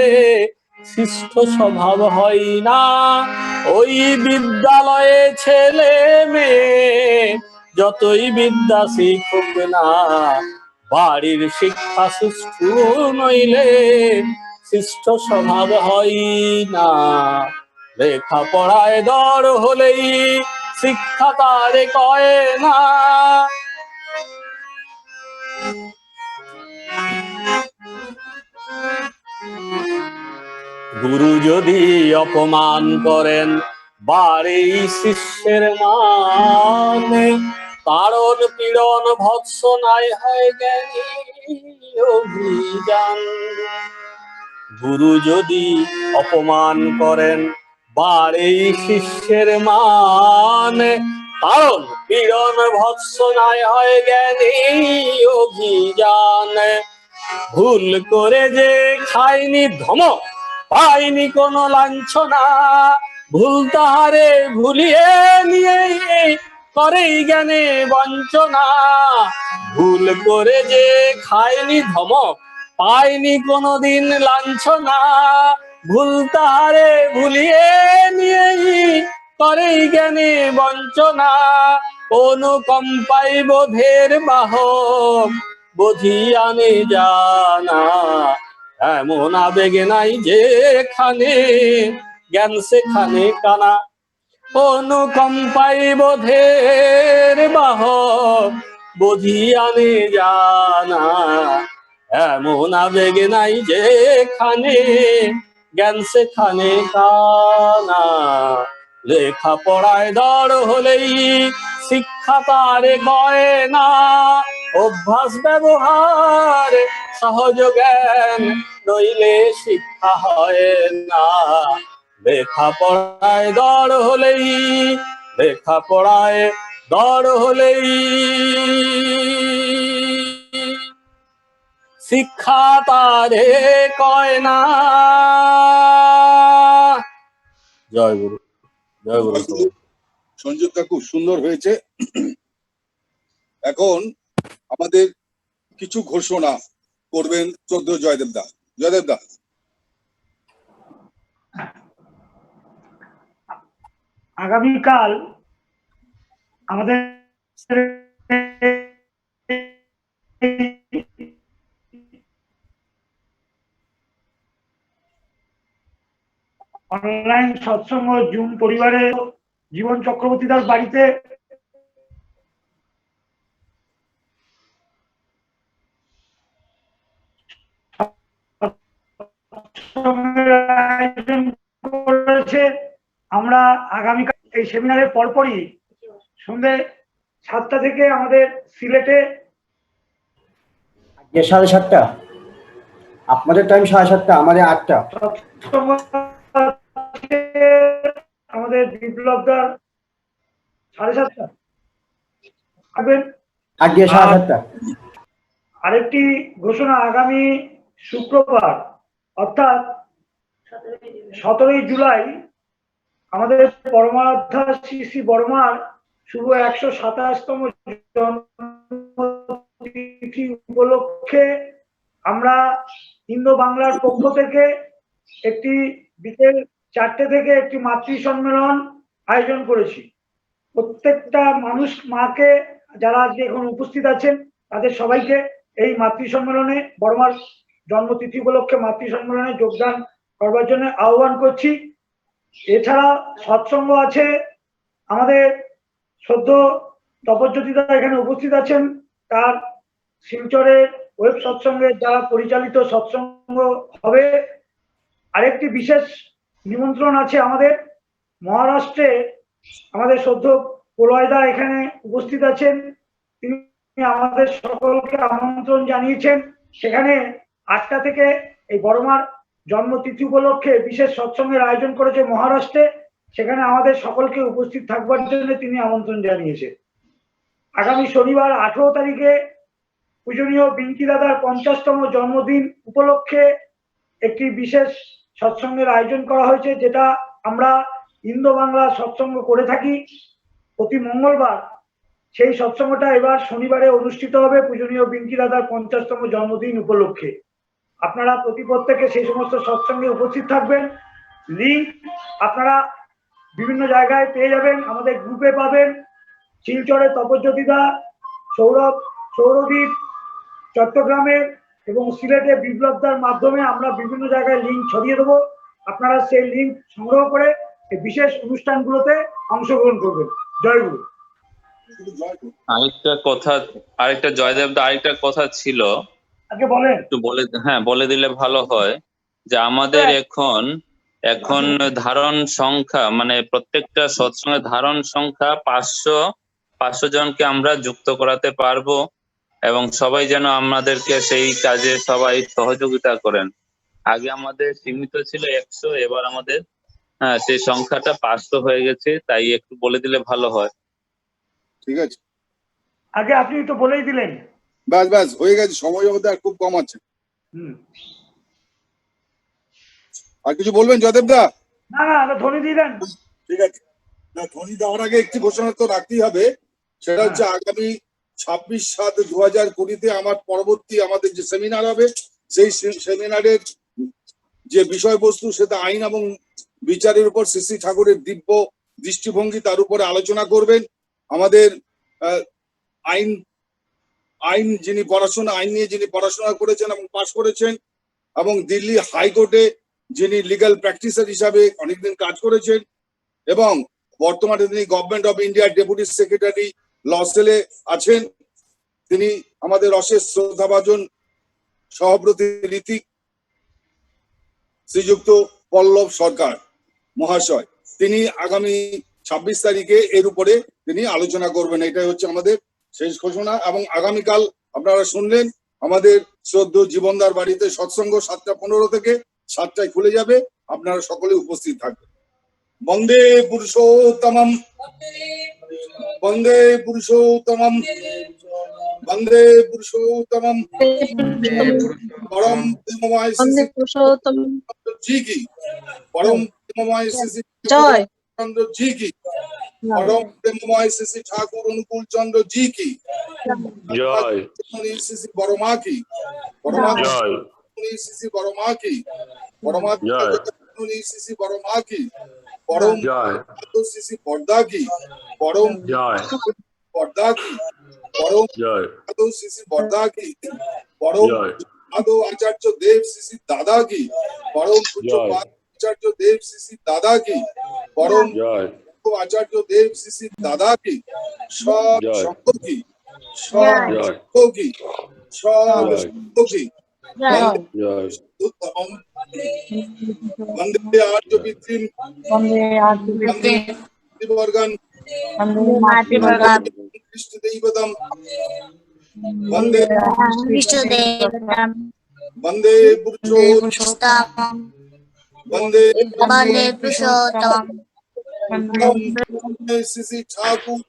শিষ্ট স্বভাব হয় না। ওই বিদ্যালয়ে ছেলে মেয়ে যতই বিদ্যা শিখুক না, বাড়ির শিক্ষা সুষ্ঠু নইলে শিষ্ট স্বভাব হয় না। লেখাপড়ায় দর হলেই শিক্ষা তারে কয় না। গুরু যদি অপমান করেন বাড়ি শিষ্যের মান, তাড়ন পীড়ন ভৎসনায় হয় জ্ঞানী অভিযান। গুরু যদি অপমান করেন বাড়ি শিষ্যের মান, কারণ পীড়ন ভৎসনায় হয় জ্ঞানী অভিযান। ভুল করে যে খায়নি ধমক পাইনি কোনো লাঞ্ছনা, ভুল তাহারে ভুলিয়ে নিয়ে করেই জ্ঞানে বঞ্চনা, ভুল করে যে খায়নি ধমক পাইনি কোনোদিন লাঞ্ছনা, ভুল তাহারে ভুলিয়ে নিয়ে করেই জ্ঞানে বঞ্চনা, অনুকম্পাই বোধের বাহক বুঝিয়ানে জানা, এমন আবেগ নাই যেখানে জ্ঞান সেখানে কানা, অনুকম্পাই বোধের বাহক বুঝিয়ানে জানা, এমন আবেগ নাই যেখানে জ্ঞান সেখানে কানা, লেখা পড়ায় দড় হলেই শিক্ষা তারে কয় না, অভ্যাস ব্যবহার সহজ জ্ঞান নইলে শিক্ষা হয় না, লেখা পড়ায় দড় হলেই, লেখা পড়ায় দড় হলেই শিক্ষা তারে কয় না। জয় গুরু, জয় গুরু। সঞ্জীবদা খুব সুন্দর হয়েছে। এখন আমাদের কিছু ঘোষণা করবেন জয়দেবদা। জয়দেবদা, আগামীকাল আমাদের অনলাইন সৎসঙ্গ জুম পরিবারে জীবন চক্রবর্তীদার বাড়িতে আয়োজন করেছে। আমরা আগামীকাল এই সেমিনারের পরপরই সন্ধ্যে 7টা থেকে আমাদের সিলেটে 7:30, আপনাদের টাইম 7:30, আমাদের 8টা। আমাদের বিপ্লবদার 7:30 আসবেন। 7:30। আরেকটি ঘোষণা, আগামী শুক্রবার অর্থাৎ 17ই জুলাই আমাদের পরমারাধ্যা শ্রী শ্রী বর্মার শুভ 127তম জন্মতিথি উপলক্ষে আমরা ইন্দো বাংলার পক্ষ থেকে একটি বিকেল 4টে থেকে একটি মাতৃ সম্মেলন আয়োজন করেছি। প্রত্যেকটা মানুষ, মাকে যারা আজকে এখন উপস্থিত আছেন তাদের সবাইকে এই মাতৃ সম্মেলনে, বর্মার জন্মতিথি উপলক্ষে মাতৃ সম্মেলনে যোগদান করবার জন্য আহ্বান করছি। এছাড়া সৎসঙ্গ আছে, আমাদের সদ্য তপজ্যোতিদা এখানে উপস্থিত আছেন, তার শিলচরের ওয়েব সৎসঙ্গের দ্বারা পরিচালিত সৎসঙ্গ হবে। আরেকটি বিশেষ নিমন্ত্রণ আছে আমাদের মহারাষ্ট্রে, আমাদের সদ্য প্রলয়দা এখানে উপস্থিত আছেন, তিনি আমাদের সকলকে আমন্ত্রণ জানিয়েছেন। সেখানে 8টা থেকে এই বড়মার জন্মতিথি উপলক্ষে বিশেষ সৎসঙ্গের আয়োজন করেছে মহারাষ্ট্রে, সেখানে আমাদের সকলকে উপস্থিত থাকবার জন্য তিনি আমন্ত্রণ জানিয়েছেন। আগামী শনিবার 18 তারিখে পূজনীয় বিঙ্কি দাদার 50তম জন্মদিন উপলক্ষে একটি বিশেষ সৎসঙ্গের আয়োজন করা হয়েছে, যেটা আমরা ইন্দো বাংলা সৎসঙ্গ করে থাকি প্রতি মঙ্গলবার। সেই সৎসঙ্গটা এবার শনিবারে অনুষ্ঠিত হবে পূজনীয় বিঙ্কি দাদার 50তম জন্মদিন উপলক্ষে। আপনারা প্রত্যেকে সেই সমস্ত সৎসঙ্গে উপস্থিত থাকবেন। লিঙ্ক আপনারা বিভিন্ন জায়গায় পেয়ে যাবেন, আমাদের গ্রুপে পাবেন। শিলচরে তপজ্যোতিদা, সৌরদীপ চট্টগ্রামের এবং সিলেটে বিপ্লবদার মাধ্যমে আমরা বিভিন্ন জায়গায় লিঙ্ক ছড়িয়ে দেবো। আপনারা সেই লিঙ্ক সংগ্রহ করে এই বিশেষ অনুষ্ঠানগুলোতে অংশগ্রহণ করবেন। জয় গুরু। আরেকটা জয়দেবদা, আরেকটা কথা ছিল, আগে বলেন। একটু বলে দিলে ভালো হয় যে আমাদের এখন ধারণ সংখ্যা, মানে প্রত্যেকটা সৎসঙ্গের ধারণ সংখ্যা 500 জনকে আমরা যুক্ত করাতে পারবো, এবং সবাই যেন আমাদেরকে সেই কাজে সবাই সহযোগিতা করেন। আগে আমাদের সীমিত ছিল 100, এবার আমাদের সেই সংখ্যাটা 500 হয়ে গেছে, তাই একটু বলে দিলে ভালো হয়। ঠিক আছে, আগে আপনি তো বলেই দিলেন। ব্যাস হয়ে গেছে, সময় মধ্যে আর খুব কম আছে। আর কিছু বলবেন জয়দেব দা? না না, আমরা ধ্বনি দিলেন। ঠিক আছে, না ধ্বনি দেওয়ার আগে একটি ঘোষণা তো রাখতেই হবে, সেটা হচ্ছে আগামী 26/7/2020 আমার পরবর্তী আমাদের যে সেমিনার হবে, সেই সেমিনারের যে বিষয়বস্তু সেটা আইন এবং বিচারের উপর শ্রী শ্রী ঠাকুরের দিব্য দৃষ্টিভঙ্গি, তার উপরে আলোচনা করবেন আমাদের আইন আইন যিনি আইন নিয়ে যিনি পড়াশোনা করেছেন এবং পাশ করেছেন, এবং দিল্লি হাইকোর্টে যিনি লিগ্যাল প্র্যাকটিসার হিসাবে অনেকদিন কাজ করেছেন, এবং বর্তমানে তিনি গভর্নমেন্ট অফ ইন্ডিয়ার ডেপুটি সেক্রেটারি ল সেলে আছেন, তিনি আমাদের অশেষ শ্রদ্ধাভাজন সহব্রতী ঋতিক শ্রীযুক্ত পল্লব সরকার মহাশয়, তিনি আগামী 26 তারিখে এর উপরে তিনি আলোচনা করবেন। এটাই হচ্ছে আমাদের শেষ ঘোষণা। এবং আগামীকাল আপনারা শুনলেন আমাদের শ্রদ্ধেয় জীবনদার বাড়িতে সৎসঙ্গ 7:15 থেকে 7টায় খুলে যাবে, আপনারা সকলে উপস্থিত থাকবেন। বন্দে পুরুষোত্তমম, বন্দে পুরুষোত্তমম, বন্দে পুরুষোত্তমম, পরম প্রেমময় শ্রী जी की, परम प्रेममय श्री জয়। चंद्र जी की, परम प्रेममय श्री ठाकुर अनुकूल चंद्र जी की, জয় श्री बरमा की, परमात्मा জয় श्री बरमा की, परमात्मा जय। श्री बरमा की, परम জয় श्री बर्दा की, परम জয় बर्दा की, परम জয় श्री बर्दा की, परम জয় आदो आचार्य देव श्री दादा की, परम पूज्य जय। आचार्य देव श्री दादा की, परम জয় आचार्य देव श्री दादा की, सब जय। संतों की, सब जय। संतों की, सब जय। संतों की, জয় वंदे आर्य विद्रिम, वंदे वर्गन, कृष्ण देवदम, वंदे वंदे पुरुषोत्तम, वंदे श्री ठाकुर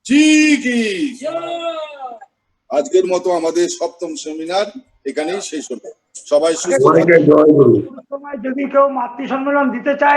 जी की। আজকের মতো আমাদের সপ্তম সেমিনার এখানেই শেষ হলো। সবাই সুস্থ থাকুন। সময় যদি কেউ মাতৃ সম্মেলন দিতে চায়